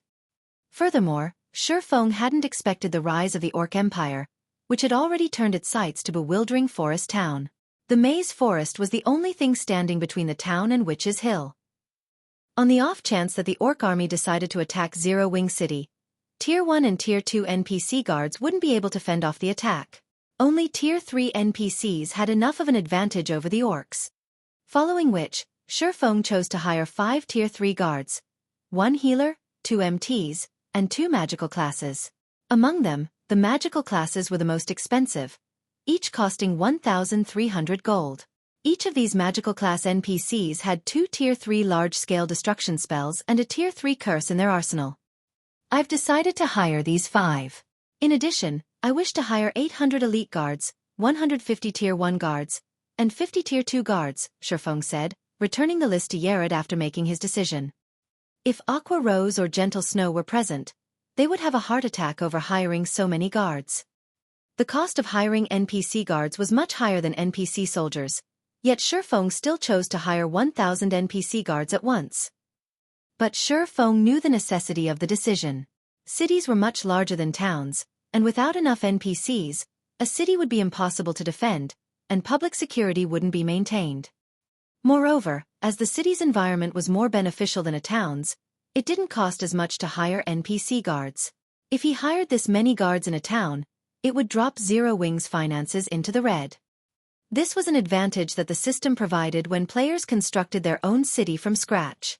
Furthermore, Xueqi hadn't expected the rise of the Orc Empire, which had already turned its sights to bewildering Forest Town. The Maze Forest was the only thing standing between the town and Witch's Hill. On the off chance that the Orc army decided to attack Zero Wing City, Tier 1 and Tier 2 NPC guards wouldn't be able to fend off the attack. Only Tier 3 NPCs had enough of an advantage over the Orcs. Following which, Xueqi chose to hire 5 Tier 3 guards, 1 healer, 2 MTs, and 2 magical classes. Among them, the magical classes were the most expensive, each costing 1,300 gold. Each of these magical class NPCs had 2 Tier 3 large-scale destruction spells and a Tier 3 curse in their arsenal. I've decided to hire these 5. In addition, I wish to hire 800 elite guards, 150 Tier 1 guards, and 50 Tier 2 guards, Xueqi said, returning the list to Yared after making his decision. If Aqua Rose or Gentle Snow were present, they would have a heart attack over hiring so many guards. The cost of hiring NPC guards was much higher than NPC soldiers, yet Xueqi still chose to hire 1,000 NPC guards at once. But Xueqi knew the necessity of the decision. Cities were much larger than towns, and without enough NPCs, a city would be impossible to defend, and public security wouldn't be maintained. Moreover, as the city's environment was more beneficial than a town's, it didn't cost as much to hire NPC guards. If he hired this many guards in a town, it would drop Zero Wing's finances into the red. This was an advantage that the system provided when players constructed their own city from scratch.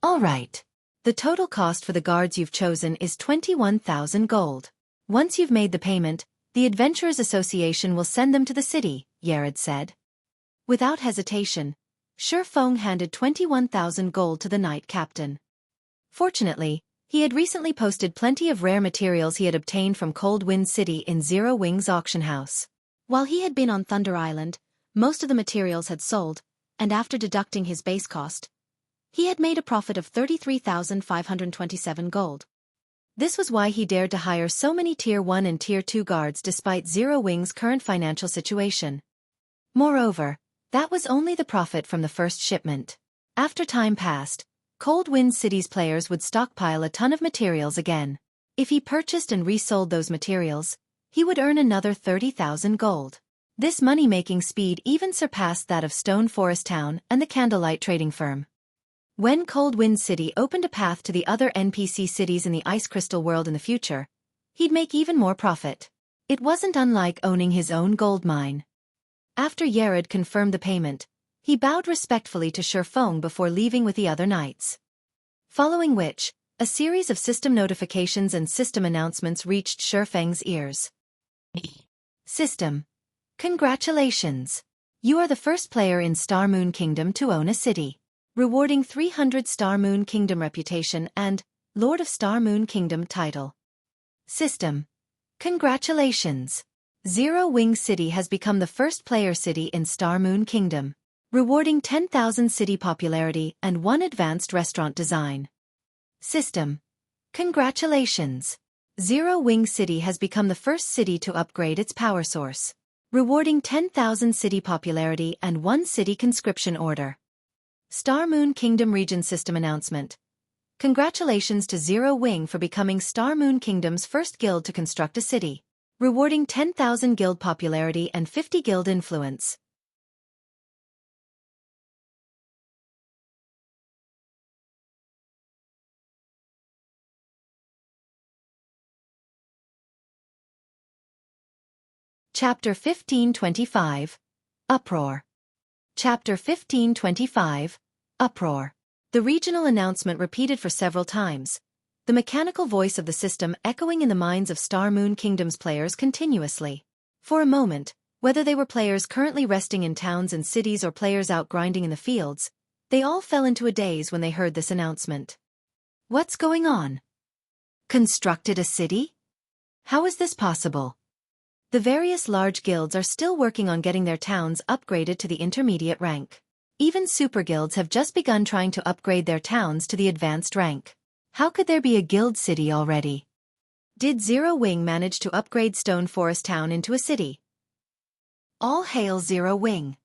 Alright. The total cost for the guards you've chosen is 21,000 gold. Once you've made the payment, the Adventurers Association will send them to the city, Yared said. Without hesitation, Xueqi handed 21,000 gold to the Knight Captain. Fortunately, he had recently posted plenty of rare materials he had obtained from Cold Wind City in Zero Wing's auction house. While he had been on Thunder Island, most of the materials had sold, and after deducting his base cost, he had made a profit of 33,527 gold. This was why he dared to hire so many Tier 1 and Tier 2 guards despite Zero Wing's current financial situation. Moreover, that was only the profit from the first shipment. After time passed, Cold Wind City's players would stockpile a ton of materials again. If he purchased and resold those materials, he would earn another 30,000 gold. This money-making speed even surpassed that of Stone Forest Town and the Candlelight Trading Firm. When Cold Wind City opened a path to the other NPC cities in the Ice Crystal world in the future, he'd make even more profit. It wasn't unlike owning his own gold mine. After Yared confirmed the payment, he bowed respectfully to Xueqi before leaving with the other knights. Following which, a series of system notifications and system announcements reached Xueqi's ears. System. Congratulations! You are the first player in Star Moon Kingdom to own a city. Rewarding 300 Star Moon Kingdom reputation and Lord of Star Moon Kingdom title. System. Congratulations! Zero Wing City has become the first player city in Star Moon Kingdom. Rewarding 10,000 city popularity and 1 advanced restaurant design. System. Congratulations! Zero Wing City has become the first city to upgrade its power source. Rewarding 10,000 city popularity and 1 city conscription order. Star Moon Kingdom Region System Announcement. Congratulations to Zero Wing for becoming Star Moon Kingdom's first guild to construct a city. Rewarding 10,000 guild popularity and 50 guild influence. Chapter 1525. Uproar. Chapter 1525. Uproar. The regional announcement repeated for several times, the mechanical voice of the system echoing in the minds of Star Moon Kingdom's players continuously. For a moment, whether they were players currently resting in towns and cities or players out grinding in the fields, they all fell into a daze when they heard this announcement. What's going on? Constructed a city? How is this possible? The various large guilds are still working on getting their towns upgraded to the intermediate rank. Even super guilds have just begun trying to upgrade their towns to the advanced rank. How could there be a guild city already? Did Zero Wing manage to upgrade Stone Forest Town into a city? All hail Zero Wing.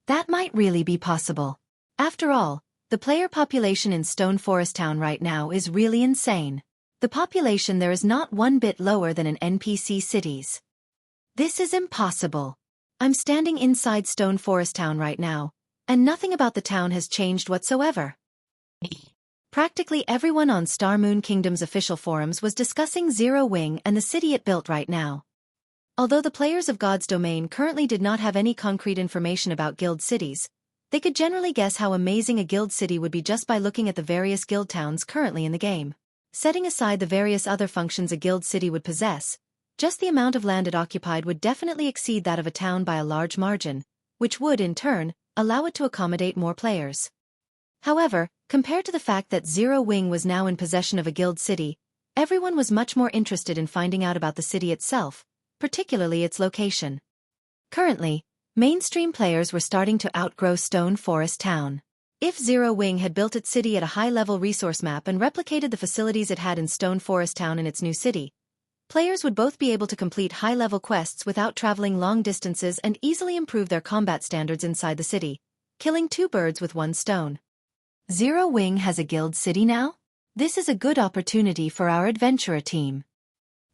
That might really be possible. After all, the player population in Stone Forest Town right now is really insane. The population there is not one bit lower than an NPC cities. This is impossible. I'm standing inside Stone Forest Town right now, and nothing about the town has changed whatsoever. Practically everyone on Star Moon Kingdom's official forums was discussing Zero Wing and the city it built right now. Although the players of God's Domain currently did not have any concrete information about guild cities, they could generally guess how amazing a guild city would be just by looking at the various guild towns currently in the game. Setting aside the various other functions a guild city would possess, just the amount of land it occupied would definitely exceed that of a town by a large margin, which would, in turn, allow it to accommodate more players. However, compared to the fact that Zero Wing was now in possession of a guild city, everyone was much more interested in finding out about the city itself, particularly its location. Currently, mainstream players were starting to outgrow Stone Forest Town. If Zero Wing had built its city at a high-level resource map and replicated the facilities it had in Stone Forest Town in its new city, players would both be able to complete high-level quests without traveling long distances and easily improve their combat standards inside the city, killing two birds with one stone. Zero Wing has a guild city now? This is a good opportunity for our adventurer team.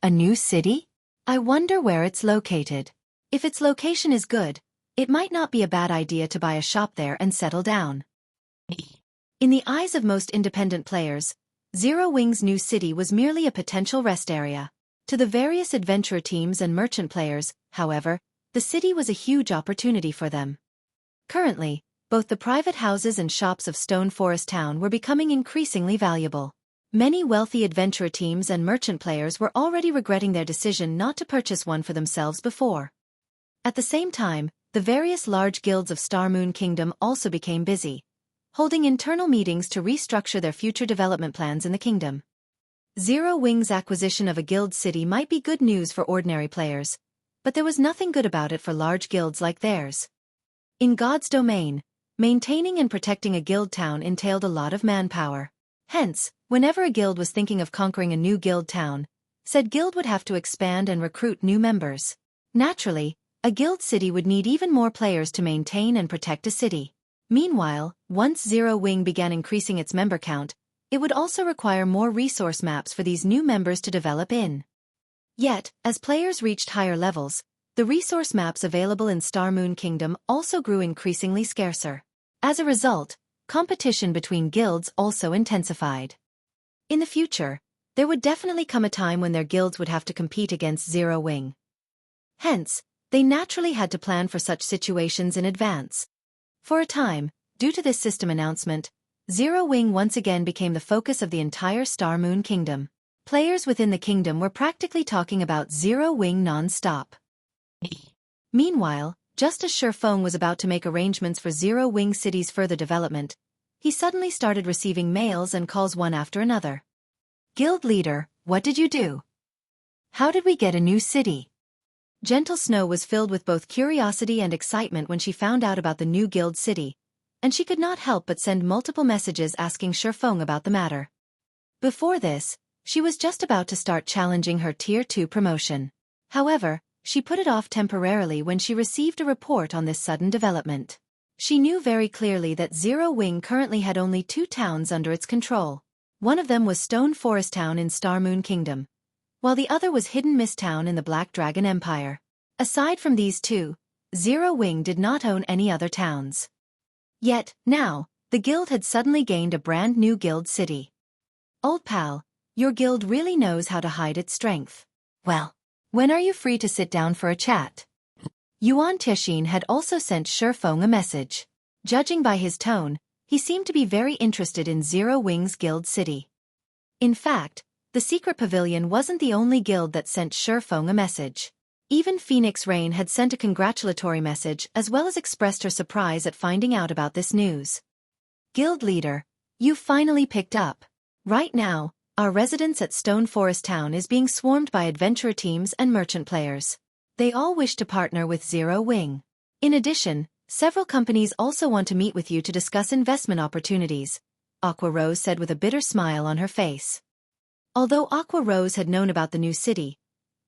A new city? I wonder where it's located. If its location is good, it might not be a bad idea to buy a shop there and settle down. In the eyes of most independent players, Zero Wing's new city was merely a potential rest area. To the various adventurer teams and merchant players, however, the city was a huge opportunity for them. Currently, both the private houses and shops of Stone Forest Town were becoming increasingly valuable. Many wealthy adventurer teams and merchant players were already regretting their decision not to purchase one for themselves before. At the same time, the various large guilds of Star Moon Kingdom also became busy, holding internal meetings to restructure their future development plans in the kingdom. Zero Wing's acquisition of a guild city might be good news for ordinary players, but there was nothing good about it for large guilds like theirs. In God's Domain, maintaining and protecting a guild town entailed a lot of manpower. Hence, whenever a guild was thinking of conquering a new guild town, said guild would have to expand and recruit new members. Naturally, a guild city would need even more players to maintain and protect a city. Meanwhile, once Zero Wing began increasing its member count, it would also require more resource maps for these new members to develop in. Yet, as players reached higher levels, the resource maps available in Star Moon Kingdom also grew increasingly scarcer. As a result, competition between guilds also intensified. In the future, there would definitely come a time when their guilds would have to compete against Zero Wing. Hence, they naturally had to plan for such situations in advance. For a time, due to this system announcement, Zero Wing once again became the focus of the entire Star Moon Kingdom. Players within the kingdom were practically talking about Zero Wing non-stop. Meanwhile, just as Xueqi was about to make arrangements for Zero Wing City's further development, he suddenly started receiving mails and calls one after another. Guild leader, what did you do? How did we get a new city? Gentle Snow was filled with both curiosity and excitement when she found out about the new guild city, and she could not help but send multiple messages asking Xueqi about the matter. Before this, she was just about to start challenging her Tier 2 promotion. However, she put it off temporarily when she received a report on this sudden development. She knew very clearly that Zero Wing currently had only 2 towns under its control. One of them was Stone Forest Town in Star Moon Kingdom, while the other was Hidden Mist Town in the Black Dragon Empire. Aside from these two, Zero Wing did not own any other towns. Yet, now, the guild had suddenly gained a brand new guild city. Old pal, your guild really knows how to hide its strength. Well, when are you free to sit down for a chat? Yuan Tixin had also sent Xueqi a message. Judging by his tone, he seemed to be very interested in Zero Wing's guild city. In fact, the Secret Pavilion wasn't the only guild that sent Xueqi a message. Even Phoenix Rain had sent a congratulatory message as well as expressed her surprise at finding out about this news. Guild leader, you finally picked up. Right now, Our residence at Stone Forest Town is being swarmed by adventurer teams and merchant players. They all wish to partner with Zero Wing. In addition, several companies also want to meet with you to discuss investment opportunities, Aqua Rose said with a bitter smile on her face. Although Aqua Rose had known about the new city,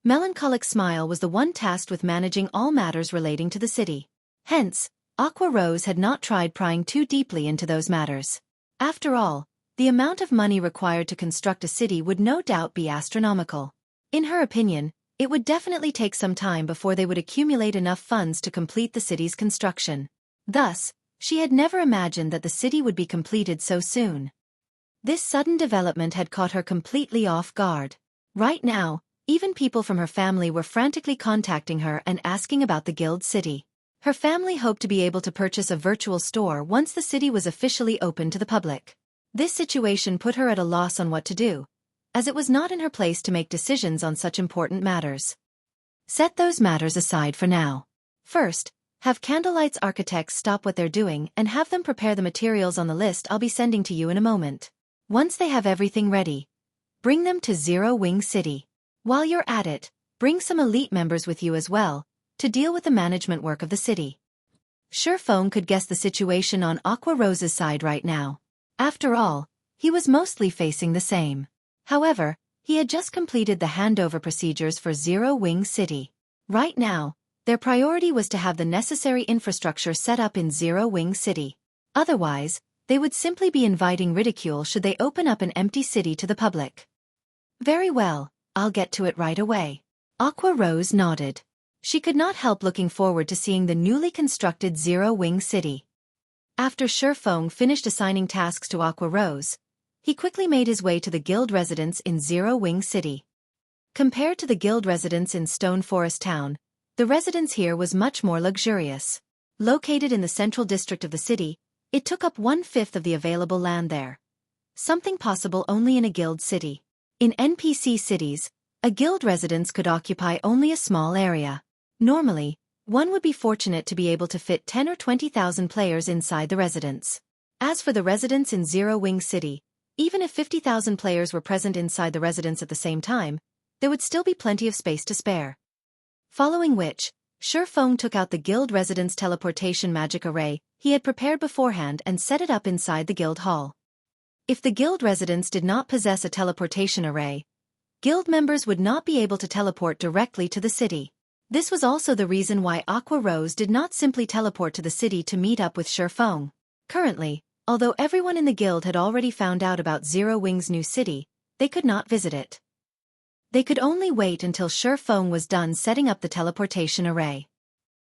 Melancholic Smile was the one tasked with managing all matters relating to the city. Hence, Aqua Rose had not tried prying too deeply into those matters. After all, the amount of money required to construct a city would no doubt be astronomical. In her opinion, it would definitely take some time before they would accumulate enough funds to complete the city's construction. Thus, she had never imagined that the city would be completed so soon. This sudden development had caught her completely off guard. Right now, even people from her family were frantically contacting her and asking about the Guild City. Her family hoped to be able to purchase a virtual store once the city was officially open to the public. This situation put her at a loss on what to do, as it was not in her place to make decisions on such important matters. Set those matters aside for now. First, have Candlelight's architects stop what they're doing and have them prepare the materials on the list I'll be sending to you in a moment. Once they have everything ready, bring them to Zero Wing City. While you're at it, bring some elite members with you as well, to deal with the management work of the city. Xueqi could guess the situation on Aqua Rose's side right now. After all, he was mostly facing the same. However, he had just completed the handover procedures for Zero Wing City. Right now, their priority was to have the necessary infrastructure set up in Zero Wing City. Otherwise, they would simply be inviting ridicule should they open up an empty city to the public. Very well, I'll get to it right away. Aqua Rose nodded. She could not help looking forward to seeing the newly constructed Zero Wing City. After Xueqi finished assigning tasks to Aqua Rose, he quickly made his way to the guild residence in Zero Wing City. Compared to the guild residence in Stone Forest Town, the residence here was much more luxurious. Located in the central district of the city, it took up 1/5 of the available land there. Something possible only in a guild city. In NPC cities, a guild residence could occupy only a small area. Normally, one would be fortunate to be able to fit 10 or 20,000 players inside the residence. As for the residence in Zero Wing City, even if 50,000 players were present inside the residence at the same time, there would still be plenty of space to spare. Following which, Xueqi took out the guild residence teleportation magic array he had prepared beforehand and set it up inside the guild hall. If the guild residence did not possess a teleportation array, guild members would not be able to teleport directly to the city. This was also the reason why Aqua Rose did not simply teleport to the city to meet up with Xueqi. Currently, although everyone in the guild had already found out about Zero Wing's new city, they could not visit it. They could only wait until Xueqi was done setting up the teleportation array.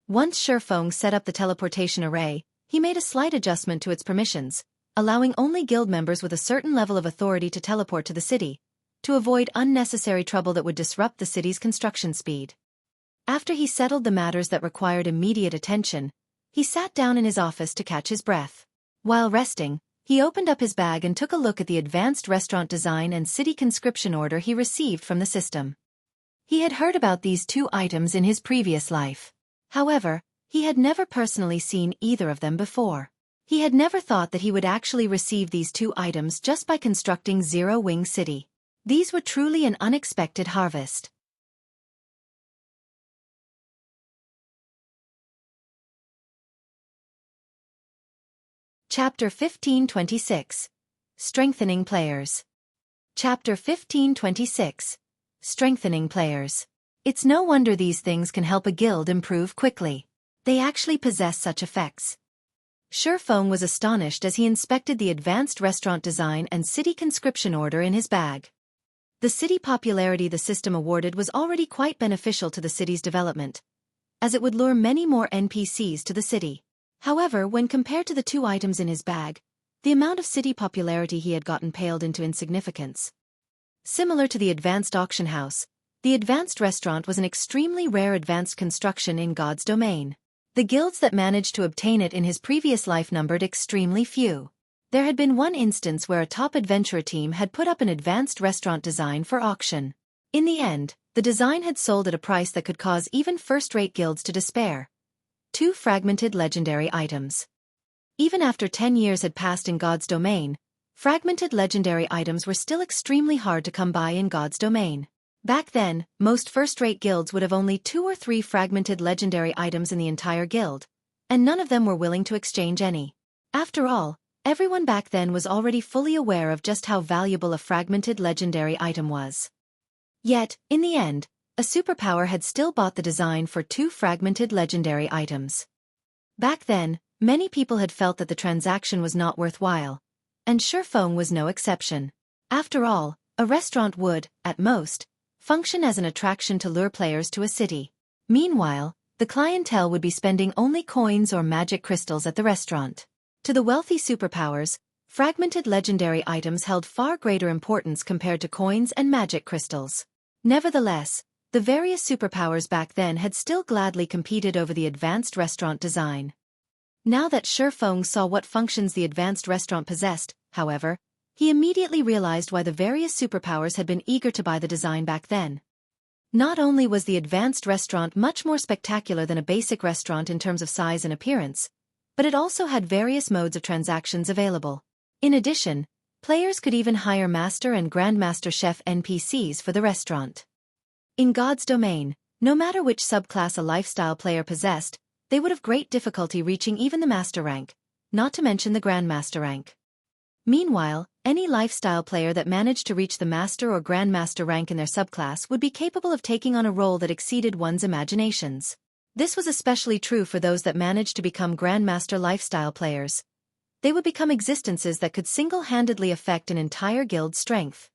Once Xueqi set up the teleportation array, he made a slight adjustment to its permissions, allowing only guild members with a certain level of authority to teleport to the city, to avoid unnecessary trouble that would disrupt the city's construction speed. After he settled the matters that required immediate attention, he sat down in his office to catch his breath. While resting, he opened up his bag and took a look at the advanced restaurant design and city conscription order he received from the system. He had heard about these two items in his previous life. However, he had never personally seen either of them before. He had never thought that he would actually receive these two items just by constructing Zero Wing City. These were truly an unexpected harvest. Chapter 1526. Strengthening Players. Chapter 1526. Strengthening Players. It's no wonder these things can help a guild improve quickly. They actually possess such effects. Xueqi was astonished as he inspected the advanced restaurant design and city conscription order in his bag. The city popularity the system awarded was already quite beneficial to the city's development, as it would lure many more NPCs to the city. However, when compared to the two items in his bag, the amount of city popularity he had gotten paled into insignificance. Similar to the advanced auction house, the advanced restaurant was an extremely rare advanced construction in God's domain. The guilds that managed to obtain it in his previous life numbered extremely few. There had been one instance where a top adventurer team had put up an advanced restaurant design for auction. In the end, the design had sold at a price that could cause even first-rate guilds to despair. 2 fragmented legendary items. Even after 10 years had passed in God's domain, fragmented legendary items were still extremely hard to come by in God's domain. Back then, most first-rate guilds would have only 2 or 3 fragmented legendary items in the entire guild, and none of them were willing to exchange any. After all, everyone back then was already fully aware of just how valuable a fragmented legendary item was. Yet, in the end, a superpower had still bought the design for 2 fragmented legendary items. Back then, many people had felt that the transaction was not worthwhile, and Xueqi was no exception. After all, a restaurant would, at most, function as an attraction to lure players to a city. Meanwhile, the clientele would be spending only coins or magic crystals at the restaurant. To the wealthy superpowers, fragmented legendary items held far greater importance compared to coins and magic crystals. Nevertheless, the various superpowers back then had still gladly competed over the advanced restaurant design. Now that Xueqi saw what functions the advanced restaurant possessed, however, he immediately realized why the various superpowers had been eager to buy the design back then. Not only was the advanced restaurant much more spectacular than a basic restaurant in terms of size and appearance, but it also had various modes of transactions available. In addition, players could even hire Master and Grandmaster Chef NPCs for the restaurant. In God's domain, no matter which subclass a lifestyle player possessed, they would have great difficulty reaching even the Master rank, not to mention the Grandmaster rank. Meanwhile, any lifestyle player that managed to reach the Master or Grandmaster rank in their subclass would be capable of taking on a role that exceeded one's imaginations. This was especially true for those that managed to become Grandmaster lifestyle players. They would become existences that could single-handedly affect an entire guild's strength.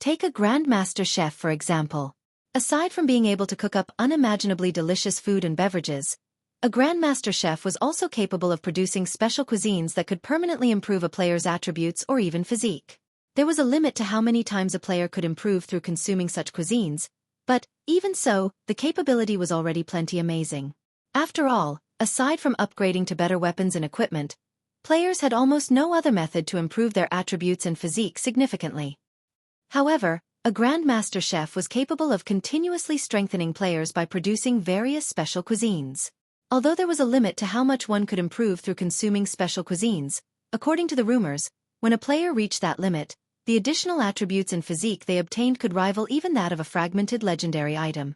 Take a Grandmaster Chef for example. Aside from being able to cook up unimaginably delicious food and beverages, a Grandmaster Chef was also capable of producing special cuisines that could permanently improve a player's attributes or even physique. There was a limit to how many times a player could improve through consuming such cuisines, but, even so, the capability was already plenty amazing. After all, aside from upgrading to better weapons and equipment, players had almost no other method to improve their attributes and physique significantly. However, a Grandmaster Chef was capable of continuously strengthening players by producing various special cuisines. Although there was a limit to how much one could improve through consuming special cuisines, according to the rumors, when a player reached that limit, the additional attributes and physique they obtained could rival even that of a fragmented legendary item.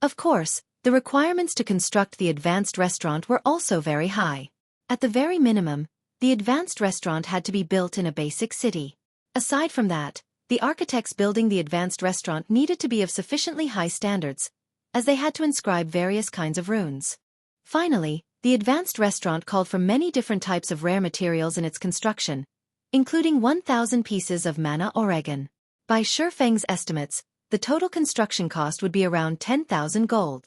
Of course, the requirements to construct the advanced restaurant were also very high. At the very minimum, the advanced restaurant had to be built in a basic city. Aside from that, the architects building the advanced restaurant needed to be of sufficiently high standards, as they had to inscribe various kinds of runes. Finally, the advanced restaurant called for many different types of rare materials in its construction, including 1,000 pieces of mana oregon. By Xueqi's estimates, the total construction cost would be around 10,000 gold.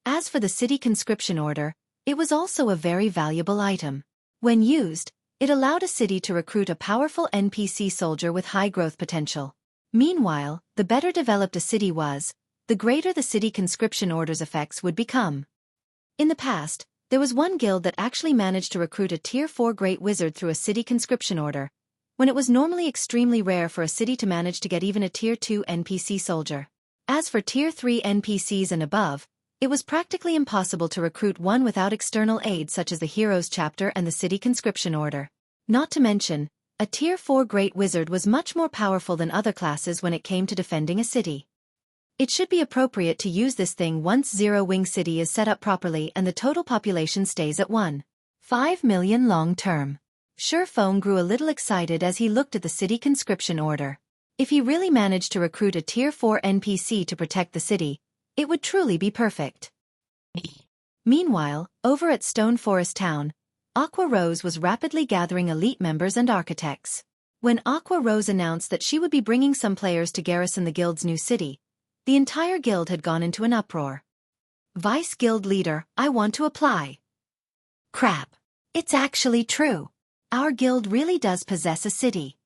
As for the city conscription order, it was also a very valuable item. When used, it allowed a city to recruit a powerful NPC soldier with high growth potential. Meanwhile, the better developed a city was, the greater the city conscription order's effects would become. In the past, there was one guild that actually managed to recruit a Tier 4 Great Wizard through a city conscription order, when it was normally extremely rare for a city to manage to get even a Tier 2 NPC soldier. As for Tier 3 NPCs and above, it was practically impossible to recruit one without external aid such as the Heroes chapter and the city conscription order. Not to mention, a Tier 4 Great Wizard was much more powerful than other classes when it came to defending a city. It should be appropriate to use this thing once Zero Wing City is set up properly and the total population stays at 1.5 million long term. Xueqi grew a little excited as he looked at the city conscription order. If he really managed to recruit a Tier 4 NPC to protect the city, it would truly be perfect. Meanwhile, over at Stone Forest Town, Aqua Rose was rapidly gathering elite members and architects. When Aqua Rose announced that she would be bringing some players to garrison the guild's new city, the entire guild had gone into an uproar. Vice Guild Leader, I want to apply. Crap. It's actually true. Our guild really does possess a city.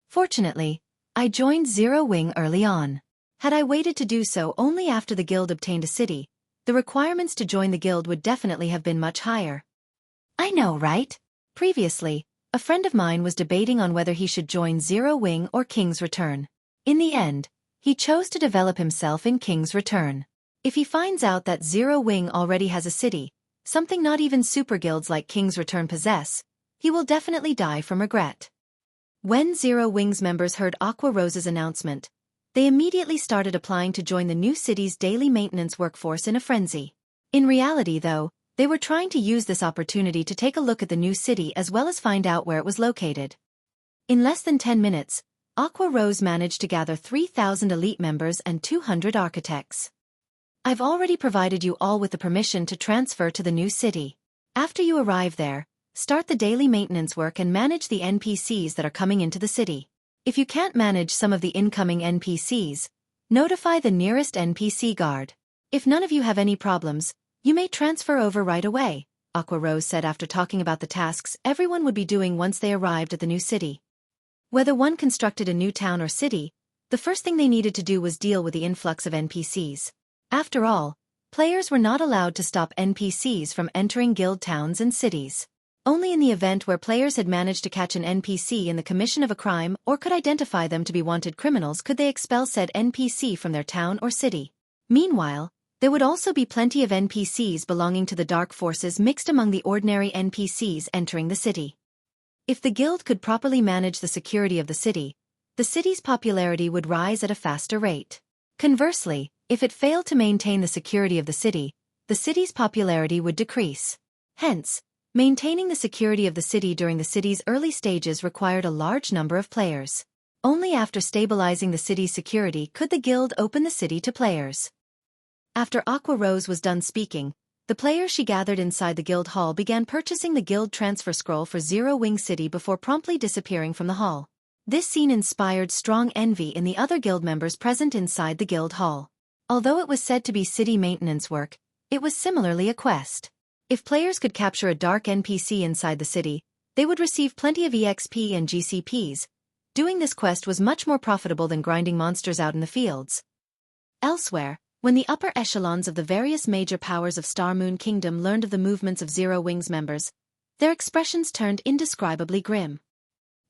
Fortunately, I joined Zero Wing early on. Had I waited to do so only after the guild obtained a city, the requirements to join the guild would definitely have been much higher. I know, right? Previously, a friend of mine was debating on whether he should join Zero Wing or King's Return. In the end, he chose to develop himself in King's Return. If he finds out that Zero Wing already has a city, something not even super guilds like King's Return possess, he will definitely die from regret. When Zero Wings members heard Aqua Rose's announcement, they immediately started applying to join the new city's daily maintenance workforce in a frenzy. In reality, though, they were trying to use this opportunity to take a look at the new city as well as find out where it was located. In less than 10 minutes, Aqua Rose managed to gather 3,000 elite members and 200 architects. I've already provided you all with the permission to transfer to the new city. After you arrive there, start the daily maintenance work and manage the NPCs that are coming into the city. If you can't manage some of the incoming NPCs, notify the nearest NPC guard. If none of you have any problems, you may transfer over right away, Aqua Rose said after talking about the tasks everyone would be doing once they arrived at the new city. Whether one constructed a new town or city, the first thing they needed to do was deal with the influx of NPCs. After all, players were not allowed to stop NPCs from entering guild towns and cities. Only in the event where players had managed to catch an NPC in the commission of a crime or could identify them to be wanted criminals could they expel said NPC from their town or city. Meanwhile, there would also be plenty of NPCs belonging to the dark forces mixed among the ordinary NPCs entering the city. If the guild could properly manage the security of the city's popularity would rise at a faster rate. Conversely, if it failed to maintain the security of the city's popularity would decrease. Hence, maintaining the security of the city during the city's early stages required a large number of players. Only after stabilizing the city's security could the guild open the city to players. After Aqua Rose was done speaking, the players she gathered inside the guild hall began purchasing the guild transfer scroll for Zero Wing City before promptly disappearing from the hall. This scene inspired strong envy in the other guild members present inside the guild hall. Although it was said to be city maintenance work, it was similarly a quest. If players could capture a dark NPC inside the city, they would receive plenty of EXP and GCPs. Doing this quest was much more profitable than grinding monsters out in the fields. Elsewhere, when the upper echelons of the various major powers of Star Moon Kingdom learned of the movements of Zero Wings members, their expressions turned indescribably grim.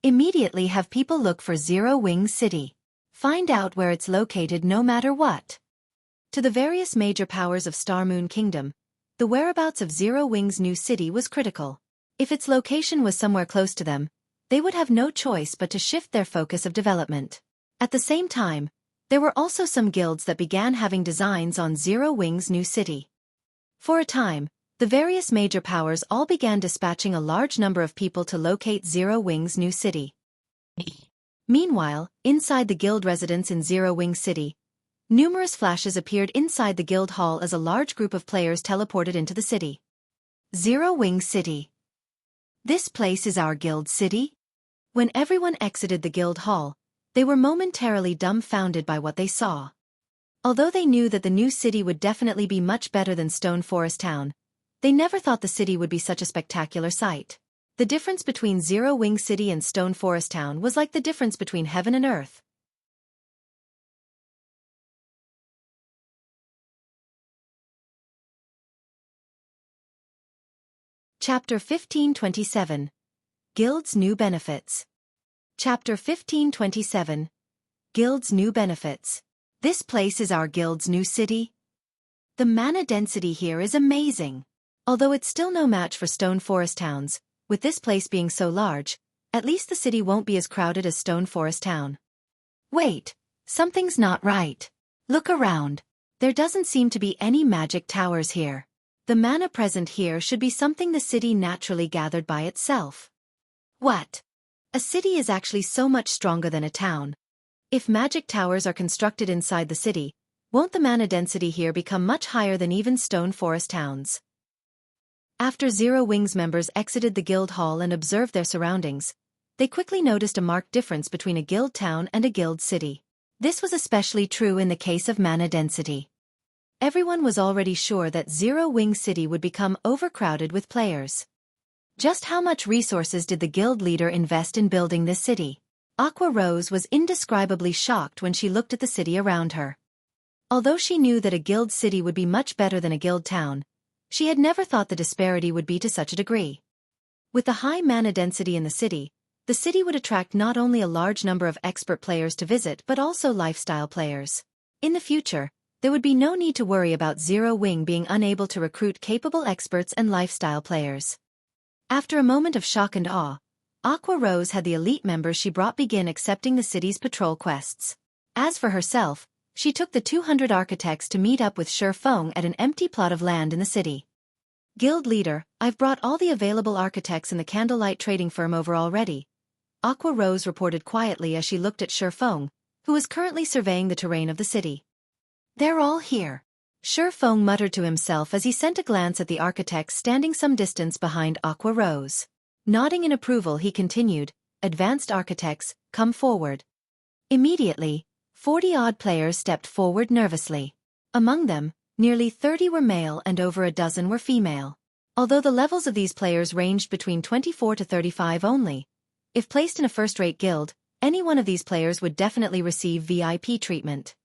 Immediately have people look for Zero Wings City. Find out where it's located no matter what. To the various major powers of Star Moon Kingdom, the whereabouts of Zero Wings' new city was critical. If its location was somewhere close to them, they would have no choice but to shift their focus of development. At the same time, there were also some guilds that began having designs on Zero Wings' new city. For a time, the various major powers all began dispatching a large number of people to locate Zero Wings' new city. Meanwhile, inside the guild residence in Zero Wings City, numerous flashes appeared inside the guild hall as a large group of players teleported into the city. Zero Wings City. This place is our guild city? When everyone exited the guild hall, they were momentarily dumbfounded by what they saw. Although they knew that the new city would definitely be much better than Stone Forest Town, they never thought the city would be such a spectacular sight. The difference between Zero Wing City and Stone Forest Town was like the difference between heaven and earth. Chapter 1527. Guild's New Benefits. Chapter 1527. Guild's New Benefits. This place is our guild's new city. The mana density here is amazing. Although it's still no match for Stone Forest Towns, with this place being so large, at least the city won't be as crowded as Stone Forest Town. Wait, something's not right. Look around. There doesn't seem to be any magic towers here. The mana present here should be something the city naturally gathered by itself. What? A city is actually so much stronger than a town. If magic towers are constructed inside the city, won't the mana density here become much higher than even Stone Forest Towns? After Zero Wings members exited the guild hall and observed their surroundings, they quickly noticed a marked difference between a guild town and a guild city. This was especially true in the case of mana density. Everyone was already sure that Zero Wing City would become overcrowded with players. Just how much resources did the guild leader invest in building this city? Aqua Rose was indescribably shocked when she looked at the city around her. Although she knew that a guild city would be much better than a guild town, she had never thought the disparity would be to such a degree. With the high mana density in the city would attract not only a large number of expert players to visit but also lifestyle players. In the future, there would be no need to worry about Zero Wing being unable to recruit capable experts and lifestyle players. After a moment of shock and awe, Aqua Rose had the elite members she brought begin accepting the city's patrol quests. As for herself, she took the 200 architects to meet up with Xueqi at an empty plot of land in the city. Guild leader, I've brought all the available architects in the candlelight trading firm over already, Aqua Rose reported quietly as she looked at Xueqi, who was currently surveying the terrain of the city. They're all here. Xueqi muttered to himself as he sent a glance at the architects standing some distance behind Aqua Rose. Nodding in approval, he continued, "Advanced architects, come forward." Immediately, 40-odd players stepped forward nervously. Among them, nearly 30 were male and over a dozen were female. Although the levels of these players ranged between 24 to 35 only, if placed in a first-rate guild, any one of these players would definitely receive VIP treatment.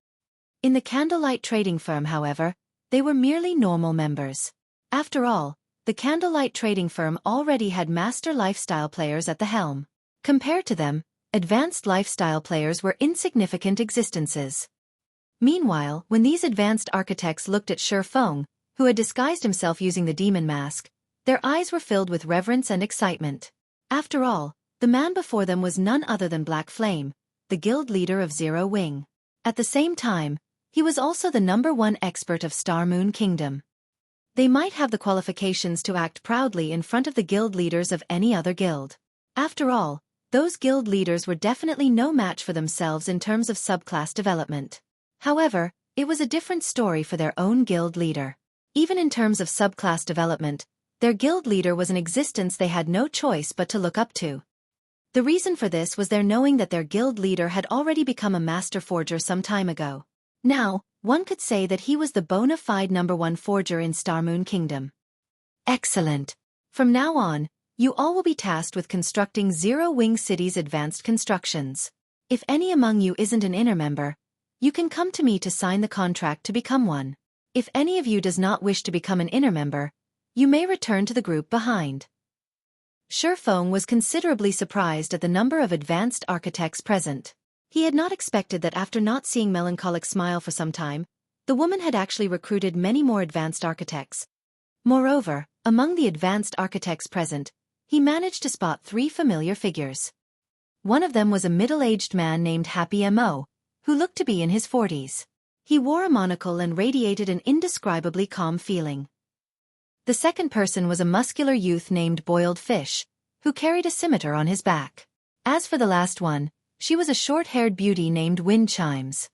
In the candlelight trading firm, however, they were merely normal members. After all, the candlelight trading firm already had master lifestyle players at the helm. Compared to them, advanced lifestyle players were insignificant existences. Meanwhile, when these advanced architects looked at Xueqi, who had disguised himself using the demon mask, their eyes were filled with reverence and excitement. After all, the man before them was none other than Black Flame, the guild leader of Zero Wing. At the same time, he was also the #1 expert of Star Moon Kingdom. They might have the qualifications to act proudly in front of the guild leaders of any other guild. After all, those guild leaders were definitely no match for themselves in terms of subclass development. However, it was a different story for their own guild leader. Even in terms of subclass development, their guild leader was an existence they had no choice but to look up to. The reason for this was their knowing that their guild leader had already become a master forger some time ago. Now, one could say that he was the bona fide #1 forger in Star Moon Kingdom. Excellent. From now on, you all will be tasked with constructing Zero Wing City's advanced constructions. If any among you isn't an inner member, you can come to me to sign the contract to become one. If any of you does not wish to become an inner member, you may return to the group behind. Xueqi was considerably surprised at the number of advanced architects present. He had not expected that after not seeing Melancholic smile for some time, the woman had actually recruited many more advanced architects. Moreover, among the advanced architects present, he managed to spot 3 familiar figures. One of them was a middle-aged man named Happy Mo, who looked to be in his 40s. He wore a monocle and radiated an indescribably calm feeling. The second person was a muscular youth named Boiled Fish, who carried a scimitar on his back. As for the last one, she was a short-haired beauty named Wind Chimes.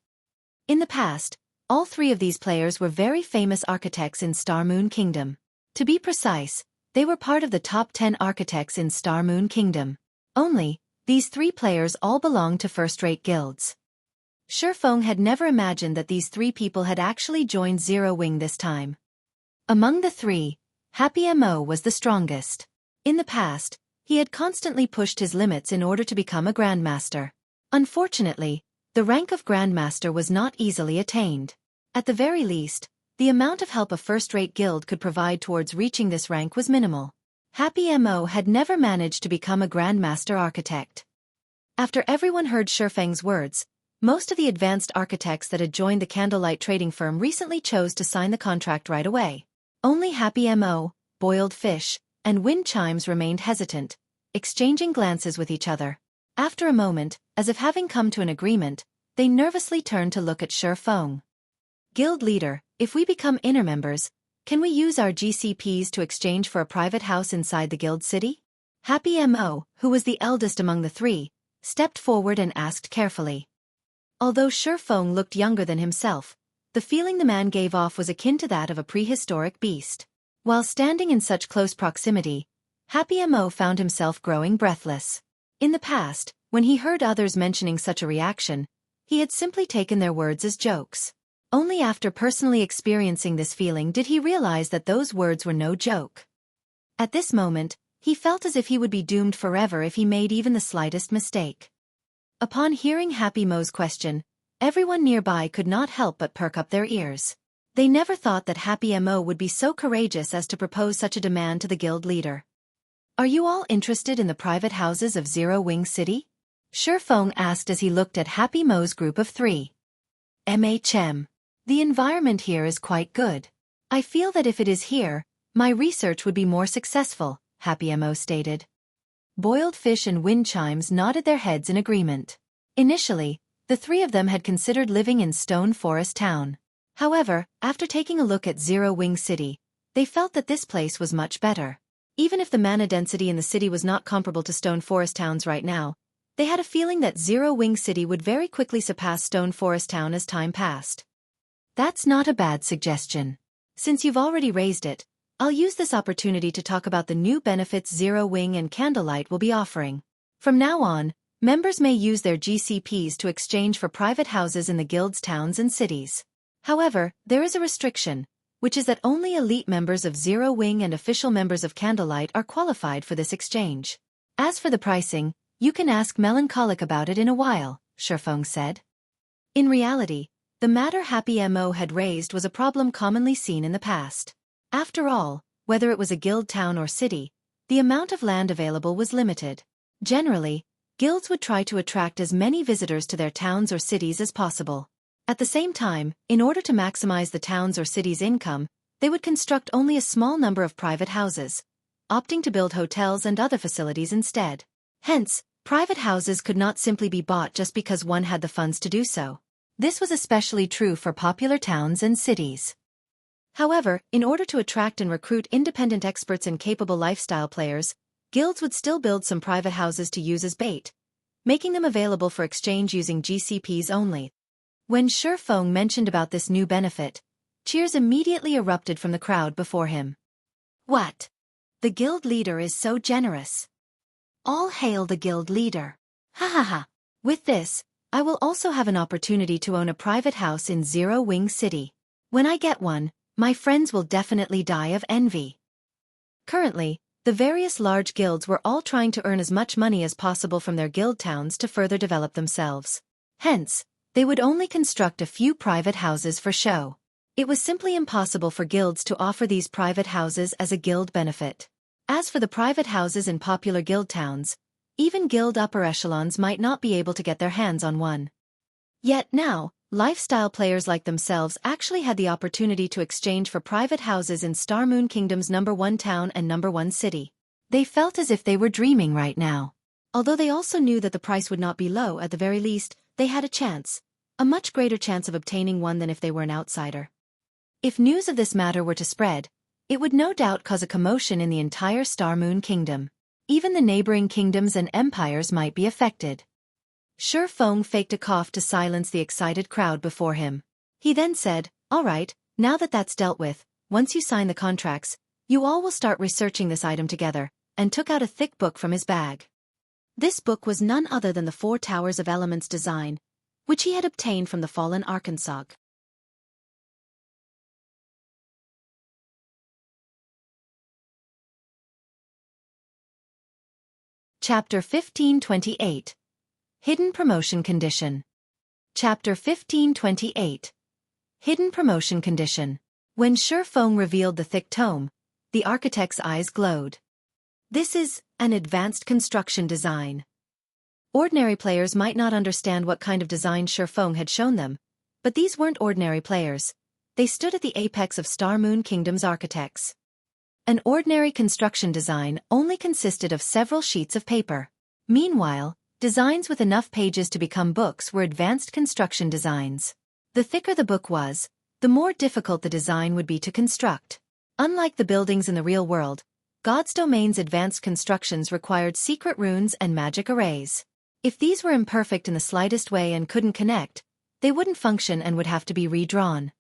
In the past, all 3 of these players were very famous architects in Star Moon Kingdom. To be precise, they were part of the top 10 architects in Star Moon Kingdom. Only, these 3 players all belonged to first-rate guilds. Xueqi had never imagined that these 3 people had actually joined Zero Wing this time. Among the 3, Happy Mo was the strongest. In the past, he had constantly pushed his limits in order to become a Grandmaster. Unfortunately, the rank of Grandmaster was not easily attained. At the very least, the amount of help a first-rate guild could provide towards reaching this rank was minimal. Happy Mo had never managed to become a Grandmaster architect. After everyone heard Xueqi's words, most of the advanced architects that had joined the candlelight trading firm recently chose to sign the contract right away. Only Happy Mo, Boiled Fish, and Wind Chimes remained hesitant, exchanging glances with each other. After a moment, as if having come to an agreement, they nervously turned to look at Xueqi. Guild leader, if we become inner members, can we use our GCPs to exchange for a private house inside the guild city? Happy Mo, who was the eldest among the 3, stepped forward and asked carefully. Although Xueqi looked younger than himself, the feeling the man gave off was akin to that of a prehistoric beast. While standing in such close proximity, Happy Mo found himself growing breathless. In the past, when he heard others mentioning such a reaction, he had simply taken their words as jokes. Only after personally experiencing this feeling did he realize that those words were no joke. At this moment, he felt as if he would be doomed forever if he made even the slightest mistake. Upon hearing Happy Mo's question, everyone nearby could not help but perk up their ears. They never thought that Happy Mo would be so courageous as to propose such a demand to the guild leader. Are you all interested in the private houses of Zero Wing City? Xueqi asked as he looked at Happy Mo's group of 3. The environment here is quite good. I feel that if it is here, my research would be more successful, Happy Mo stated. boiled fish and wind chimes nodded their heads in agreement. Initially, the three of them had considered living in Stone Forest Town. However, after taking a look at Zero Wing City, they felt that this place was much better. Even if the mana density in the city was not comparable to Stone Forest Towns right now, they had a feeling that Zero Wing City would very quickly surpass Stone Forest Town as time passed. That's not a bad suggestion. Since you've already raised it, I'll use this opportunity to talk about the new benefits Zero Wing and Candlelight will be offering. From now on, members may use their GCPs to exchange for private houses in the guild's towns and cities. However, there is a restriction, which is that only elite members of Zero Wing and official members of Candlelight are qualified for this exchange. As for the pricing, you can ask Melancholic about it in a while, Xueqi said. In reality, the matter Happy Mo had raised was a problem commonly seen in the past. After all, whether it was a guild town or city, the amount of land available was limited. Generally, guilds would try to attract as many visitors to their towns or cities as possible. At the same time, in order to maximize the town's or city's income, they would construct only a small number of private houses, opting to build hotels and other facilities instead. Hence, private houses could not simply be bought just because one had the funds to do so. This was especially true for popular towns and cities. However, in order to attract and recruit independent experts and capable lifestyle players, guilds would still build some private houses to use as bait, making them available for exchange using GCPs only. When Xueqi mentioned about this new benefit, cheers immediately erupted from the crowd before him. What? The guild leader is so generous. All hail the guild leader. Ha ha ha. With this, I will also have an opportunity to own a private house in Zero Wing City. When I get one, my friends will definitely die of envy. Currently, the various large guilds were all trying to earn as much money as possible from their guild towns to further develop themselves. Hence, they would only construct a few private houses for show. It was simply impossible for guilds to offer these private houses as a guild benefit. As for the private houses in popular guild towns, even guild upper echelons might not be able to get their hands on one. Yet now, lifestyle players like themselves actually had the opportunity to exchange for private houses in Star Moon Kingdom's #1 town and #1 city. They felt as if they were dreaming right now. Although they also knew that the price would not be low, at the very least, they had a chance, a much greater chance of obtaining one than if they were an outsider. If news of this matter were to spread, it would no doubt cause a commotion in the entire Star Moon Kingdom. Even the neighboring kingdoms and empires might be affected. Xueqi faked a cough to silence the excited crowd before him. He then said, "All right, now that that's dealt with, once you sign the contracts, you all will start researching this item together," and took out a thick book from his bag. This book was none other than the Four Towers of Elements design, which he had obtained from the fallen Archaic. Chapter 1528. Hidden Promotion Condition. Chapter 1528. Hidden Promotion Condition. When Xueqi revealed the thick tome, the architect's eyes glowed. This is an advanced construction design. Ordinary players might not understand what kind of design Xueqi had shown them, but these weren't ordinary players. They stood at the apex of Star Moon Kingdom's architects. An ordinary construction design only consisted of several sheets of paper. Meanwhile, designs with enough pages to become books were advanced construction designs. The thicker the book was, the more difficult the design would be to construct. Unlike the buildings in the real world, God's Domain's advanced constructions required secret runes and magic arrays. If these were imperfect in the slightest way and couldn't connect, they wouldn't function and would have to be redrawn.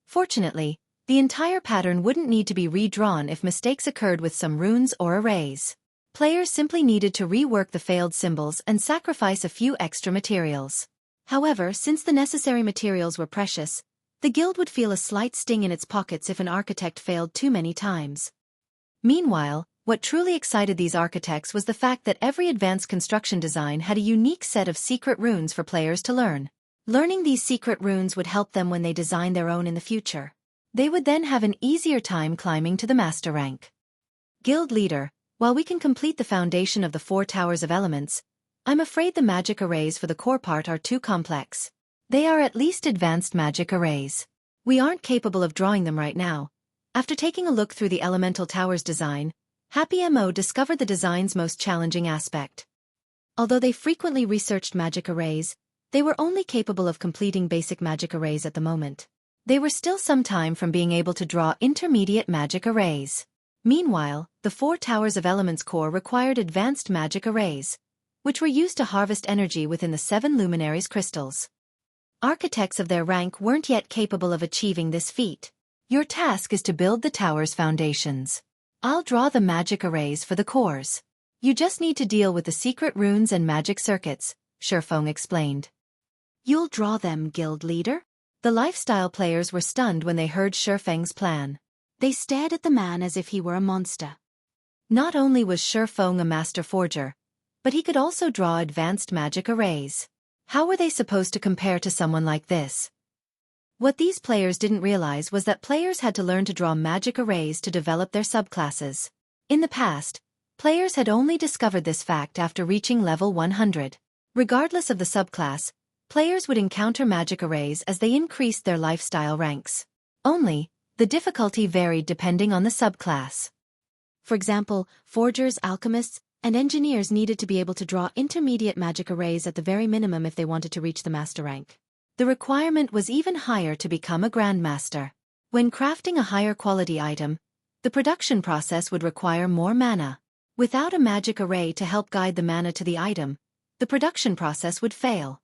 Fortunately, the entire pattern wouldn't need to be redrawn if mistakes occurred with some runes or arrays. Players simply needed to rework the failed symbols and sacrifice a few extra materials. However, since the necessary materials were precious, the guild would feel a slight sting in its pockets if an architect failed too many times. Meanwhile, what truly excited these architects was the fact that every advanced construction design had a unique set of secret runes for players to learn. Learning these secret runes would help them when they design their own in the future. They would then have an easier time climbing to the master rank. Guild Leader, while we can complete the foundation of the Four Towers of Elements, I'm afraid the magic arrays for the core part are too complex. They are at least advanced magic arrays. We aren't capable of drawing them right now. After taking a look through the Elemental Towers design, Happy Mo discovered the design's most challenging aspect. Although they frequently researched magic arrays, they were only capable of completing basic magic arrays at the moment. They were still some time from being able to draw intermediate magic arrays. Meanwhile, the 4 Towers of Elements core required advanced magic arrays, which were used to harvest energy within the 7 luminaries crystals. Architects of their rank weren't yet capable of achieving this feat. Your task is to build the tower's foundations. I'll draw the magic arrays for the cores. You just need to deal with the secret runes and magic circuits, Xueqi explained. You'll draw them, guild leader? The lifestyle players were stunned when they heard Xueqi's plan. They stared at the man as if he were a monster. Not only was Xueqi a master forger, but he could also draw advanced magic arrays. How were they supposed to compare to someone like this? What these players didn't realize was that players had to learn to draw magic arrays to develop their subclasses. In the past, players had only discovered this fact after reaching level 100. Regardless of the subclass, players would encounter magic arrays as they increased their lifestyle ranks. Only, the difficulty varied depending on the subclass. For example, forgers, alchemists, and engineers needed to be able to draw intermediate magic arrays at the very minimum if they wanted to reach the master rank. The requirement was even higher to become a grandmaster. When crafting a higher quality item, the production process would require more mana. Without a magic array to help guide the mana to the item, the production process would fail.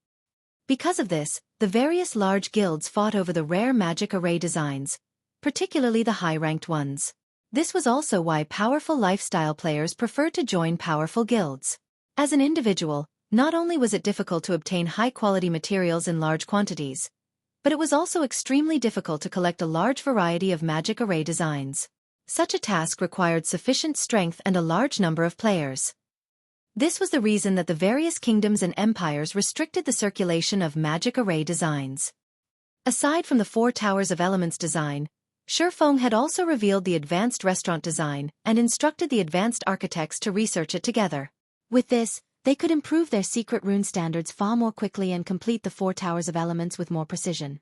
Because of this, the various large guilds fought over the rare magic array designs, particularly the high-ranked ones. This was also why powerful lifestyle players preferred to join powerful guilds. As an individual, not only was it difficult to obtain high-quality materials in large quantities, but it was also extremely difficult to collect a large variety of magic array designs. Such a task required sufficient strength and a large number of players. This was the reason that the various kingdoms and empires restricted the circulation of magic array designs. Aside from the 4 Towers of Elements design, Xueqi had also revealed the advanced restaurant design and instructed the advanced architects to research it together. With this, they could improve their secret rune standards far more quickly and complete the 4 Towers of Elements with more precision.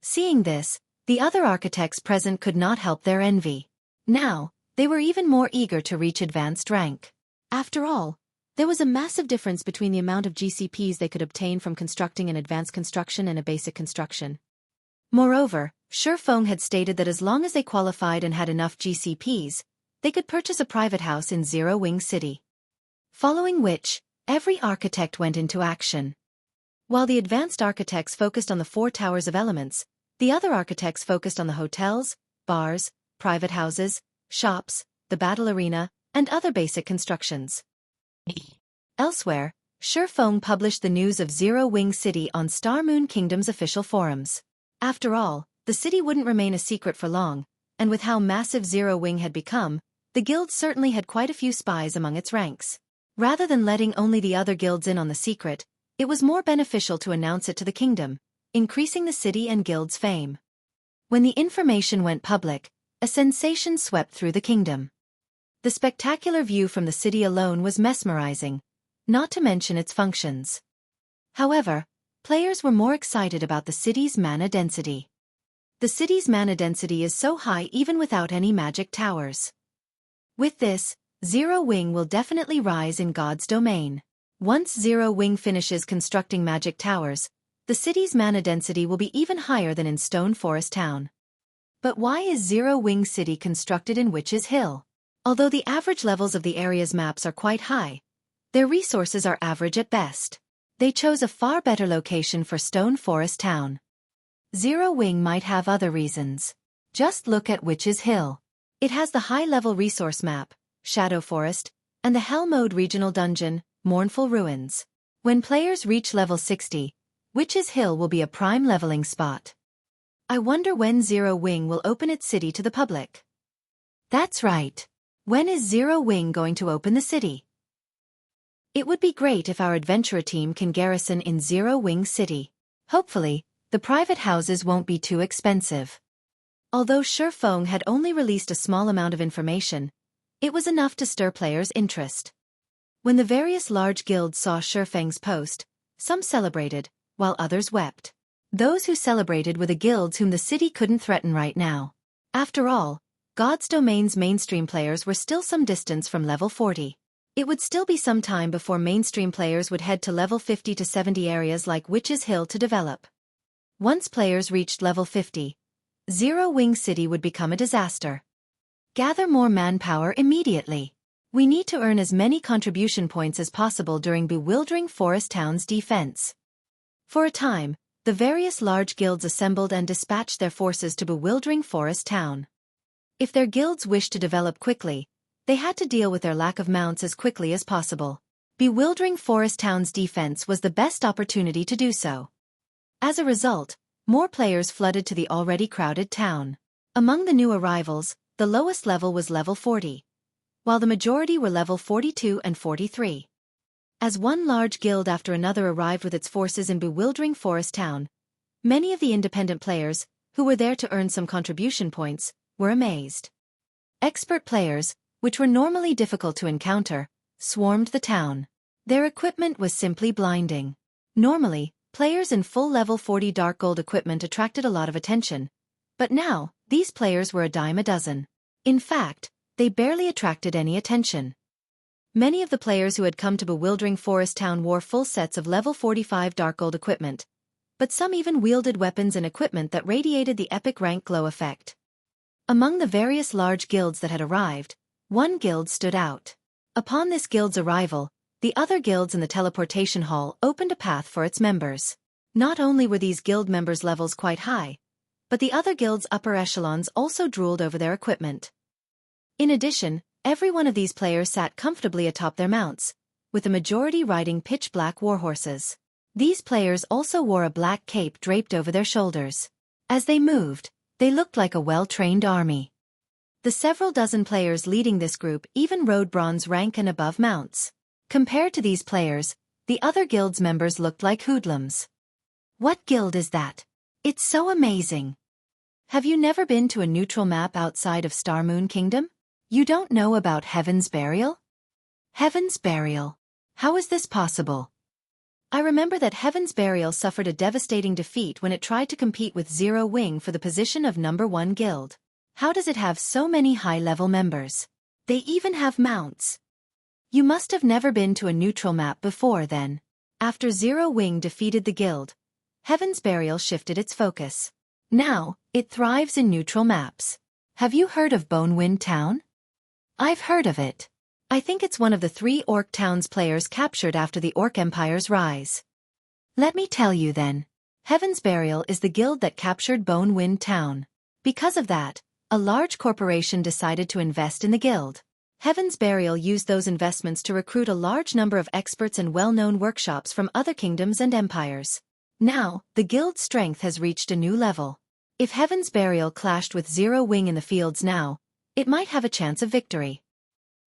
Seeing this, the other architects present could not help their envy. Now, they were even more eager to reach advanced rank. After all, there was a massive difference between the amount of GCPs they could obtain from constructing an advanced construction and a basic construction. Moreover, Xueqi had stated that as long as they qualified and had enough GCPs, they could purchase a private house in Zero Wing City. Following which, every architect went into action. While the advanced architects focused on the 4 Towers of Elements, the other architects focused on the hotels, bars, private houses, shops, the battle arena, and other basic constructions. Elsewhere, Xueqi published the news of Zero Wing City on Star Moon Kingdom's official forums. After all, the city wouldn't remain a secret for long, and with how massive Zero Wing had become, the guild certainly had quite a few spies among its ranks. Rather than letting only the other guilds in on the secret, it was more beneficial to announce it to the kingdom, increasing the city and guild's fame. When the information went public, a sensation swept through the kingdom. The spectacular view from the city alone was mesmerizing, not to mention its functions. However, players were more excited about the city's mana density. The city's mana density is so high even without any magic towers. With this, Zero Wing will definitely rise in God's domain. Once Zero Wing finishes constructing magic towers, the city's mana density will be even higher than in Stone Forest Town. But why is Zero Wing City constructed in Witch's Hill? Although the average levels of the area's maps are quite high, their resources are average at best. They chose a far better location for Stone Forest Town. Zero Wing might have other reasons. Just look at Witch's Hill. It has the high-level resource map, Shadow Forest, and the Hell Mode regional dungeon, Mournful Ruins. When players reach level 60, Witch's Hill will be a prime leveling spot. I wonder when Zero Wing will open its city to the public. That's right. When is Zero Wing going to open the city? It would be great if our adventurer team can garrison in Zero Wing City. Hopefully, the private houses won't be too expensive. Although Xueqi had only released a small amount of information, it was enough to stir players' interest. When the various large guilds saw Xueqi's post, some celebrated, while others wept. Those who celebrated were the guilds whom the city couldn't threaten right now. After all, God's Domain's mainstream players were still some distance from level 40. It would still be some time before mainstream players would head to level 50 to 70 areas like Witch's Hill to develop. Once players reached level 50, Zero Wing City would become a disaster. Gather more manpower immediately. We need to earn as many contribution points as possible during Bewildering Forest Town's defense. For a time, the various large guilds assembled and dispatched their forces to Bewildering Forest Town. If their guilds wished to develop quickly, they had to deal with their lack of mounts as quickly as possible. Bewildering Forest Town's defense was the best opportunity to do so. As a result, more players flooded to the already crowded town. Among the new arrivals, the lowest level was level 40, while the majority were level 42 and 43. As one large guild after another arrived with its forces in Bewildering Forest Town, many of the independent players, who were there to earn some contribution points, were amazed. Expert players, which were normally difficult to encounter, swarmed the town. Their equipment was simply blinding. Normally, players in full level 40 dark gold equipment attracted a lot of attention, but now, these players were a dime a dozen. In fact, they barely attracted any attention. Many of the players who had come to Bewildering Forest Town wore full sets of level 45 dark gold equipment, but some even wielded weapons and equipment that radiated the epic rank glow effect. Among the various large guilds that had arrived, one guild stood out. Upon this guild's arrival, the other guilds in the teleportation hall opened a path for its members. Not only were these guild members' levels quite high, but the other guilds' upper echelons also drooled over their equipment. In addition, every one of these players sat comfortably atop their mounts, with the majority riding pitch-black warhorses. These players also wore a black cape draped over their shoulders. As they moved, they looked like a well-trained army. The several dozen players leading this group even rode bronze rank and above mounts. Compared to these players, the other guild's members looked like hoodlums. What guild is that? It's so amazing. Have you never been to a neutral map outside of Star Moon Kingdom? You don't know about Heaven's Burial? Heaven's Burial. How is this possible? I remember that Heaven's Burial suffered a devastating defeat when it tried to compete with Zero Wing for the position of number 1 guild. How does it have so many high-level members? They even have mounts. You must have never been to a neutral map before then. After Zero Wing defeated the guild, Heaven's Burial shifted its focus. Now, it thrives in neutral maps. Have you heard of Bonewind Town? I've heard of it. I think it's one of the 3 Orc towns players captured after the Orc Empire's rise. Let me tell you then. Heaven's Burial is the guild that captured Bonewind Town. Because of that, a large corporation decided to invest in the guild. Heaven's Burial used those investments to recruit a large number of experts and well-known workshops from other kingdoms and empires. Now, the guild's strength has reached a new level. If Heaven's Burial clashed with Zero Wing in the fields now, it might have a chance of victory.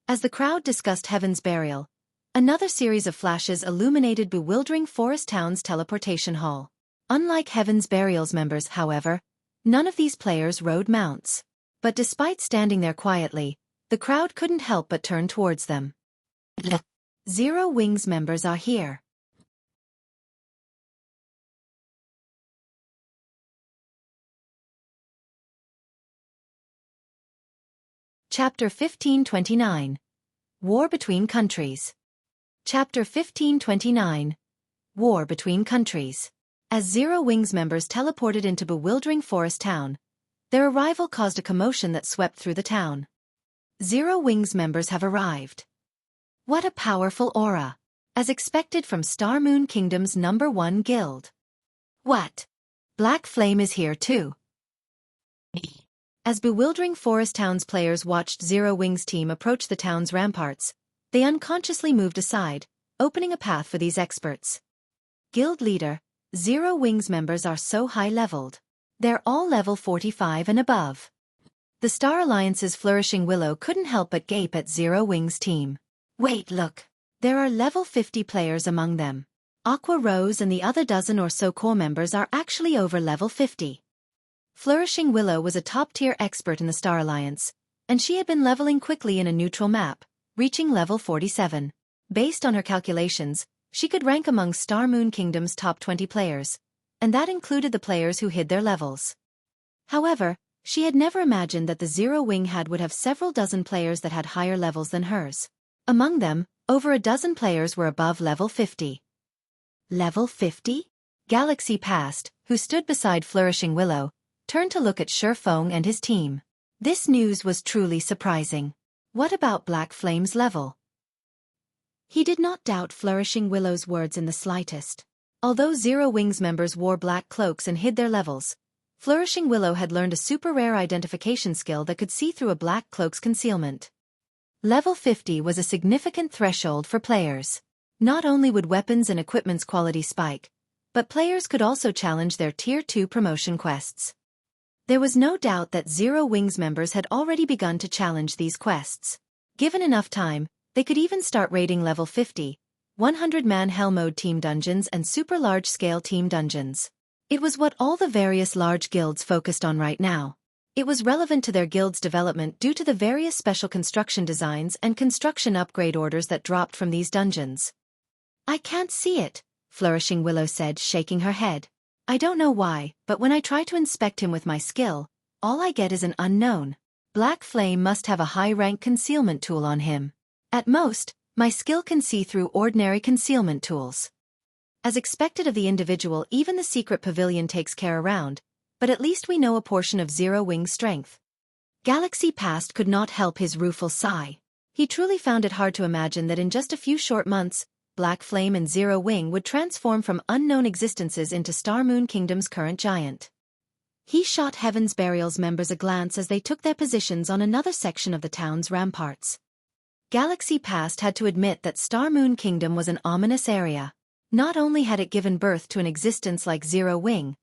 As the crowd discussed Heaven's Burial, another series of flashes illuminated Bewildering Forest Town's teleportation hall. Unlike Heaven's Burial's members, however, none of these players rode mounts. But despite standing there quietly, the crowd couldn't help but turn towards them. Zero Wing's members are here. Chapter 1529. War Between Countries. Chapter 1529. War Between Countries. As Zero Wing's members teleported into Bewildering Forest Town, their arrival caused a commotion that swept through the town. Zero Wing's members have arrived. What a powerful aura. As expected from Star Moon Kingdom's number 1 guild. What? Black Flame is here too. As Bewildering Forest Town's players watched Zero Wing's team approach the town's ramparts, they unconsciously moved aside, opening a path for these experts. Guild leader, Zero Wing's members are so high-leveled. They're all level 45 and above. The Star Alliance's Flourishing Willow couldn't help but gape at Zero Wing's team. Wait, look. There are level 50 players among them. Aqua Rose and the other dozen or so core members are actually over level 50. Flourishing Willow was a top-tier expert in the Star Alliance, and she had been leveling quickly in a neutral map, reaching level 47. Based on her calculations, she could rank among Star Moon Kingdom's top 20 players, and that included the players who hid their levels. However, She had never imagined that the Zero Wing would have several dozen players that had higher levels than hers. Among them, over a dozen players were above level 50. Level 50? Galaxy Past, who stood beside Flourishing Willow, turned to look at Xueqi and his team. This news was truly surprising. What about Black Flame's level? He did not doubt Flourishing Willow's words in the slightest. Although Zero Wings members wore black cloaks and hid their levels, Flourishing Willow had learned a super rare identification skill that could see through a black cloak's concealment. Level 50 was a significant threshold for players. Not only would weapons and equipment's quality spike, but players could also challenge their Tier 2 promotion quests. There was no doubt that Zero Wings members had already begun to challenge these quests. Given enough time, they could even start raiding level 50, 100-man Hell Mode team dungeons and super large-scale team dungeons. It was what all the various large guilds focused on right now. It was relevant to their guild's development due to the various special construction designs and construction upgrade orders that dropped from these dungeons. I can't see it, Flourishing Willow said, shaking her head. I don't know why, but when I try to inspect him with my skill, all I get is an unknown. Black Flame must have a high-rank concealment tool on him. At most, my skill can see through ordinary concealment tools. As expected of the individual, even the secret pavilion takes care around, but at least we know a portion of Zero Wing's strength. Galaxy Past could not help his rueful sigh. He truly found it hard to imagine that in just a few short months, Black Flame and Zero Wing would transform from unknown existences into Star Moon Kingdom's current giant. He shot Heaven's Burial's members a glance as they took their positions on another section of the town's ramparts. Galaxy Past had to admit that Star Moon Kingdom was an ominous area. Not only had it given birth to an existence like Zero Wing,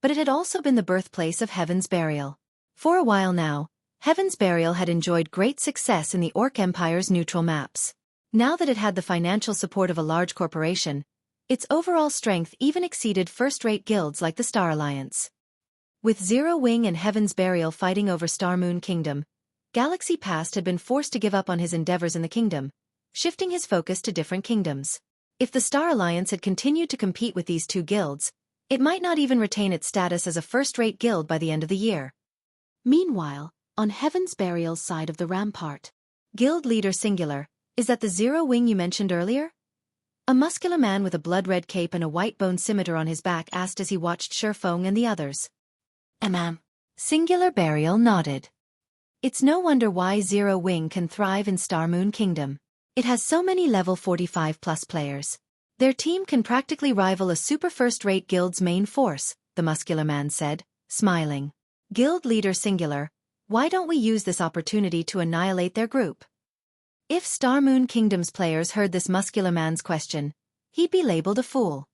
but it had also been the birthplace of Heaven's Burial. For a while now, Heaven's Burial had enjoyed great success in the Orc Empire's neutral maps. Now that it had the financial support of a large corporation, its overall strength even exceeded first-rate guilds like the Star Alliance. With Zero Wing and Heaven's Burial fighting over Star Moon Kingdom, Galaxy Past had been forced to give up on his endeavors in the kingdom, shifting his focus to different kingdoms. If the Star Alliance had continued to compete with these two guilds, it might not even retain its status as a first-rate guild by the end of the year. Meanwhile, on Heaven's Burial's side of the rampart, Guild Leader Singular, is that the Zero Wing you mentioned earlier? A muscular man with a blood-red cape and a white bone scimitar on his back asked as he watched Xueqi and the others. Singular Burial nodded. It's no wonder why Zero Wing can thrive in Star Moon Kingdom. It has so many level 45+ players. Their team can practically rival a super first-rate guild's main force, the muscular man said, smiling. Guild Leader Singular, why don't we use this opportunity to annihilate their group? If Star Moon Kingdom's players heard this muscular man's question, he'd be labeled a fool.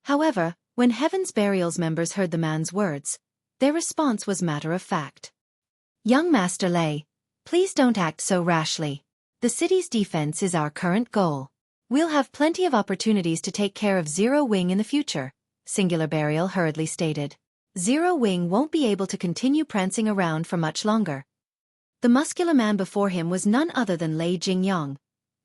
However, when Heaven's Burial's members heard the man's words, their response was matter of fact. Young Master Lei, please don't act so rashly. The city's defense is our current goal. We'll have plenty of opportunities to take care of Zero Wing in the future, Singular Burial hurriedly stated. Zero Wing won't be able to continue prancing around for much longer. The muscular man before him was none other than Lei Jingyang,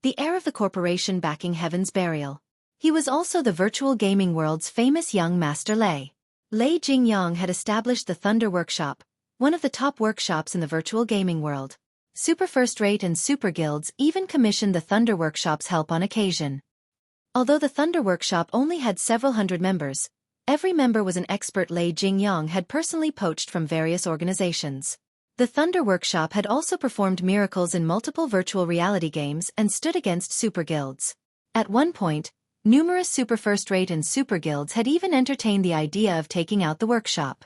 the heir of the corporation backing Heaven's Burial. He was also the virtual gaming world's famous young Master Lei. Lei Jingyang had established the Thunder Workshop, one of the top workshops in the virtual gaming world. Super First-Rate and Super Guilds even commissioned the Thunder Workshop's help on occasion. Although the Thunder Workshop only had several hundred members, every member was an expert Lei Jingyang had personally poached from various organizations. The Thunder Workshop had also performed miracles in multiple virtual reality games and stood against super guilds. At one point, numerous Super First-Rate and Super Guilds had even entertained the idea of taking out the workshop.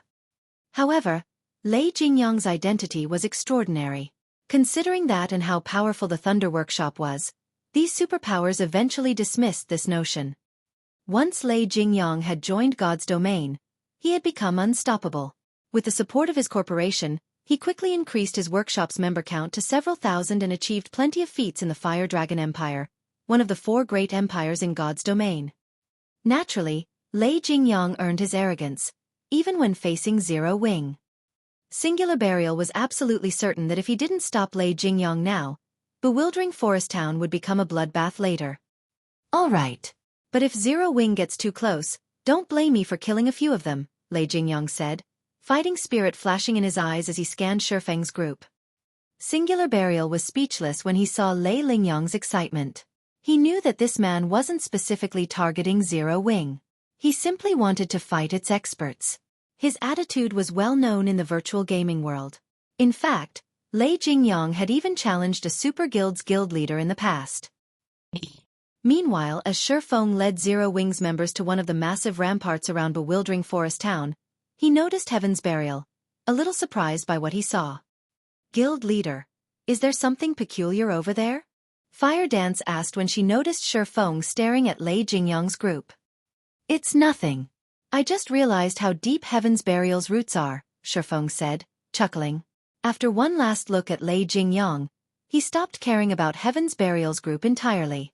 However, Lei Jingyang's identity was extraordinary. Considering that and how powerful the Thunder Workshop was, these superpowers eventually dismissed this notion. Once Lei Jingyang had joined God's domain, he had become unstoppable. With the support of his corporation, he quickly increased his workshop's member count to several thousand and achieved plenty of feats in the Fire Dragon Empire, one of the 4 great empires in God's domain. Naturally, Lei Jingyang earned his arrogance, even when facing Zero Wing. Singular Burial was absolutely certain that if he didn't stop Lei Jingyang now, bewildering Forest Town would become a bloodbath later. All right. But if Zero Wing gets too close, don't blame me for killing a few of them, Lei Jingyang said, fighting spirit flashing in his eyes as he scanned Shifeng's group. Singular Burial was speechless when he saw Lei Lingyang's excitement. He knew that this man wasn't specifically targeting Zero Wing. He simply wanted to fight its experts. His attitude was well known in the virtual gaming world. In fact, Lei Jingyang had even challenged a super guild's guild leader in the past. Meanwhile, as Shifeng led Zero Wing's members to one of the massive ramparts around bewildering forest town, he noticed Heaven's Burial, a little surprised by what he saw. Guild leader, is there something peculiar over there? Fire Dance asked when she noticed Shifeng staring at Lei Jingyang's group. It's nothing. I just realized how deep Heaven's Burial's roots are, Shifeng said, chuckling. After one last look at Lei Jingyang, he stopped caring about Heaven's Burial's group entirely.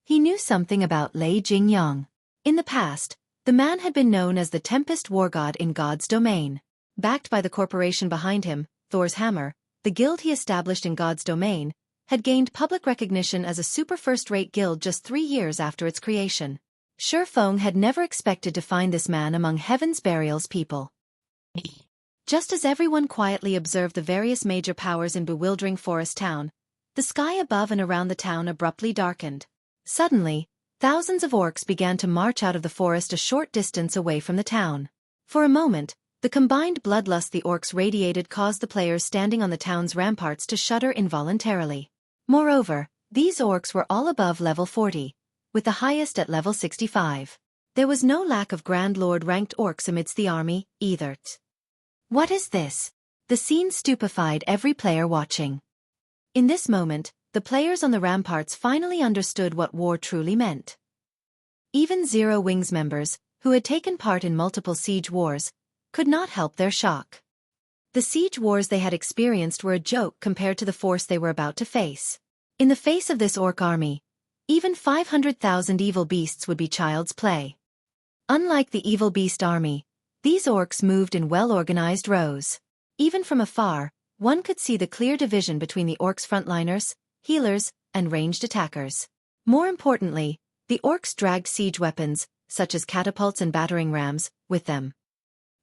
He knew something about Lei Jingyang. In the past, the man had been known as the Tempest War God in God's domain. Backed by the corporation behind him, Thor's Hammer, the guild he established in God's domain, had gained public recognition as a super first-rate guild just 3 years after its creation. Shifeng had never expected to find this man among Heaven's Burial's people. Just as everyone quietly observed the various major powers in bewildering forest town, the sky above and around the town abruptly darkened. Suddenly, thousands of orcs began to march out of the forest a short distance away from the town. For a moment, the combined bloodlust the orcs radiated caused the players standing on the town's ramparts to shudder involuntarily. Moreover, these orcs were all above level 40, with the highest at level 65. There was no lack of Grand Lord-ranked orcs amidst the army, either. What is this? The scene stupefied every player watching. In this moment, the players on the ramparts finally understood what war truly meant. Even Zero Wing's members, who had taken part in multiple siege wars, could not help their shock. The siege wars they had experienced were a joke compared to the force they were about to face. In the face of this orc army, even 500,000 evil beasts would be child's play. Unlike the evil beast army, these orcs moved in well-organized rows. Even from afar, one could see the clear division between the orcs' frontliners, healers, and ranged attackers. More importantly, the orcs dragged siege weapons, such as catapults and battering rams, with them.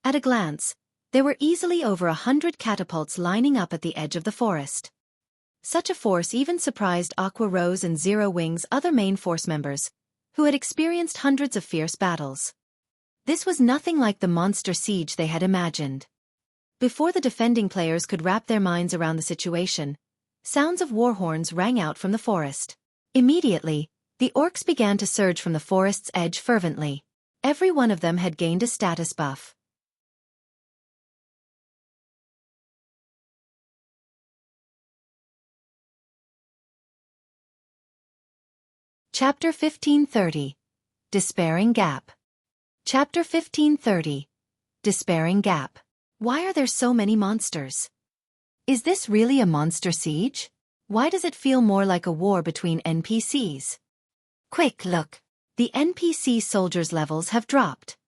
At a glance, there were easily over 100 catapults lining up at the edge of the forest. Such a force even surprised Aqua Rose and Zero Wing's other main force members, who had experienced hundreds of fierce battles. This was nothing like the monster siege they had imagined. Before the defending players could wrap their minds around the situation, sounds of war horns rang out from the forest. Immediately, the orcs began to surge from the forest's edge fervently. Every one of them had gained a status buff. Chapter 1530. Despairing Gap. Chapter 1530. Despairing Gap. Why are there so many monsters? Is this really a monster siege? Why does it feel more like a war between NPCs? Quick look. The NPC soldiers' levels have dropped.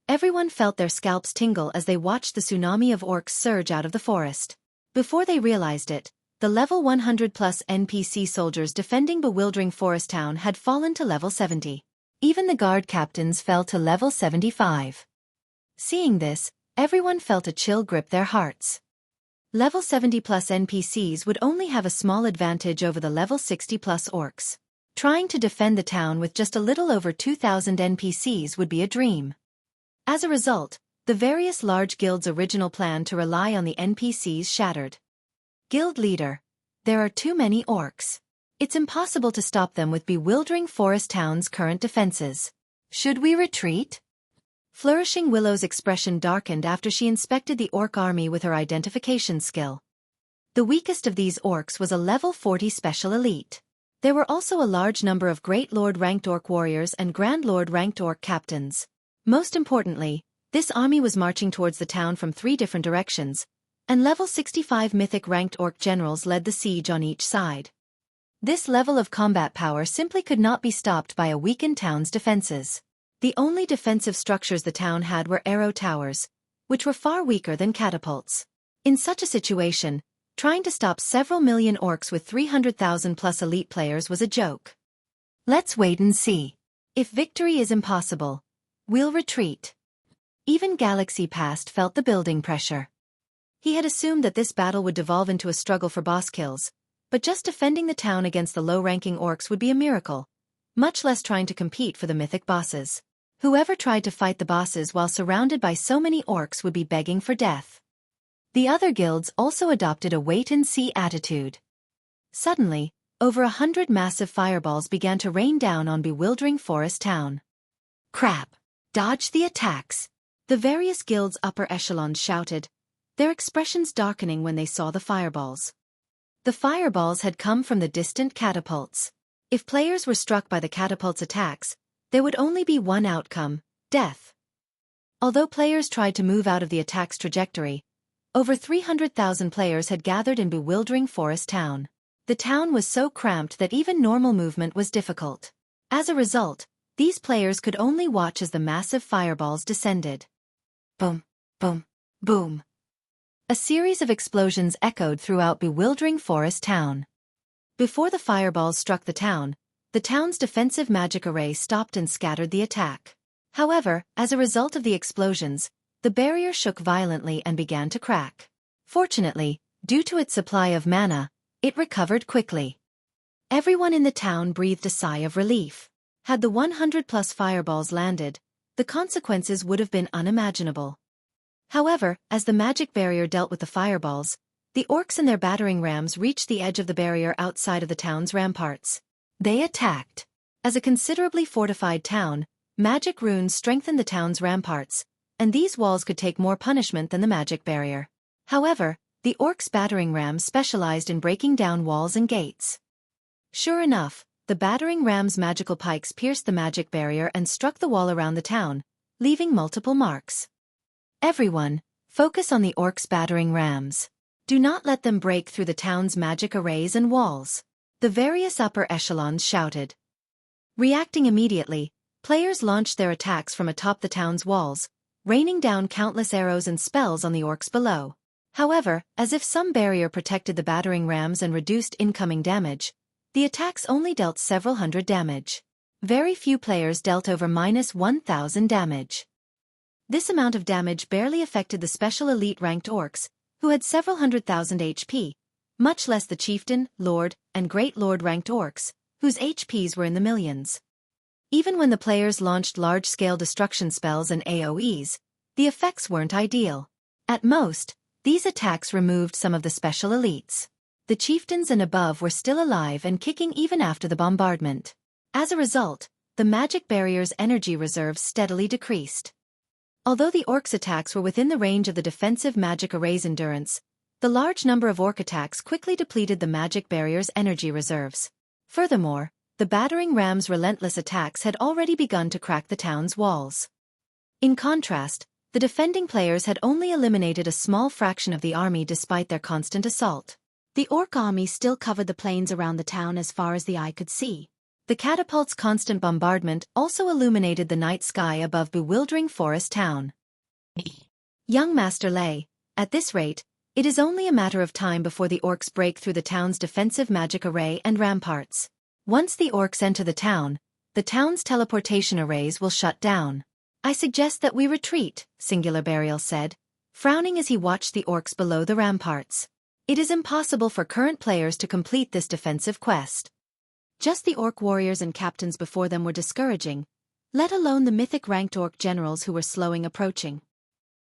Everyone felt their scalps tingle as they watched the tsunami of orcs surge out of the forest. Before they realized it, the level 100-plus NPC soldiers defending bewildering forest town had fallen to level 70. Even the guard captains fell to level 75. Seeing this, everyone felt a chill grip their hearts. Level 70-plus NPCs would only have a small advantage over the level 60-plus orcs. Trying to defend the town with just a little over 2,000 NPCs would be a dream. As a result, the various large guilds' original plan to rely on the NPCs shattered. Guild leader, there are too many orcs. It's impossible to stop them with bewildering forest town's current defenses. Should we retreat? Flourishing Willow's expression darkened after she inspected the orc army with her identification skill. The weakest of these orcs was a level 40 special elite. There were also a large number of Great Lord-ranked orc warriors and Grand Lord-ranked orc captains. Most importantly, this army was marching towards the town from 3 different directions, and level 65 mythic-ranked orc generals led the siege on each side. This level of combat power simply could not be stopped by a weakened town's defenses. The only defensive structures the town had were arrow towers, which were far weaker than catapults. In such a situation, trying to stop several million orcs with 300,000-plus elite players was a joke. Let's wait and see. If victory is impossible, we'll retreat. Even Galaxy Past felt the building pressure. He had assumed that this battle would devolve into a struggle for boss kills, but just defending the town against the low-ranking orcs would be a miracle, much less trying to compete for the mythic bosses. Whoever tried to fight the bosses while surrounded by so many orcs would be begging for death. The other guilds also adopted a wait-and-see attitude. Suddenly, over 100 massive fireballs began to rain down on bewildering forest town. Crap! Dodge the attacks! The various guilds' upper echelons shouted, their expressions darkening when they saw the fireballs. The fireballs had come from the distant catapults. If players were struck by the catapult's attacks, there would only be one outcome: death. Although players tried to move out of the attack's trajectory, over 300,000 players had gathered in bewildering forest town. The town was so cramped that even normal movement was difficult. As a result, these players could only watch as the massive fireballs descended. Boom, boom, boom. A series of explosions echoed throughout bewildering forest town. Before the fireballs struck the town's defensive magic array stopped and scattered the attack. However, as a result of the explosions, the barrier shook violently and began to crack. Fortunately, due to its supply of mana, it recovered quickly. Everyone in the town breathed a sigh of relief. Had the 100+ fireballs landed, the consequences would have been unimaginable. However, as the magic barrier dealt with the fireballs, the orcs and their battering rams reached the edge of the barrier outside of the town's ramparts. They attacked. As a considerably fortified town, magic runes strengthened the town's ramparts, and these walls could take more punishment than the magic barrier. However, the orcs' battering rams specialized in breaking down walls and gates. Sure enough, the battering ram's magical pikes pierced the magic barrier and struck the wall around the town, leaving multiple marks. Everyone, focus on the orcs' battering rams. Do not let them break through the town's magic arrays and walls. The various upper echelons shouted. Reacting immediately, players launched their attacks from atop the town's walls, raining down countless arrows and spells on the orcs below. However, as if some barrier protected the battering rams and reduced incoming damage, the attacks only dealt several hundred damage. Very few players dealt over -1,000 damage. This amount of damage barely affected the special elite ranked orcs, who had several 100,000 HP, much less the chieftain, lord, and great lord ranked orcs, whose HPs were in the millions. Even when the players launched large-scale destruction spells and AoEs, the effects weren't ideal. At most, these attacks removed some of the special elites. The chieftains and above were still alive and kicking even after the bombardment. As a result, the magic barrier's energy reserves steadily decreased. Although the orcs' attacks were within the range of the defensive magic array's endurance, the large number of orc attacks quickly depleted the magic barrier's energy reserves. Furthermore, the battering ram's relentless attacks had already begun to crack the town's walls. In contrast, the defending players had only eliminated a small fraction of the army despite their constant assault. The orc army still covered the plains around the town as far as the eye could see. The catapult's constant bombardment also illuminated the night sky above bewildering forest town. Young Master Lei, at this rate, it is only a matter of time before the orcs break through the town's defensive magic array and ramparts. Once the orcs enter the town's teleportation arrays will shut down. I suggest that we retreat, Singular Burial said, frowning as he watched the orcs below the ramparts. It is impossible for current players to complete this defensive quest. Just the orc warriors and captains before them were discouraging, let alone the mythic-ranked orc generals who were slowing approaching.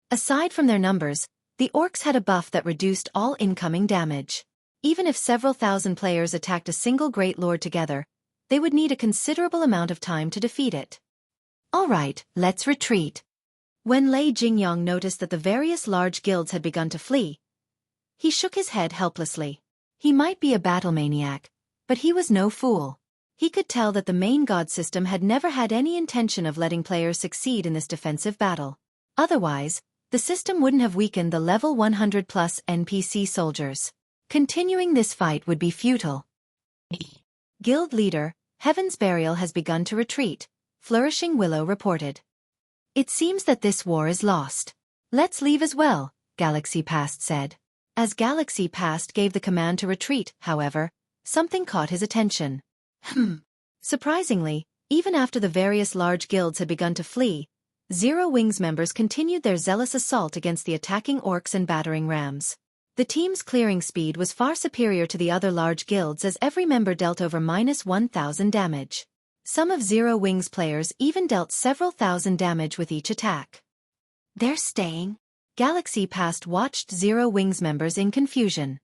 Aside from their numbers, the orcs had a buff that reduced all incoming damage. Even if several thousand players attacked a single Great Lord together, they would need a considerable amount of time to defeat it. All right, let's retreat. When Lei Jingyong noticed that the various large guilds had begun to flee, he shook his head helplessly. He might be a battle maniac, but he was no fool. He could tell that the main god system had never had any intention of letting players succeed in this defensive battle. Otherwise, the system wouldn't have weakened the level 100+ NPC soldiers. Continuing this fight would be futile. Guild leader, Heaven's Burial has begun to retreat, Flourishing Willow reported. It seems that this war is lost. Let's leave as well, Galaxy Past said. As Galaxy Past gave the command to retreat, however, something caught his attention. Surprisingly, even after the various large guilds had begun to flee, Zero Wings members continued their zealous assault against the attacking orcs and battering rams. The team's clearing speed was far superior to the other large guilds as every member dealt over -1,000 damage. Some of Zero Wings players even dealt several thousand damage with each attack. They're staying? Galaxy Past watched Zero Wings members in confusion.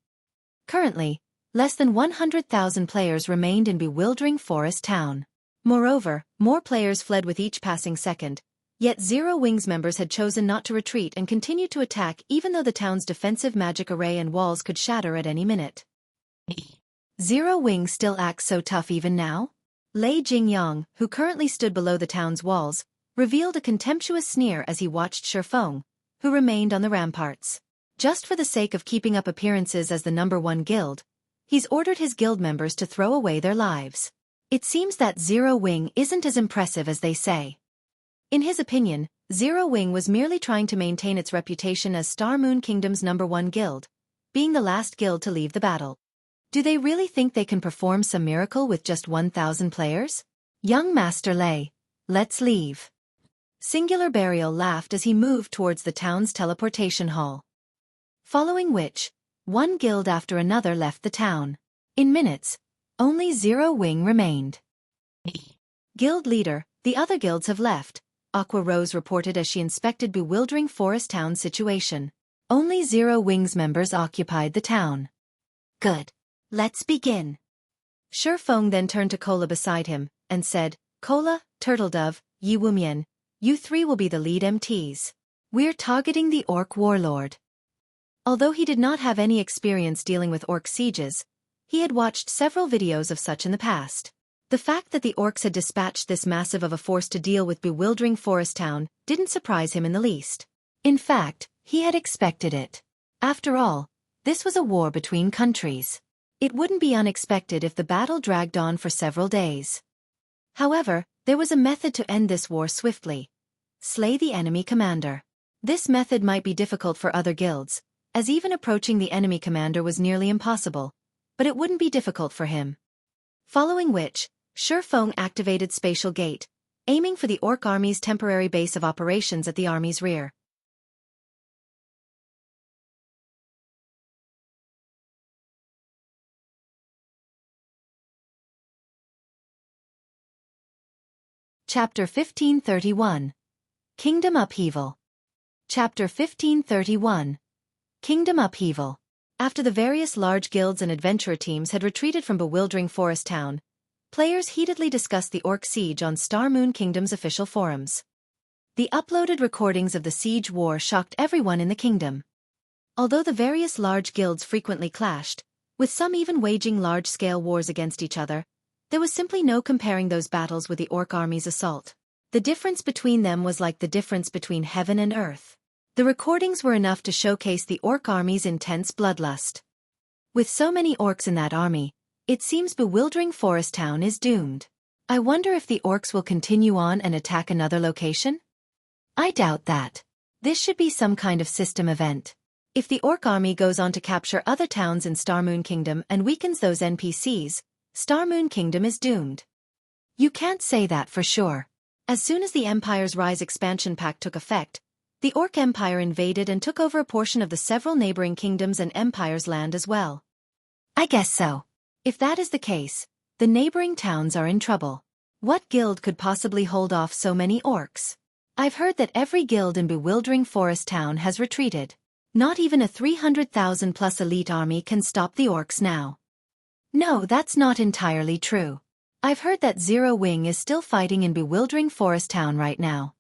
Currently, less than 100,000 players remained in Bewildering Forest Town. Moreover, more players fled with each passing second, yet Zero Wings members had chosen not to retreat and continued to attack even though the town's defensive magic array and walls could shatter at any minute. Zero Wings still acts so tough even now? Lei Jingyang, who currently stood below the town's walls, revealed a contemptuous sneer as he watched Xueqi, who remained on the ramparts. Just for the sake of keeping up appearances as the #1 guild, he's ordered his guild members to throw away their lives. It seems that Zero Wing isn't as impressive as they say. In his opinion, Zero Wing was merely trying to maintain its reputation as Star Moon Kingdom's #1 guild, being the last guild to leave the battle. Do they really think they can perform some miracle with just 1,000 players? Young Master Lei, let's leave. Singular Burial laughed as he moved towards the town's teleportation hall. Following which, one guild after another left the town. In minutes, only Zero Wing remained. Guild leader, the other guilds have left, Aqua Rose reported as she inspected Bewildering Forest Town's situation. Only Zero Wings members occupied the town. Good. Let's begin. Shifeng then turned to Cola beside him, and said, Cola, Turtledove, Yi Wumian, you three will be the lead MTs. We're targeting the Orc Warlord. Although he did not have any experience dealing with Orc sieges, he had watched several videos of such in the past. The fact that the Orcs had dispatched this massive of a force to deal with Bewildering Forest Town didn't surprise him in the least. In fact, he had expected it. After all, this was a war between countries. It wouldn't be unexpected if the battle dragged on for several days. However, there was a method to end this war swiftly. Slay the enemy commander. This method might be difficult for other guilds, as even approaching the enemy commander was nearly impossible, but it wouldn't be difficult for him. Following which, Shifeng activated Spatial Gate, aiming for the Orc army's temporary base of operations at the army's rear. Chapter 1531. Kingdom Upheaval. Chapter 1531. Kingdom Upheaval. After the various large guilds and adventurer teams had retreated from Bewildering Forest Town, players heatedly discussed the Orc siege on Star Moon Kingdom's official forums. The uploaded recordings of the siege war shocked everyone in the kingdom. Although the various large guilds frequently clashed, with some even waging large-scale wars against each other, there was simply no comparing those battles with the Orc army's assault. The difference between them was like the difference between heaven and earth. The recordings were enough to showcase the Orc army's intense bloodlust. With so many Orcs in that army, it seems Bewildering Forest Town is doomed. I wonder if the Orcs will continue on and attack another location? I doubt that. This should be some kind of system event. If the Orc army goes on to capture other towns in Star Moon Kingdom and weakens those NPCs, Star Moon Kingdom is doomed. You can't say that for sure. As soon as the Empire's Rise expansion pack took effect, the Orc Empire invaded and took over a portion of the several neighboring kingdoms and empires' land as well. I guess so. If that is the case, the neighboring towns are in trouble. What guild could possibly hold off so many Orcs? I've heard that every guild in Bewildering Forest Town has retreated. Not even a 300,000-plus elite army can stop the Orcs now. No, that's not entirely true. I've heard that Zero Wing is still fighting in Bewildering Forest Town right now.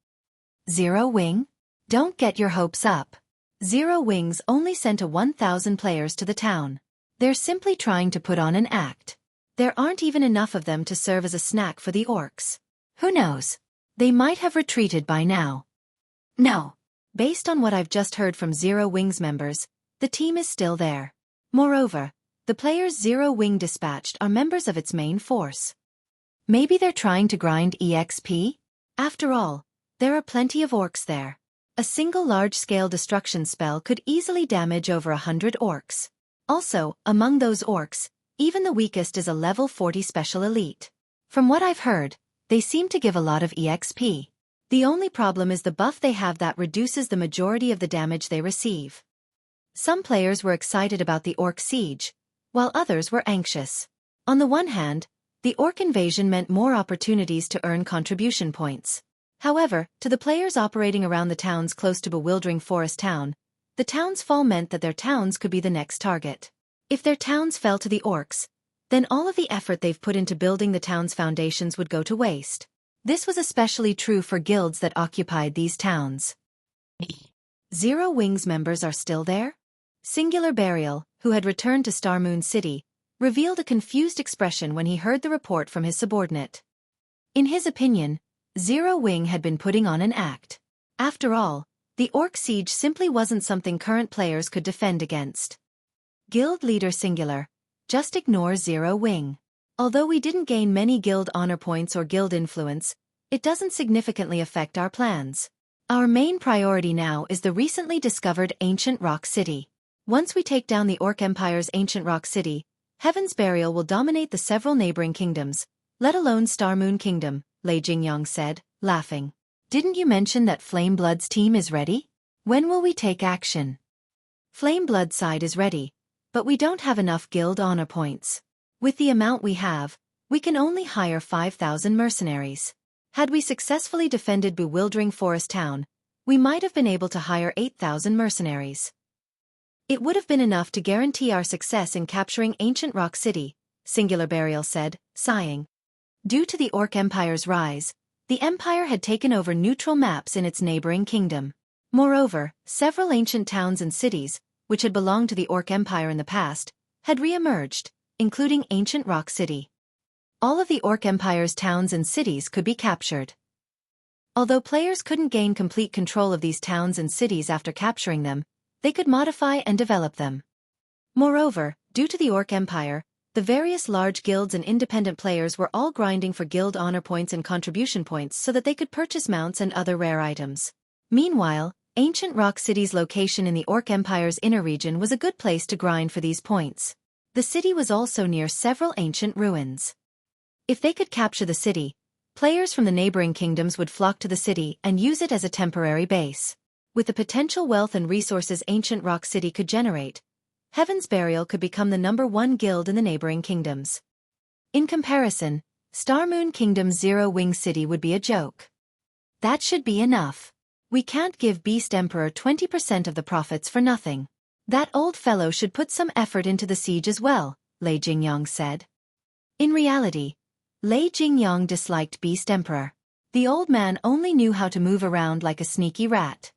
Zero Wing? Don't get your hopes up. Zero Wings only sent 1,000 players to the town. They're simply trying to put on an act. There aren't even enough of them to serve as a snack for the Orcs. Who knows? They might have retreated by now. No. Based on what I've just heard from Zero Wings members, the team is still there. Moreover, the players Zero Wing dispatched are members of its main force. Maybe they're trying to grind EXP? After all, there are plenty of Orcs there. A single large-scale destruction spell could easily damage over 100 Orcs. Also, among those Orcs, even the weakest is a level 40 special elite. From what I've heard, they seem to give a lot of EXP. The only problem is the buff they have that reduces the majority of the damage they receive. Some players were excited about the Orc siege, while others were anxious. On the one hand, the Orc invasion meant more opportunities to earn contribution points. However, to the players operating around the towns close to Bewildering Forest Town, the town's fall meant that their towns could be the next target. If their towns fell to the Orcs, then all of the effort they've put into building the town's foundations would go to waste. This was especially true for guilds that occupied these towns. Zero Wings members are still there? Singular Burial, who had returned to Starmoon City, revealed a confused expression when he heard the report from his subordinate. In his opinion, Zero Wing had been putting on an act. After all, the Orc siege simply wasn't something current players could defend against. Guild Leader Singular, just ignore Zero Wing. Although we didn't gain many guild honor points or guild influence, it doesn't significantly affect our plans. Our main priority now is the recently discovered Ancient Rock City. Once we take down the Orc Empire's Ancient Rock City, Heaven's Burial will dominate the several neighboring kingdoms, let alone Starmoon Kingdom, Lei Jingyang said, laughing. Didn't you mention that Flame Blood's team is ready? When will we take action? Flame Blood's side is ready, but we don't have enough guild honor points. With the amount we have, we can only hire 5,000 mercenaries. Had we successfully defended Bewildering Forest Town, we might have been able to hire 8,000 mercenaries. It would have been enough to guarantee our success in capturing Ancient Rock City, Singular Burial said, sighing. Due to the Orc Empire's rise, the Empire had taken over neutral maps in its neighboring kingdom. Moreover, several ancient towns and cities, which had belonged to the Orc Empire in the past, had re-emerged, including Ancient Rock City. All of the Orc Empire's towns and cities could be captured. Although players couldn't gain complete control of these towns and cities after capturing them, they could modify and develop them. Moreover, due to the Orc Empire, the various large guilds and independent players were all grinding for guild honor points and contribution points so that they could purchase mounts and other rare items. Meanwhile, Ancient Rock City's location in the Orc Empire's inner region was a good place to grind for these points. The city was also near several ancient ruins. If they could capture the city, players from the neighboring kingdoms would flock to the city and use it as a temporary base. With the potential wealth and resources Ancient Rock City could generate, Heaven's Burial could become the #1 guild in the neighboring kingdoms. In comparison, Starmoon Kingdom's Zero Wing City would be a joke. That should be enough. We can't give Beast Emperor 20% of the profits for nothing. That old fellow should put some effort into the siege as well, Lei Jingyang said. In reality, Lei Jingyang disliked Beast Emperor. The old man only knew how to move around like a sneaky rat.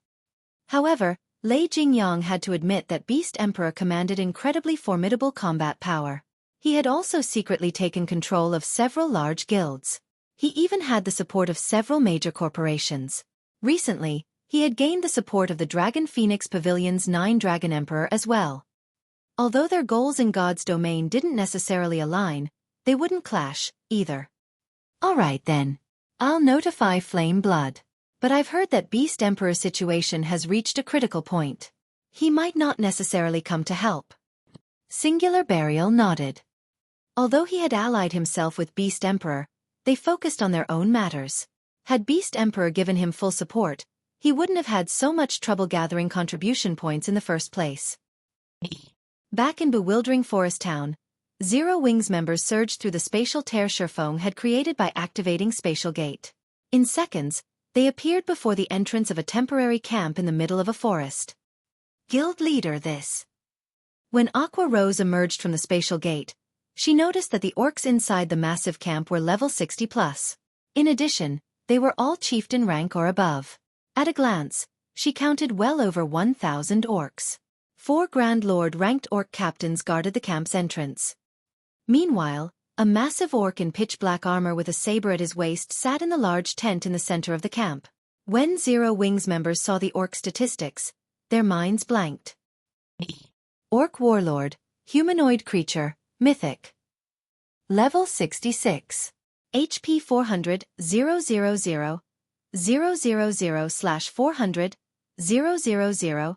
However, Lei Jingyang had to admit that Beast Emperor commanded incredibly formidable combat power. He had also secretly taken control of several large guilds. He even had the support of several major corporations. Recently, he had gained the support of the Dragon Phoenix Pavilion's 9 Dragon Emperor as well. Although their goals in God's domain didn't necessarily align, they wouldn't clash, either. Alright then. I'll notify Flame Blood. But I've heard that Beast Emperor's situation has reached a critical point. He might not necessarily come to help. Singular Burial nodded. Although he had allied himself with Beast Emperor, they focused on their own matters. Had Beast Emperor given him full support, he wouldn't have had so much trouble gathering contribution points in the first place. Back in Bewildering Forest Town, Zero Wings members surged through the spatial tear Sherfong had created by activating Spatial Gate. In seconds, they appeared before the entrance of a temporary camp in the middle of a forest. Guild Leader this. When Aqua Rose emerged from the Spatial Gate, she noticed that the orcs inside the massive camp were level 60+. In addition, they were all chieftain rank or above. At a glance, she counted well over 1,000 orcs. 4 Grand Lord ranked orc captains guarded the camp's entrance. Meanwhile, a massive orc in pitch-black armor with a saber at his waist sat in the large tent in the center of the camp. When Zero Wings members saw the orc statistics, their minds blanked. Orc Warlord, humanoid creature, mythic. Level 66. HP 400, 000, 000/400, 000,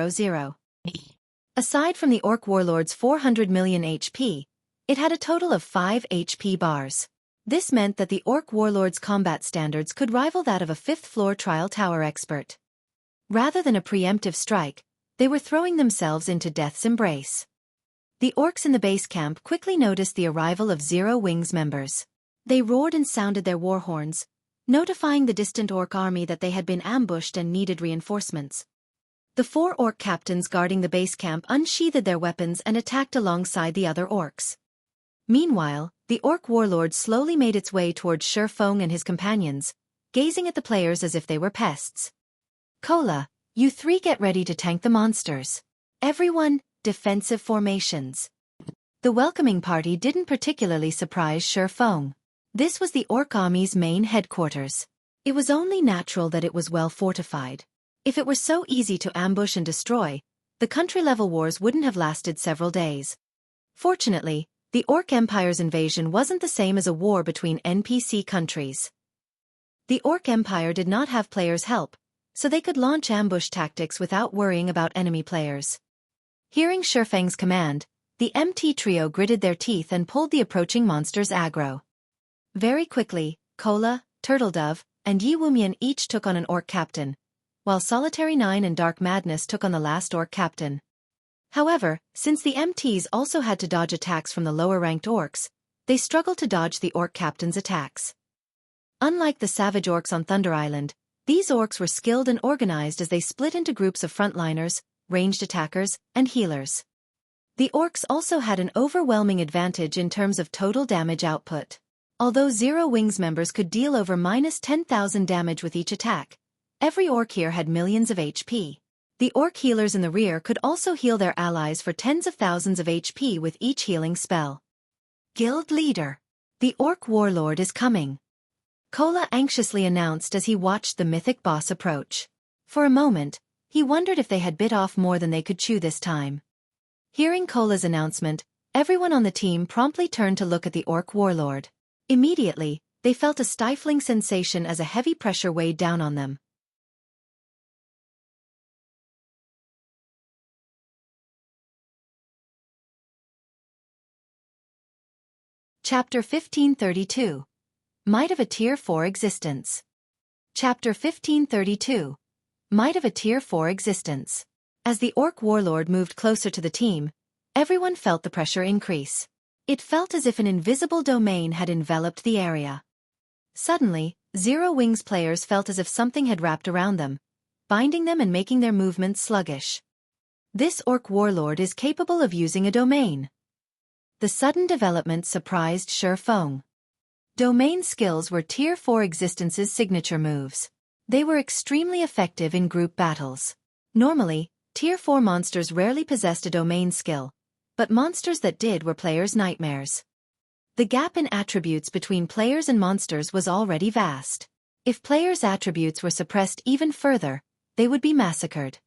000. Aside from the Orc Warlord's 400 million HP, it had a total of 5 HP bars. This meant that the Orc warlord's combat standards could rival that of a fifth-floor trial tower expert. Rather than a preemptive strike, they were throwing themselves into death's embrace. The Orcs in the base camp quickly noticed the arrival of Zero Wings members. They roared and sounded their war horns, notifying the distant Orc army that they had been ambushed and needed reinforcements. The 4 Orc captains guarding the base camp unsheathed their weapons and attacked alongside the other Orcs. Meanwhile, the Orc warlord slowly made its way towards Xueqi and his companions, gazing at the players as if they were pests. "Cola, you 3 get ready to tank the monsters. Everyone, defensive formations." The welcoming party didn't particularly surprise Xueqi. This was the Orc army's main headquarters. It was only natural that it was well fortified. If it were so easy to ambush and destroy, the country-level wars wouldn't have lasted several days. Fortunately, the Orc Empire's invasion wasn't the same as a war between NPC countries. The Orc Empire did not have players' help, so they could launch ambush tactics without worrying about enemy players. Hearing Xueqi's command, the MT trio gritted their teeth and pulled the approaching monsters aggro. Very quickly, Cola, Turtledove, and Yi Wumian each took on an Orc captain, while Solitary 9 and Dark Madness took on the last Orc captain. However, since the MTs also had to dodge attacks from the lower-ranked Orcs, they struggled to dodge the Orc captain's attacks. Unlike the savage Orcs on Thunder Island, these Orcs were skilled and organized as they split into groups of frontliners, ranged attackers, and healers. The Orcs also had an overwhelming advantage in terms of total damage output. Although Zero Wings members could deal over -10,000 damage with each attack, every Orc here had millions of HP. The Orc healers in the rear could also heal their allies for tens of thousands of HP with each healing spell. "Guild leader, the Orc warlord is coming," Cola anxiously announced as he watched the mythic boss approach. For a moment, he wondered if they had bit off more than they could chew this time. Hearing Cola's announcement, everyone on the team promptly turned to look at the Orc warlord. Immediately, they felt a stifling sensation as a heavy pressure weighed down on them. Chapter 1532. Might of a Tier 4 Existence. Chapter 1532. Might of a Tier 4 Existence. As the Orc warlord moved closer to the team, everyone felt the pressure increase. It felt as if an invisible domain had enveloped the area. Suddenly, Zero Wings players felt as if something had wrapped around them, binding them and making their movements sluggish. This Orc warlord is capable of using a domain. The sudden development surprised Xueqi. Domain skills were Tier 4 Existence's signature moves. They were extremely effective in group battles. Normally, Tier 4 monsters rarely possessed a domain skill, but monsters that did were players' nightmares. The gap in attributes between players and monsters was already vast. If players' attributes were suppressed even further, they would be massacred.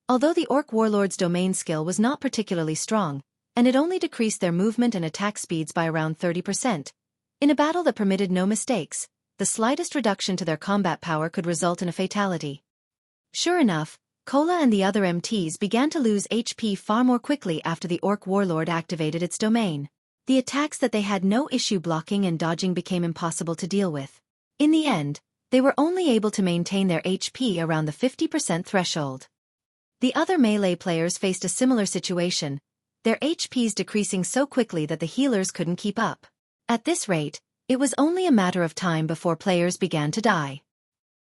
Although the Orc warlord's domain skill was not particularly strong, and it only decreased their movement and attack speeds by around 30%. In a battle that permitted no mistakes, the slightest reduction to their combat power could result in a fatality. Sure enough, Cola and the other MTs began to lose HP far more quickly after the Orc warlord activated its domain. The attacks that they had no issue blocking and dodging became impossible to deal with. In the end, they were only able to maintain their HP around the 50% threshold. The other melee players faced a similar situation, their HPs decreasing so quickly that the healers couldn't keep up. At this rate, it was only a matter of time before players began to die.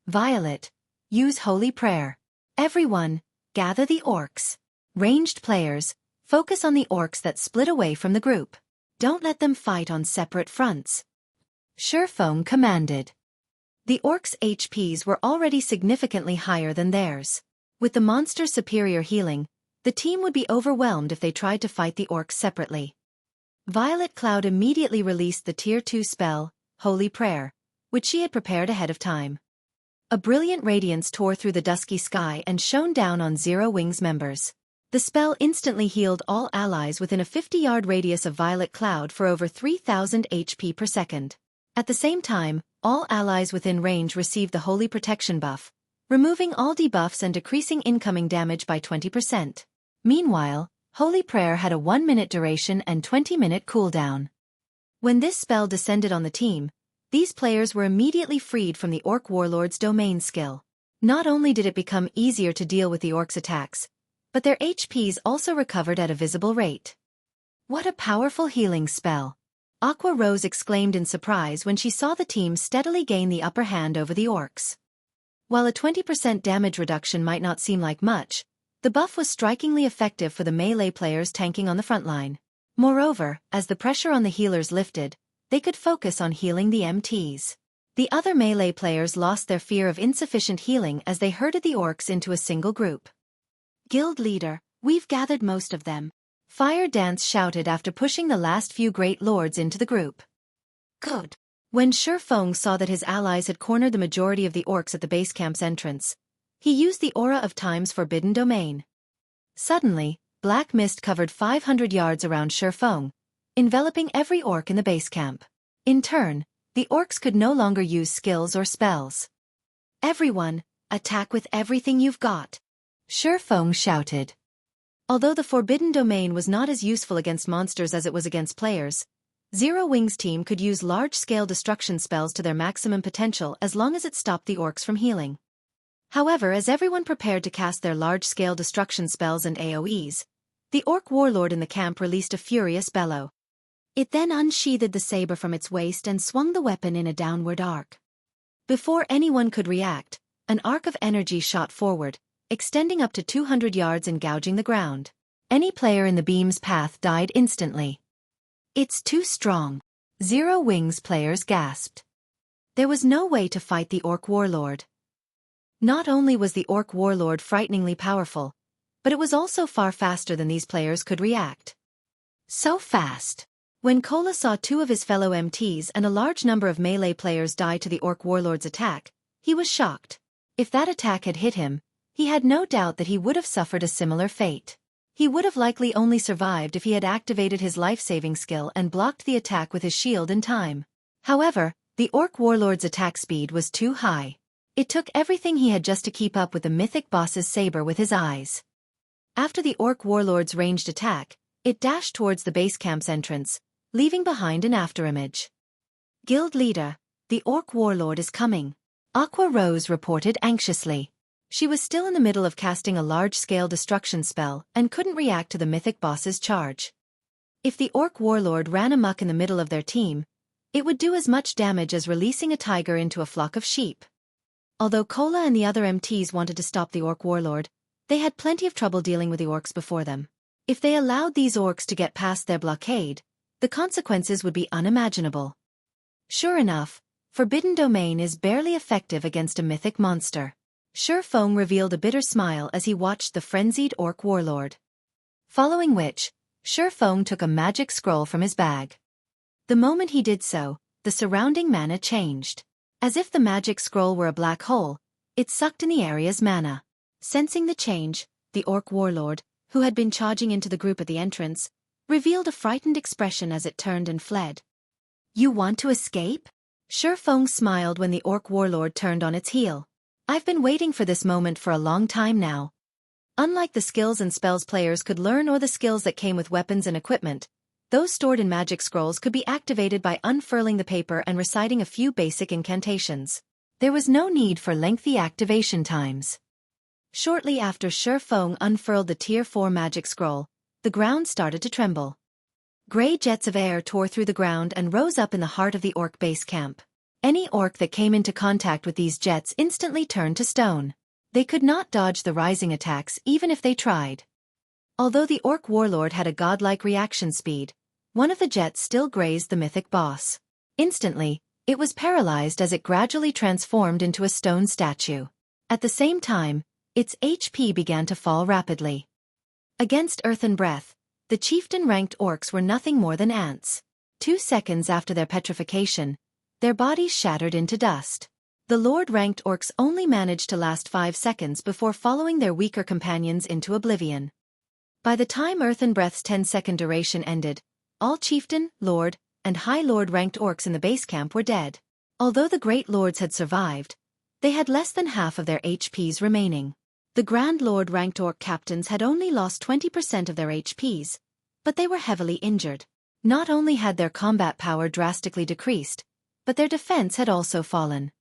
Violet, use Holy Prayer. Everyone, gather the Orcs. Ranged players, focus on the Orcs that split away from the group. Don't let them fight on separate fronts. Xueqi commanded. The Orcs' HPs were already significantly higher than theirs. With the monster's superior healing, the team would be overwhelmed if they tried to fight the Orcs separately. Violet Cloud immediately released the Tier 2 spell, Holy Prayer, which she had prepared ahead of time. A brilliant radiance tore through the dusky sky and shone down on Zero Wings members. The spell instantly healed all allies within a 50-yard radius of Violet Cloud for over 3,000 HP per second. At the same time, all allies within range received the Holy Protection buff, removing all debuffs and decreasing incoming damage by 20%. Meanwhile, Holy Prayer had a 1-minute duration and 20-minute cooldown. When this spell descended on the team, these players were immediately freed from the Orc Warlord's domain skill. Not only did it become easier to deal with the Orcs' attacks, but their HPs also recovered at a visible rate. What a powerful healing spell! Aqua Rose exclaimed in surprise when she saw the team steadily gain the upper hand over the Orcs. While a 20% damage reduction might not seem like much, the buff was strikingly effective for the melee players tanking on the front line. Moreover, as the pressure on the healers lifted, they could focus on healing the MTs. The other melee players lost their fear of insufficient healing as they herded the Orcs into a single group. "Guild leader, we've gathered most of them," Fire Dance shouted after pushing the last few great lords into the group. Good. When Xueqi saw that his allies had cornered the majority of the Orcs at the base camp's entrance, he used the Aura of Time's forbidden domain. Suddenly, black mist covered 500 yards around Xueqi, enveloping every Orc in the base camp. In turn, the Orcs could no longer use skills or spells. "Everyone, attack with everything you've got," Xueqi shouted. Although the Forbidden Domain was not as useful against monsters as it was against players, Zero Wings' team could use large-scale destruction spells to their maximum potential as long as it stopped the Orcs from healing. However, as everyone prepared to cast their large-scale destruction spells and AoEs, the Orc warlord in the camp released a furious bellow. It then unsheathed the saber from its waist and swung the weapon in a downward arc. Before anyone could react, an arc of energy shot forward, extending up to 200 yards and gouging the ground. Any player in the beam's path died instantly. "It's too strong," Zero Wings players gasped. There was no way to fight the Orc warlord. Not only was the Orc warlord frighteningly powerful, but it was also far faster than these players could react. So fast. When Kola saw two of his fellow MTs and a large number of melee players die to the Orc warlord's attack, he was shocked. If that attack had hit him, he had no doubt that he would have suffered a similar fate. He would have likely only survived if he had activated his life-saving skill and blocked the attack with his shield in time. However, the Orc warlord's attack speed was too high. It took everything he had just to keep up with the mythic boss's saber with his eyes. After the Orc warlord's ranged attack, it dashed towards the base camp's entrance, leaving behind an afterimage. "Guild leader, the Orc warlord is coming," Aqua Rose reported anxiously. She was still in the middle of casting a large-scale destruction spell and couldn't react to the mythic boss's charge. If the Orc warlord ran amok in the middle of their team, it would do as much damage as releasing a tiger into a flock of sheep. Although Kola and the other MTs wanted to stop the Orc warlord, they had plenty of trouble dealing with the Orcs before them. If they allowed these Orcs to get past their blockade, the consequences would be unimaginable. Sure enough, Forbidden Domain is barely effective against a mythic monster. Xueqi revealed a bitter smile as he watched the frenzied Orc warlord. Following which, Xueqi took a magic scroll from his bag. The moment he did so, the surrounding mana changed. As if the magic scroll were a black hole, it sucked in the area's mana. Sensing the change, the Orc warlord, who had been charging into the group at the entrance, revealed a frightened expression as it turned and fled. "You want to escape?" Xueqi smiled when the Orc warlord turned on its heel. "I've been waiting for this moment for a long time now." Unlike the skills and spells players could learn or the skills that came with weapons and equipment, those stored in magic scrolls could be activated by unfurling the paper and reciting a few basic incantations. There was no need for lengthy activation times. Shortly after Xueqi unfurled the Tier 4 magic scroll, the ground started to tremble. Gray jets of air tore through the ground and rose up in the heart of the Orc base camp. Any Orc that came into contact with these jets instantly turned to stone. They could not dodge the rising attacks even if they tried. Although the Orc warlord had a godlike reaction speed, one of the jets still grazed the mythic boss. Instantly, it was paralyzed as it gradually transformed into a stone statue. At the same time, its HP began to fall rapidly. Against Earth and Breath, the chieftain-ranked Orcs were nothing more than ants. 2 seconds after their petrification, their bodies shattered into dust. The Lord-ranked Orcs only managed to last 5 seconds before following their weaker companions into oblivion. By the time Earth and Breath's 10-second duration ended, all Chieftain, Lord, and High Lord-ranked Orcs in the base camp were dead. Although the Great Lords had survived, they had less than half of their HPs remaining. The Grand Lord-ranked Orc captains had only lost 20% of their HPs, but they were heavily injured. Not only had their combat power drastically decreased, but their defense had also fallen.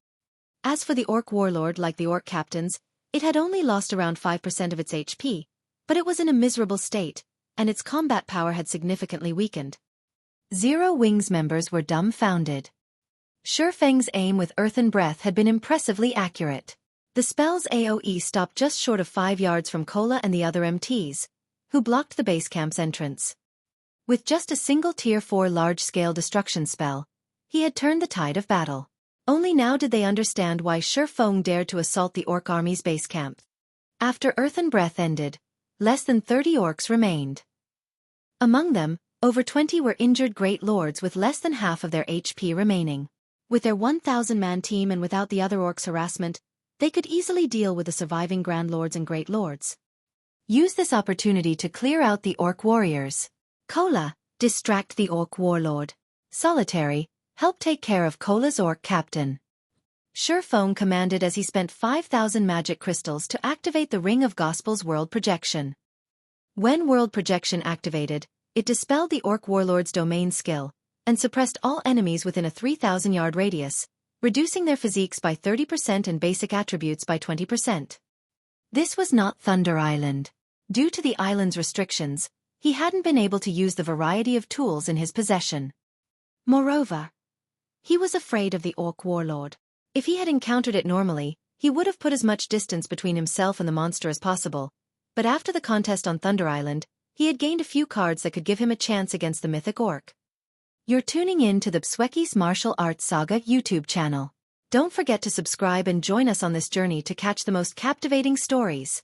As for the orc warlord, like the orc captains, it had only lost around 5% of its HP, but it was in a miserable state, and its combat power had significantly weakened. Zero Wings members were dumbfounded. Shifeng's aim with Earthen Breath had been impressively accurate. The spell's AoE stopped just short of 5 yards from Kola and the other MTs, who blocked the base camp's entrance. With just a single Tier 4 large-scale destruction spell, he had turned the tide of battle. Only now did they understand why Shifeng dared to assault the orc army's base camp. After Earthen Breath ended, less than 30 orcs remained. Among them, over 20 were injured great lords with less than half of their HP remaining. With their 1,000-man team and without the other orcs' harassment, they could easily deal with the surviving Grand Lords and Great Lords. Use this opportunity to clear out the orc warriors. Kola, distract the orc warlord. Solitary, help take care of Kola's orc captain. Shifeng commanded as he spent 5,000 magic crystals to activate the Ring of Gospel's world projection. When world projection activated, it dispelled the orc warlord's domain skill, and suppressed all enemies within a 3,000-yard radius, reducing their physiques by 30% and basic attributes by 20%. This was not Thunder Island. Due to the island's restrictions, he hadn't been able to use the variety of tools in his possession. Moreover, he was afraid of the orc warlord. If he had encountered it normally, he would have put as much distance between himself and the monster as possible, but after the contest on Thunder Island, he had gained a few cards that could give him a chance against the mythic orc. You're tuning in to the Xueqi's Martial Arts Saga YouTube channel. Don't forget to subscribe and join us on this journey to catch the most captivating stories.